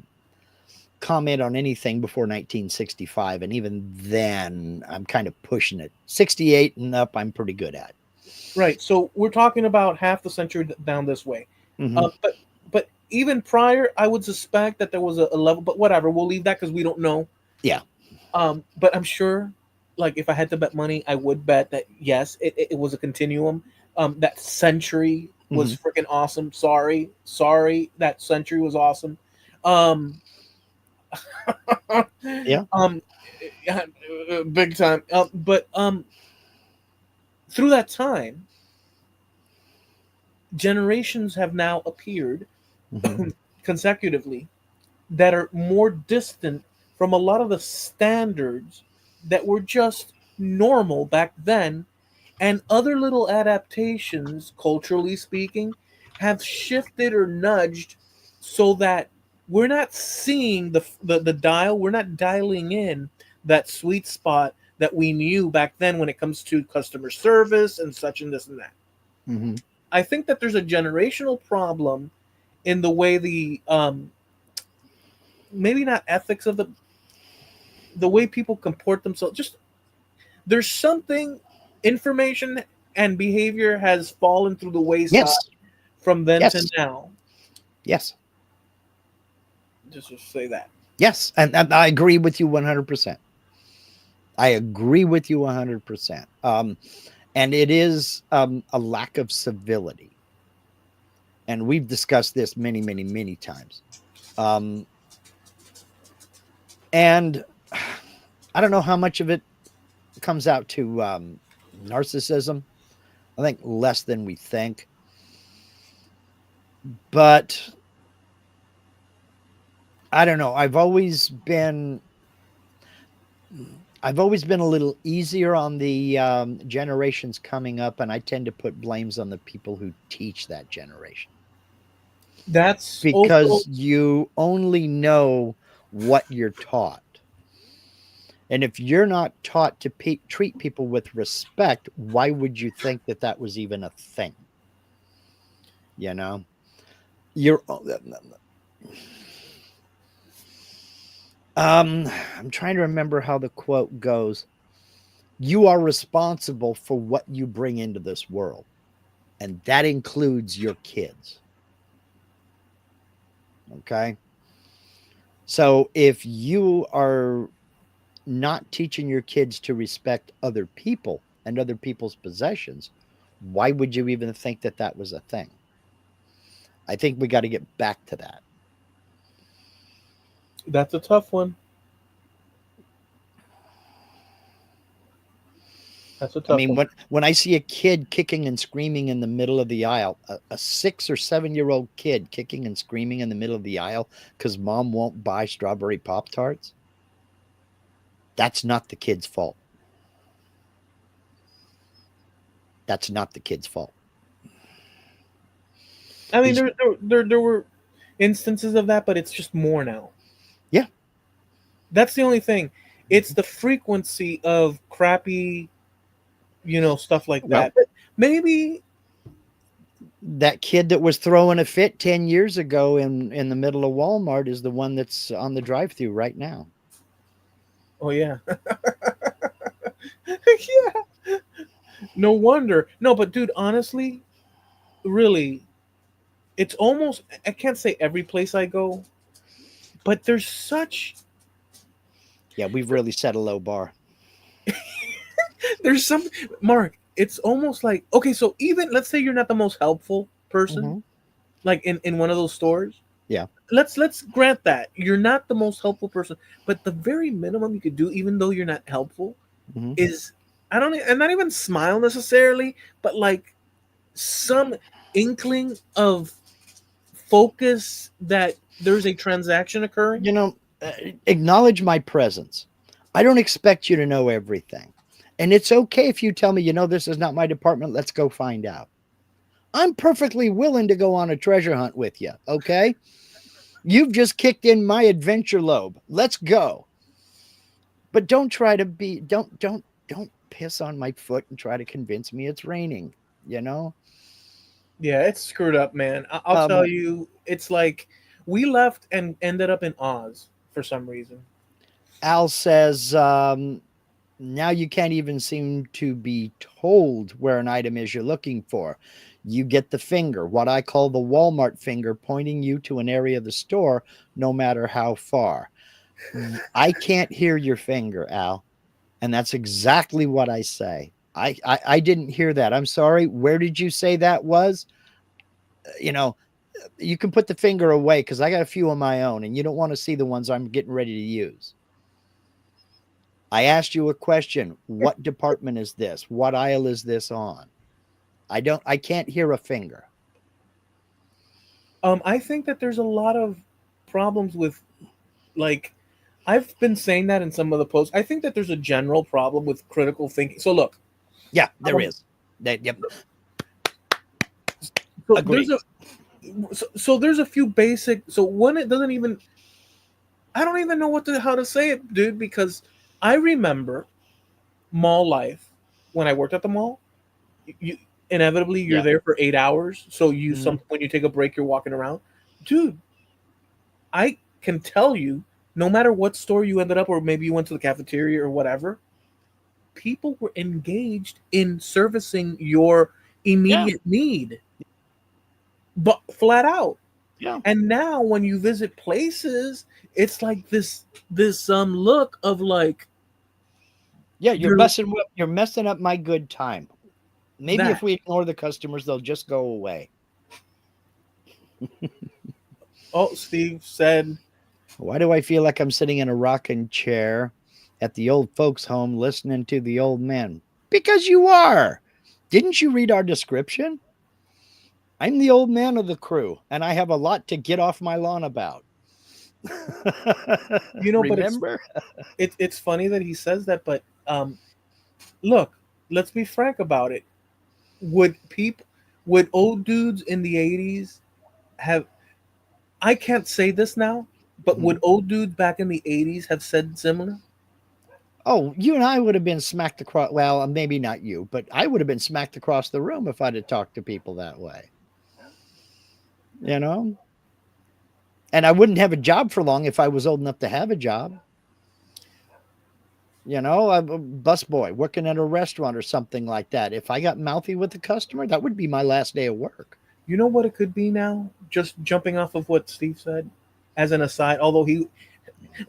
comment on anything before 1965, and even then I'm kind of pushing it. 68 and up I'm pretty good at. Right. So we're talking about half the century down this way. Hmm. But even prior, I would suspect that there was a level. But whatever, we'll leave that because we don't know. Yeah. But I'm sure, like if I had to bet money, I would bet that yes, it was a continuum. That century Hmm. was freaking awesome. Sorry, that century was awesome. Um, Yeah. um, yeah, big time. But through that time, generations have now appeared Hmm. consecutively that are more distant from a lot of the standards that were just normal back then, and other little adaptations, culturally speaking, have shifted or nudged so that we're not seeing the dial, we're not dialing in that sweet spot that we knew back then when it comes to customer service and such and this and that. Hmm. I think that there's a generational problem in the way the maybe not ethics of the way people comport themselves. Just there's something, information and behavior has fallen through the wayside Yes. from then to Yes. now. Yes. Just to say that. Yes. And I agree with you 100%. I agree with you 100%. And it is a lack of civility. And we've discussed this many, many, many times. Um, and I don't know how much of it comes out to narcissism. I think less than we think. But I don't know. I've always been a little easier on the generations coming up, and I tend to put blames on the people who teach that generation That's also because you only know what you're taught. And if you're not taught to treat people with respect, why would you think that that was even a thing? You know, you're. I'm trying to remember how the quote goes. You are responsible for what you bring into this world, and that includes your kids. Okay. So if you are not teaching your kids to respect other people and other people's possessions, why would you even think that that was a thing? I think we got to get back to that. that's a tough one. That's a I tough mean, one. when I see a kid kicking and screaming in the middle of the aisle, a 6 or 7 year old kid kicking and screaming in the middle of the aisle because mom won't buy strawberry Pop Tarts, that's not the kid's fault. That's not the kid's fault. I mean, These, there were instances of that, but it's just more now. yeah, That's the only thing. It's the frequency of crappy, stuff like well, that. But maybe, that kid that was throwing a fit 10 years ago in the middle of Walmart is the one that's on the drive-through right now. oh yeah, yeah. No wonder. No, but dude, honestly, really, it's almost. I can't say every place I go, but there's such. Yeah, we've really set a low bar. There's some Mark. It's almost like okay. So even let's say you're not the most helpful person, Mm-hmm. like in one of those stores. Yeah. Let's grant that you're not the most helpful person, but the very minimum you could do, even though you're not helpful, Mm-hmm. is and not even smile necessarily, but like some inkling of focus that there's a transaction occurring. You know, acknowledge my presence. I don't expect you to know everything. And it's okay if you tell me, this is not my department. Let's go find out. I'm perfectly willing to go on a treasure hunt with you. Okay. You've just kicked in my adventure lobe. Let's go. But don't try to be, don't piss on my foot and try to convince me it's raining, you know? Yeah, it's screwed up, man. I'll tell Um, you, it's like we left and ended up in Oz for some reason. Al says, now you can't even seem to be told where an item is you're looking for. You get the finger, what I call the Walmart finger, pointing you to an area of the store, no matter how far. I can't hear your finger, Al. And that's exactly what I say. I didn't hear that. I'm sorry. Where did you say that was? You know, you can put the finger away because I got a few of my own, and you don't want to see the ones I'm getting ready to use. I asked you a question. What department is this? What aisle is this on? I can't hear a finger. I think that there's a lot of problems with like I've been saying that in some of the posts. I think that there's a general problem with critical thinking. So look, Yeah, there um, is. Yep. so there's Agreed. a so there's a few basic. So one, it doesn't even. I don't even know how to say it, dude, because I remember mall life when I worked at the mall. You inevitably you're Yeah. there for 8 hours, so Mhm. when you take a break, you're walking around, dude. I can tell you, no matter what store you ended up, or maybe you went to the cafeteria or whatever, people were engaged in servicing your Yeah. immediate need, but flat out. Yeah. And now when you visit places, it's like this look of like Yeah, you're you're messing up my good time. Maybe if that. we ignore the customers, they'll just go away. Oh, Steve said, Why do I feel like I'm sitting in a rocking chair at the old folks' home listening to the old man? Because you are. Didn't you read our description? I'm the old man of the crew, and I have a lot to get off my lawn about. but Remember? it's funny that he says that, but look, let's be frank about it. Would people, would old dudes in the '80s have? I can't say this now, but would Mhm. old dudes back in the '80s have said similar? Oh, you and I would have been smacked across. Well, maybe not you, but I would have been smacked across the room if I'd have talked to people that way. You know, and I wouldn't have a job for long if I was old enough to have a job. I'm a busboy working at a restaurant or something like that. If I got mouthy with the customer, that would be my last day of work. You know what it could be now? Just jumping off of what Steve said, as an aside. Although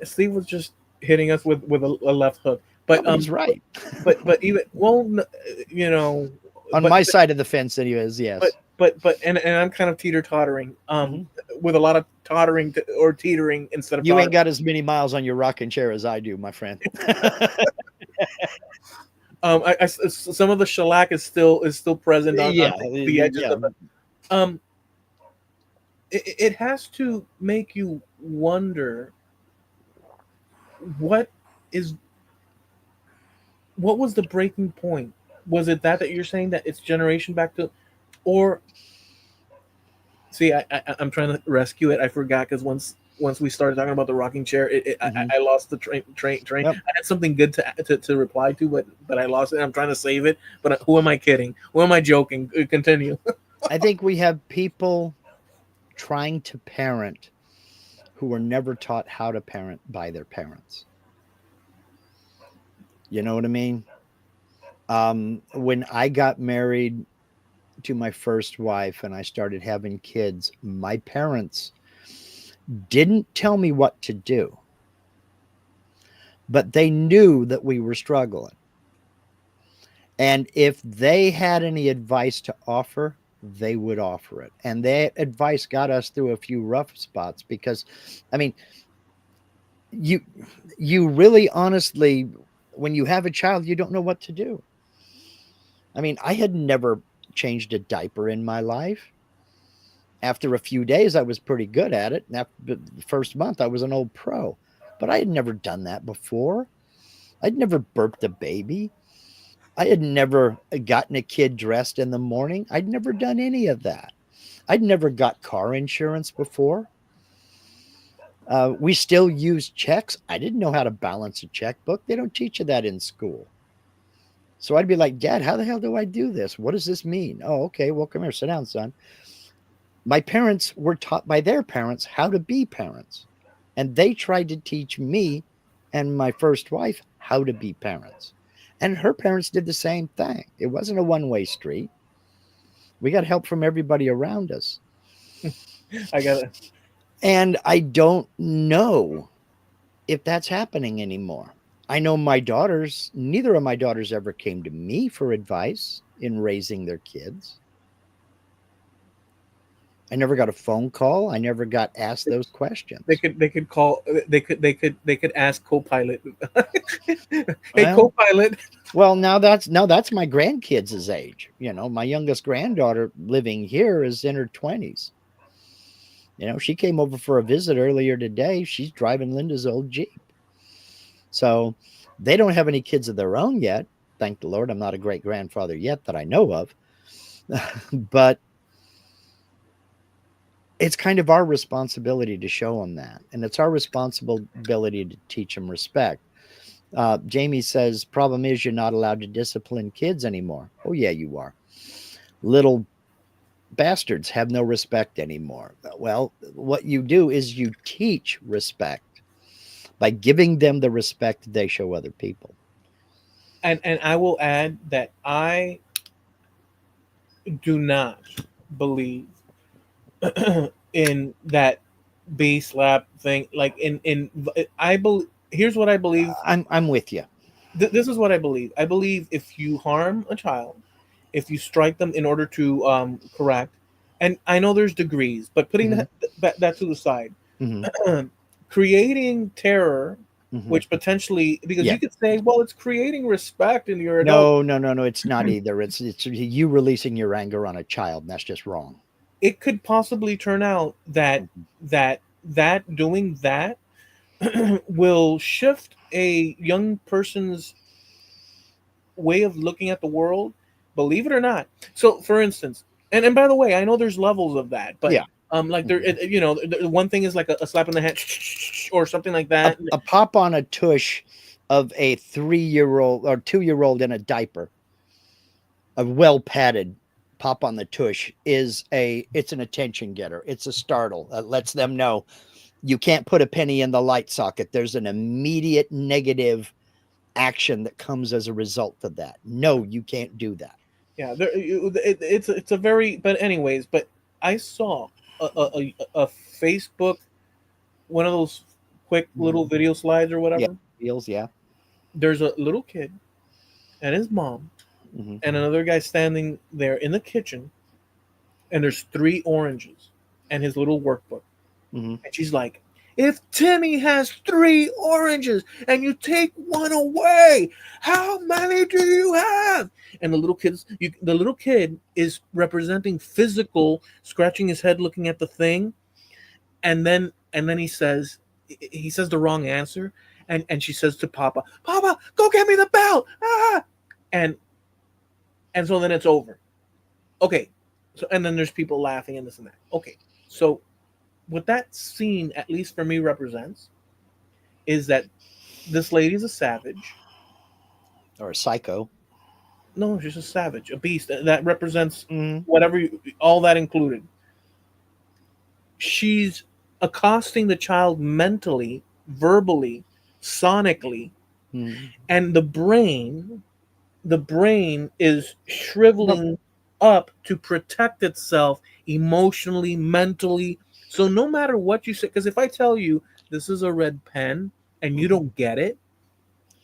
Steve was just hitting us with a left hook, No, but but he's right. but even well, you know, On but my side of the fence, anyways, but yes. and I'm kind of teeter tottering, Mhm. with a lot of tottering or teetering instead of You ain't tottering. got as many miles on your rocking chair as I do, my friend. Some of the shellac is still present on Yeah, the edges yeah. of it. Um, it has to make you wonder what is what was the breaking point? Was it that you're saying that it's generation back to, or see, I'm trying to rescue it. I forgot because once we started talking about the rocking chair, Hmm. I lost the train. Yep. I had something good to reply to, but I lost it. I'm trying to save it, but who am I kidding? Who am I joking? Continue. I think we have people trying to parent who were never taught how to parent by their parents. You know what I mean? When I got married to my first wife and I started having kids, my parents didn't tell me what to do, but they knew that we were struggling. And if they had any advice to offer, they would offer it. And that advice got us through a few rough spots because, I mean, you you really honestly, when you have a child, you don't know what to do. I mean, I had never changed a diaper in my life. After a few days, I was pretty good at it. And after the first month, I was an old pro. But I had never done that before. I'd never burped a baby. I had never gotten a kid dressed in the morning. I'd never done any of that. I'd never got car insurance before. We still use checks. I didn't know how to balance a checkbook. They don't teach you that in school. So I'd be like, Dad, how the hell do I do this? What does this mean? Oh, okay. Well, come here, sit down, son. My parents were taught by their parents how to be parents. And they tried to teach me and my first wife how to be parents. And her parents did the same thing. It wasn't a one-way street. We got help from everybody around us. I got it. And I don't know if that's happening anymore. I know my daughters, neither of my daughters ever came to me for advice in raising their kids. I never got a phone call. I never got asked those questions. They could call they could ask Copilot. Hey, Well, Copilot. now that's my grandkids' age. My youngest granddaughter living here is in her 20s. She came over for a visit earlier today. She's driving Linda's old Jeep. So they don't have any kids of their own yet. Thank the Lord, I'm not a great grandfather yet that I know of. But it's kind of our responsibility to show them that. And it's our responsibility to teach them respect. Jamie says, problem is you're not allowed to discipline kids anymore. Oh, yeah, you are. Little bastards have no respect anymore. Well, what you do is you teach respect by giving them the respect they show other people. And I will add that I do not believe in that bass slap thing. Like I believe. Here's what I believe. I'm with you. This is what I believe. I believe if you harm a child, if you strike them in order to correct, and I know there's degrees, but putting Mhm. that to the side, Mhm. creating terror, Mhm. which potentially, because Yeah. you could say, well, it's creating respect in your adult. No, no, no, no. It's not either. It's you releasing your anger on a child. And that's just wrong. It could possibly turn out that Mhm. that doing that will shift a young person's way of looking at the world, believe it or not. So for instance, and by the way, I know there's levels of that, but Yeah. like there, Mhm. one thing is like a slap in the hand or something like A, that. a pop on a tush of a 3 year old or 2 year old in a diaper, a well padded pop on the tush it's an attention getter. It's a startle. It lets them know you can't put a penny in the light socket. There's an immediate negative action that comes as a result of that. No, you can't do that. Yeah, it's a very, but anyways, but I saw a Facebook, one of those quick Mhm. little video slides or Yeah, whatever. feels. Yeah. There's a little kid and his mom Hmm. and another guy standing there in the kitchen, and there's three oranges and his little workbook. Hmm. And she's like, if Timmy has three oranges and you take one away, how many do you have? And the little kid is representing physical, scratching his head, looking at the thing, and then he says the wrong answer, and she says to Papa, Papa, go get me the belt, and so then it's over. Okay, so and then there's people laughing and this and that. Okay, so what that scene, at least for me, represents is that this lady's a savage. Or a psycho. No, she's a savage, a beast. That represents Hmm. whatever, all that included. She's accosting the child mentally, verbally, sonically, Hmm. and the brain is Well, shriveling up to protect itself emotionally, mentally. So no matter what you say, because if I tell you this is a red pen and you mhm. don't get it,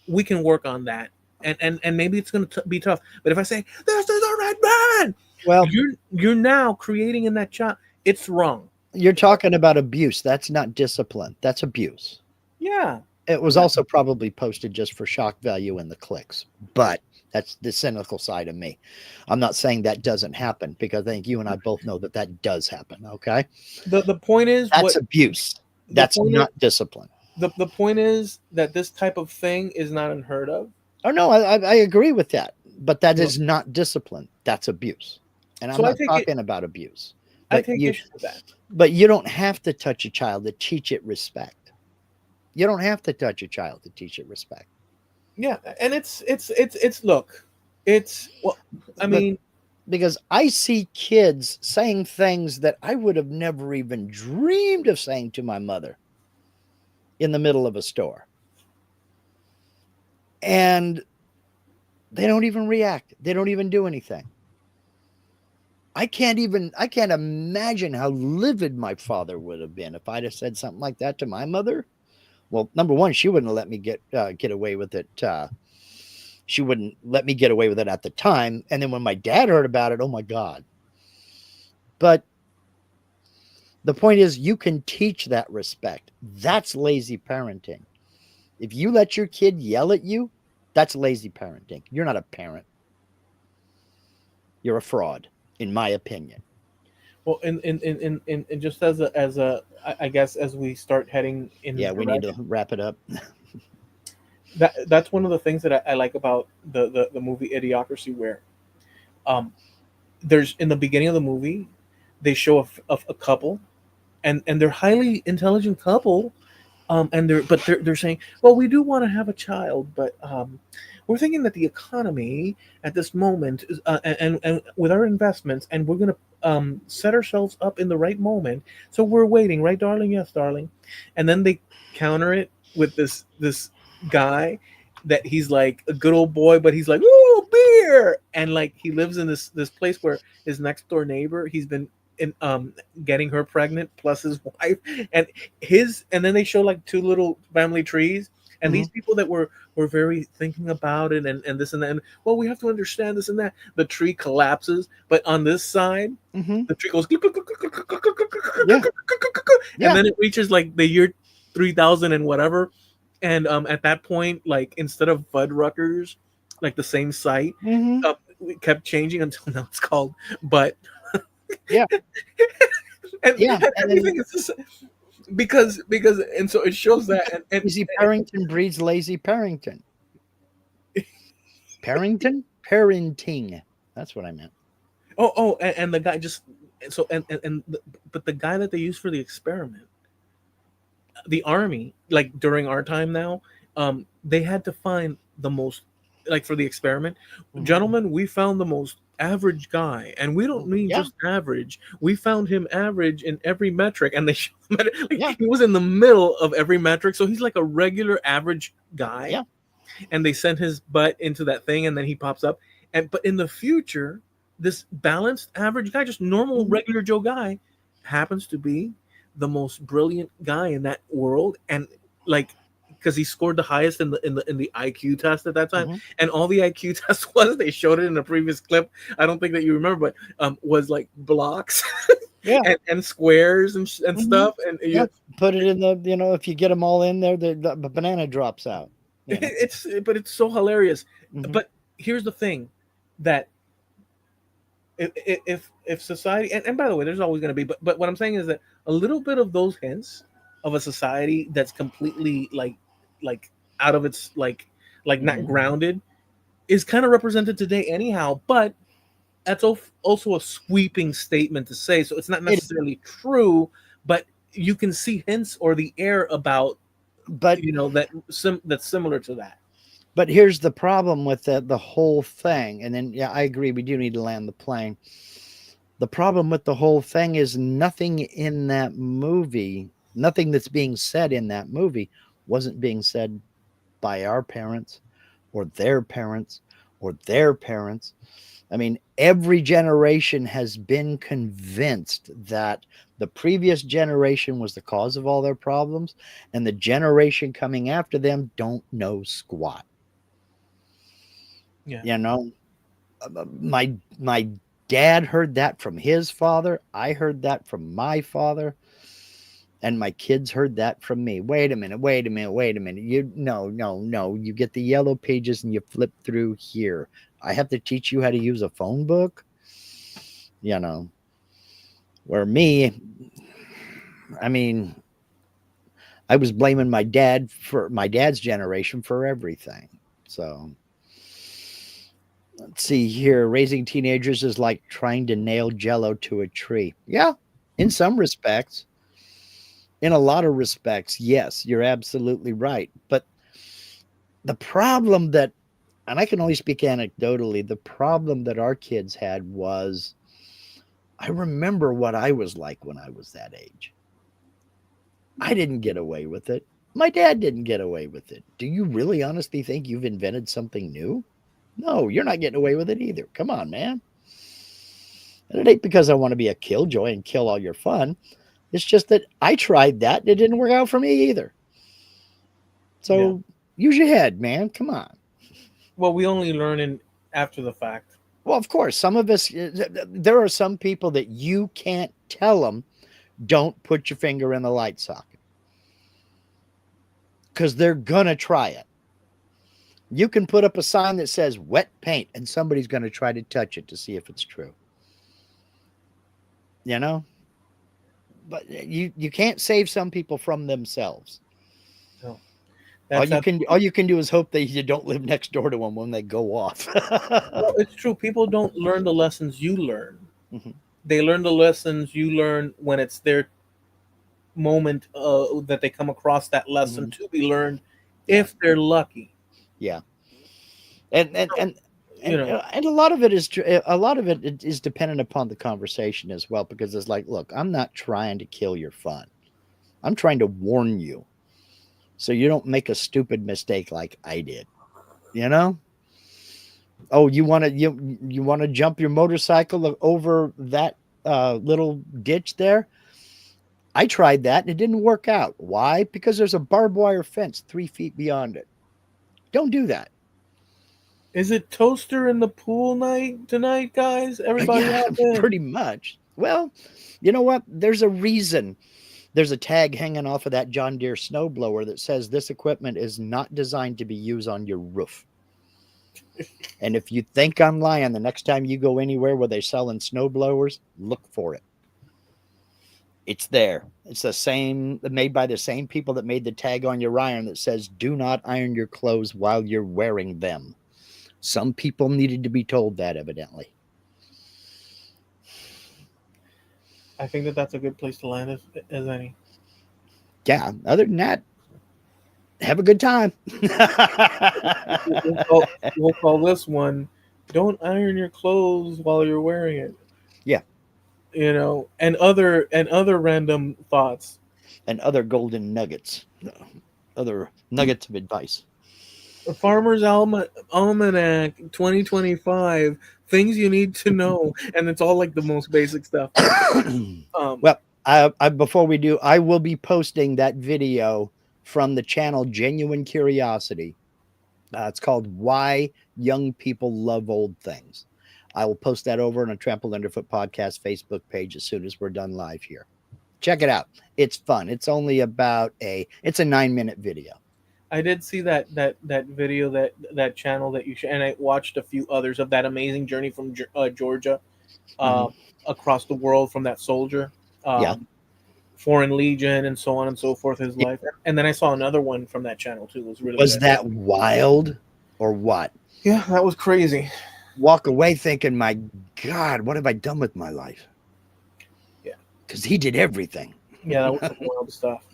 we can work on that, and maybe it's going to be tough. But if I say this is a red pen, Well, you're now creating in that child, it's wrong. you're talking about abuse. That's not discipline. That's abuse. Yeah, It was yeah. also probably posted just for shock value and the clicks, but that's the cynical side of me. I'm not saying that doesn't happen because I think you and I both know that that does happen. Okay. The point is That's what abuse. the That's point is not discipline. the point is that this type of thing is not unheard of. Oh, no, I agree with that. But that You know, is not discipline. That's abuse. And I'm so not talking about abuse. I But take issue with that. you don't have to touch a child to teach it respect. You don't have to touch a child to teach it respect. Yeah, and it's look, it's well, I But mean, because I see kids saying things that I would have never even dreamed of saying to my mother in the middle of a store. And they don't even react. They don't even do anything. I can't imagine how livid my father would have been if I'd have said something like that to my mother. Well, number one, she wouldn't have let me get away with it. She wouldn't let me get away with it at the time. And then when my dad heard about it, oh my God. But the point is, you can teach that respect. That's lazy parenting. If you let your kid yell at you, that's lazy parenting. You're not a parent. You're a fraud, in my opinion. well, in just I guess as we start heading in Yeah, we need to direction, wrap it up. that's one of the things that I like about the movie Idiocracy, where um there's, in the beginning of the movie, they show a couple, and they're highly intelligent couple, and they're saying, well, we do want to have a child, but we're thinking that the economy at this moment is, and with our investments, and we're going to set ourselves up in the right moment, so we're waiting, right, darling? Yes, darling. And then they counter it with this guy that he's like a good old boy, but he's like, ooh, beer, and like he lives in this place where his next door neighbor, he's been in getting her pregnant plus his wife, and then they show like two little family trees, And Hmm. these people that were very thinking about it and this and that, and well, we have to understand this and that. The tree collapses, but on this side, Hmm. the tree goes, Yeah. and Yeah. then it reaches like the year 3000 and whatever. And at that point, like instead of Fuddruckers, like the same site, Hmm. it kept changing until now it's called But. Yeah. Yeah. And And then everything is just because and so it shows that and Lazy Parrington breeds lazy Parrington. Parrington? Parenting. That's what I meant. and the guy just so but the guy that they used for the experiment, the army, like during our time now, they had to find the most, like for the experiment, Hmm. gentlemen, we found the most average guy, and we don't mean Yeah. just average. We found him average in every metric, and they showed him like Yeah. he was in the middle of every metric, so he's like a regular average guy. Yeah. And they send his butt into that thing, and then he pops up. And but in the future, this balanced average guy, just normal Hmm. regular Joe guy, happens to be the most brilliant guy in that world, and like because he scored the highest in the IQ test at that time, Hmm. and all the IQ test was, they showed it in a previous clip. I don't think that you remember, but was like blocks Yeah. and squares and Hmm. stuff, and Yeah. you, Put it in the, if you get them all in there, the banana drops out. it's so hilarious. Hmm. But here's the thing, that if society, and by the way, there's always going to be, but what I'm saying is that a little bit of those hints of a society that's completely like out of its like not Hmm. grounded is kind of represented today anyhow. But that's also a sweeping statement to say, so it's not It, necessarily true, but you can see hints or the air about, but that's similar to that. here's the problem with the whole thing. And then, yeah, I agree. We do need to land the plane. The problem with the whole thing is nothing in that movie, nothing that's being said in that movie wasn't being said by our parents or their parents or their parents. I mean, every generation has been convinced that the previous generation was the cause of all their problems, and the generation coming after them don't know squat. Yeah. You know, my dad heard that from his father. I heard that from my father, and my kids heard that from me. Wait a minute, wait a minute, wait a minute. You no, no, no. You get the yellow pages and you flip through here. I have to teach you how to use a phone book. You know, where me, I mean, I was blaming my dad for my dad's generation for everything. So let's see here. Raising teenagers is like trying to nail jello to a tree. Yeah, in some respects. In a lot of respects, yes, you're absolutely right. But the problem that, and I can only speak anecdotally, the problem that our kids had was I remember what I was like when I was that age. I didn't get away with it. My dad didn't get away with it. Do you really honestly think you've invented something new? No, you're not getting away with it either. Come on, man. And it ain't because I want to be a killjoy and kill all your fun. It's just that I tried that and it didn't work out for me either. Yeah. So use your head, man. Come on. Well, we only learn in after the fact. Well, of course, some of us, there are some people that you can't tell them, don't put your finger in the light socket because they're going to try it. You can put up a sign that says wet paint and somebody's going to try to touch it to see if it's true. You know? But you can't save some people from themselves. No, that's All you can do is hope that you don't live next door to them when they go off. well, it's true. People don't learn the lessons you learn. Mhm. They learn the lessons you learn when it's their moment that they come across that lesson Mhm. to be learned, Yeah. if they're lucky. Yeah. And and So, and you know, and a lot of it is a lot of it is dependent upon the conversation as well, because it's like, look, I'm not trying to kill your fun. I'm trying to warn you so you don't make a stupid mistake like I did. You know? Oh, you want to jump your motorcycle over that little ditch there? I tried that and it didn't work out. Why? Because there's a barbed wire fence 3 feet beyond it. Don't do that. Is it toaster in the pool night tonight, guys? Everybody Yeah, hop in. pretty much. Well, you know what? There's a reason. There's a tag hanging off of that John Deere snowblower that says this equipment is not designed to be used on your roof. And if you think I'm lying, the next time you go anywhere where they're selling snowblowers, look for it. It's there. It's the same, made by the same people that made the tag on your iron that says, do not iron your clothes while you're wearing them. Some people needed to be told that, evidently. I think that that's a good place to land as any. Yeah. Other than that, have a good time. We'll call this one "Don't Iron Your Clothes While You're Wearing It." Yeah. And other random thoughts. And other golden nuggets, other nuggets of advice. Farmer's Almanac 2025, things you need to know, and it's all like the most basic stuff. Um, Well, before we do, I will be posting that video from the channel Genuine Curiosity. It's called Why Young People Love Old Things. I will post that over on a Trampled Underfoot podcast Facebook page as soon as we're done live here. Check it out. It's fun. It's only about it's a 9-minute video. I did see that video, that channel that and I watched a few others of that amazing journey from Georgia, Mm-hmm. uh, across the world from that soldier, Yeah. Foreign Legion, and so on and so forth. His Yeah. life, and then I saw another one from that channel too. It was really Was good. that wild or what? Yeah, that was crazy. Walk away thinking, my God, what have I done with my life? Yeah. Because he did everything. Yeah, that was some wild stuff.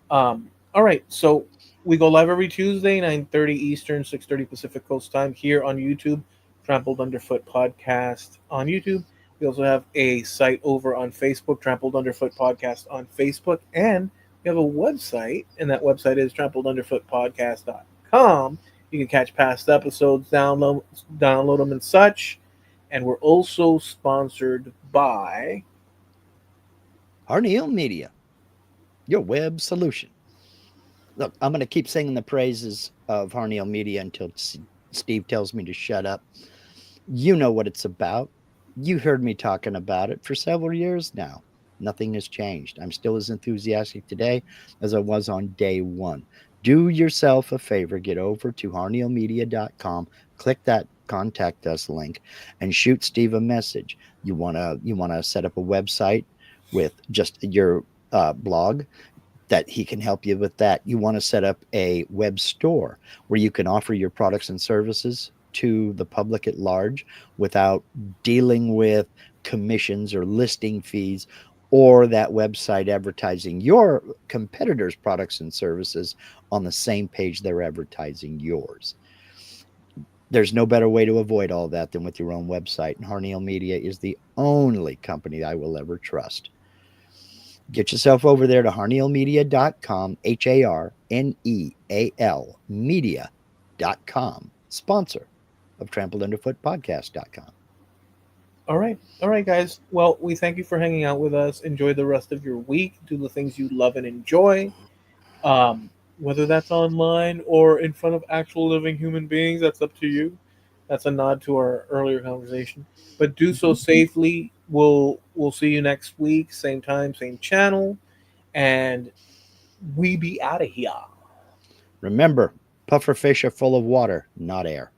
All right, so we go live every Tuesday, 9:30 Eastern, 6:30 Pacific Coast time here on YouTube, Trampled Underfoot Podcast on YouTube. We also have a site over on Facebook, Trampled Underfoot Podcast on Facebook, and we have a website, and that website is trampledunderfootpodcast.com. You can catch past episodes, download them, and such. And we're also sponsored by Harneal Media, your web solution. Look, I'm going to keep singing the praises of Harneal Media until Steve tells me to shut up. You know what it's about. You heard me talking about it for several years now. Nothing has changed. I'm still as enthusiastic today as I was on day one. Do yourself a favor, get over to harnealmedia.com, click that contact us link, and shoot Steve a message. You wanna set up a website with just your blog, that he can help you with that. You want to set up a web store where you can offer your products and services to the public at large without dealing with commissions or listing fees, or that website advertising your competitors' products and services on the same page they're advertising yours. There's no better way to avoid all that than with your own website. And Harneal Media is the only company I will ever trust. Get yourself over there to harnealmedia.com, HARNEAL media.com, sponsor of trampledunderfootpodcast.com. All right, guys. Well, we thank you for hanging out with us. Enjoy the rest of your week. Do the things you love and enjoy. Whether that's online or in front of actual living human beings, that's up to you. That's a nod to our earlier conversation. But do so safely. We'll see you next week, same time, same channel, and we be out of here. Remember, pufferfish are full of water, not air.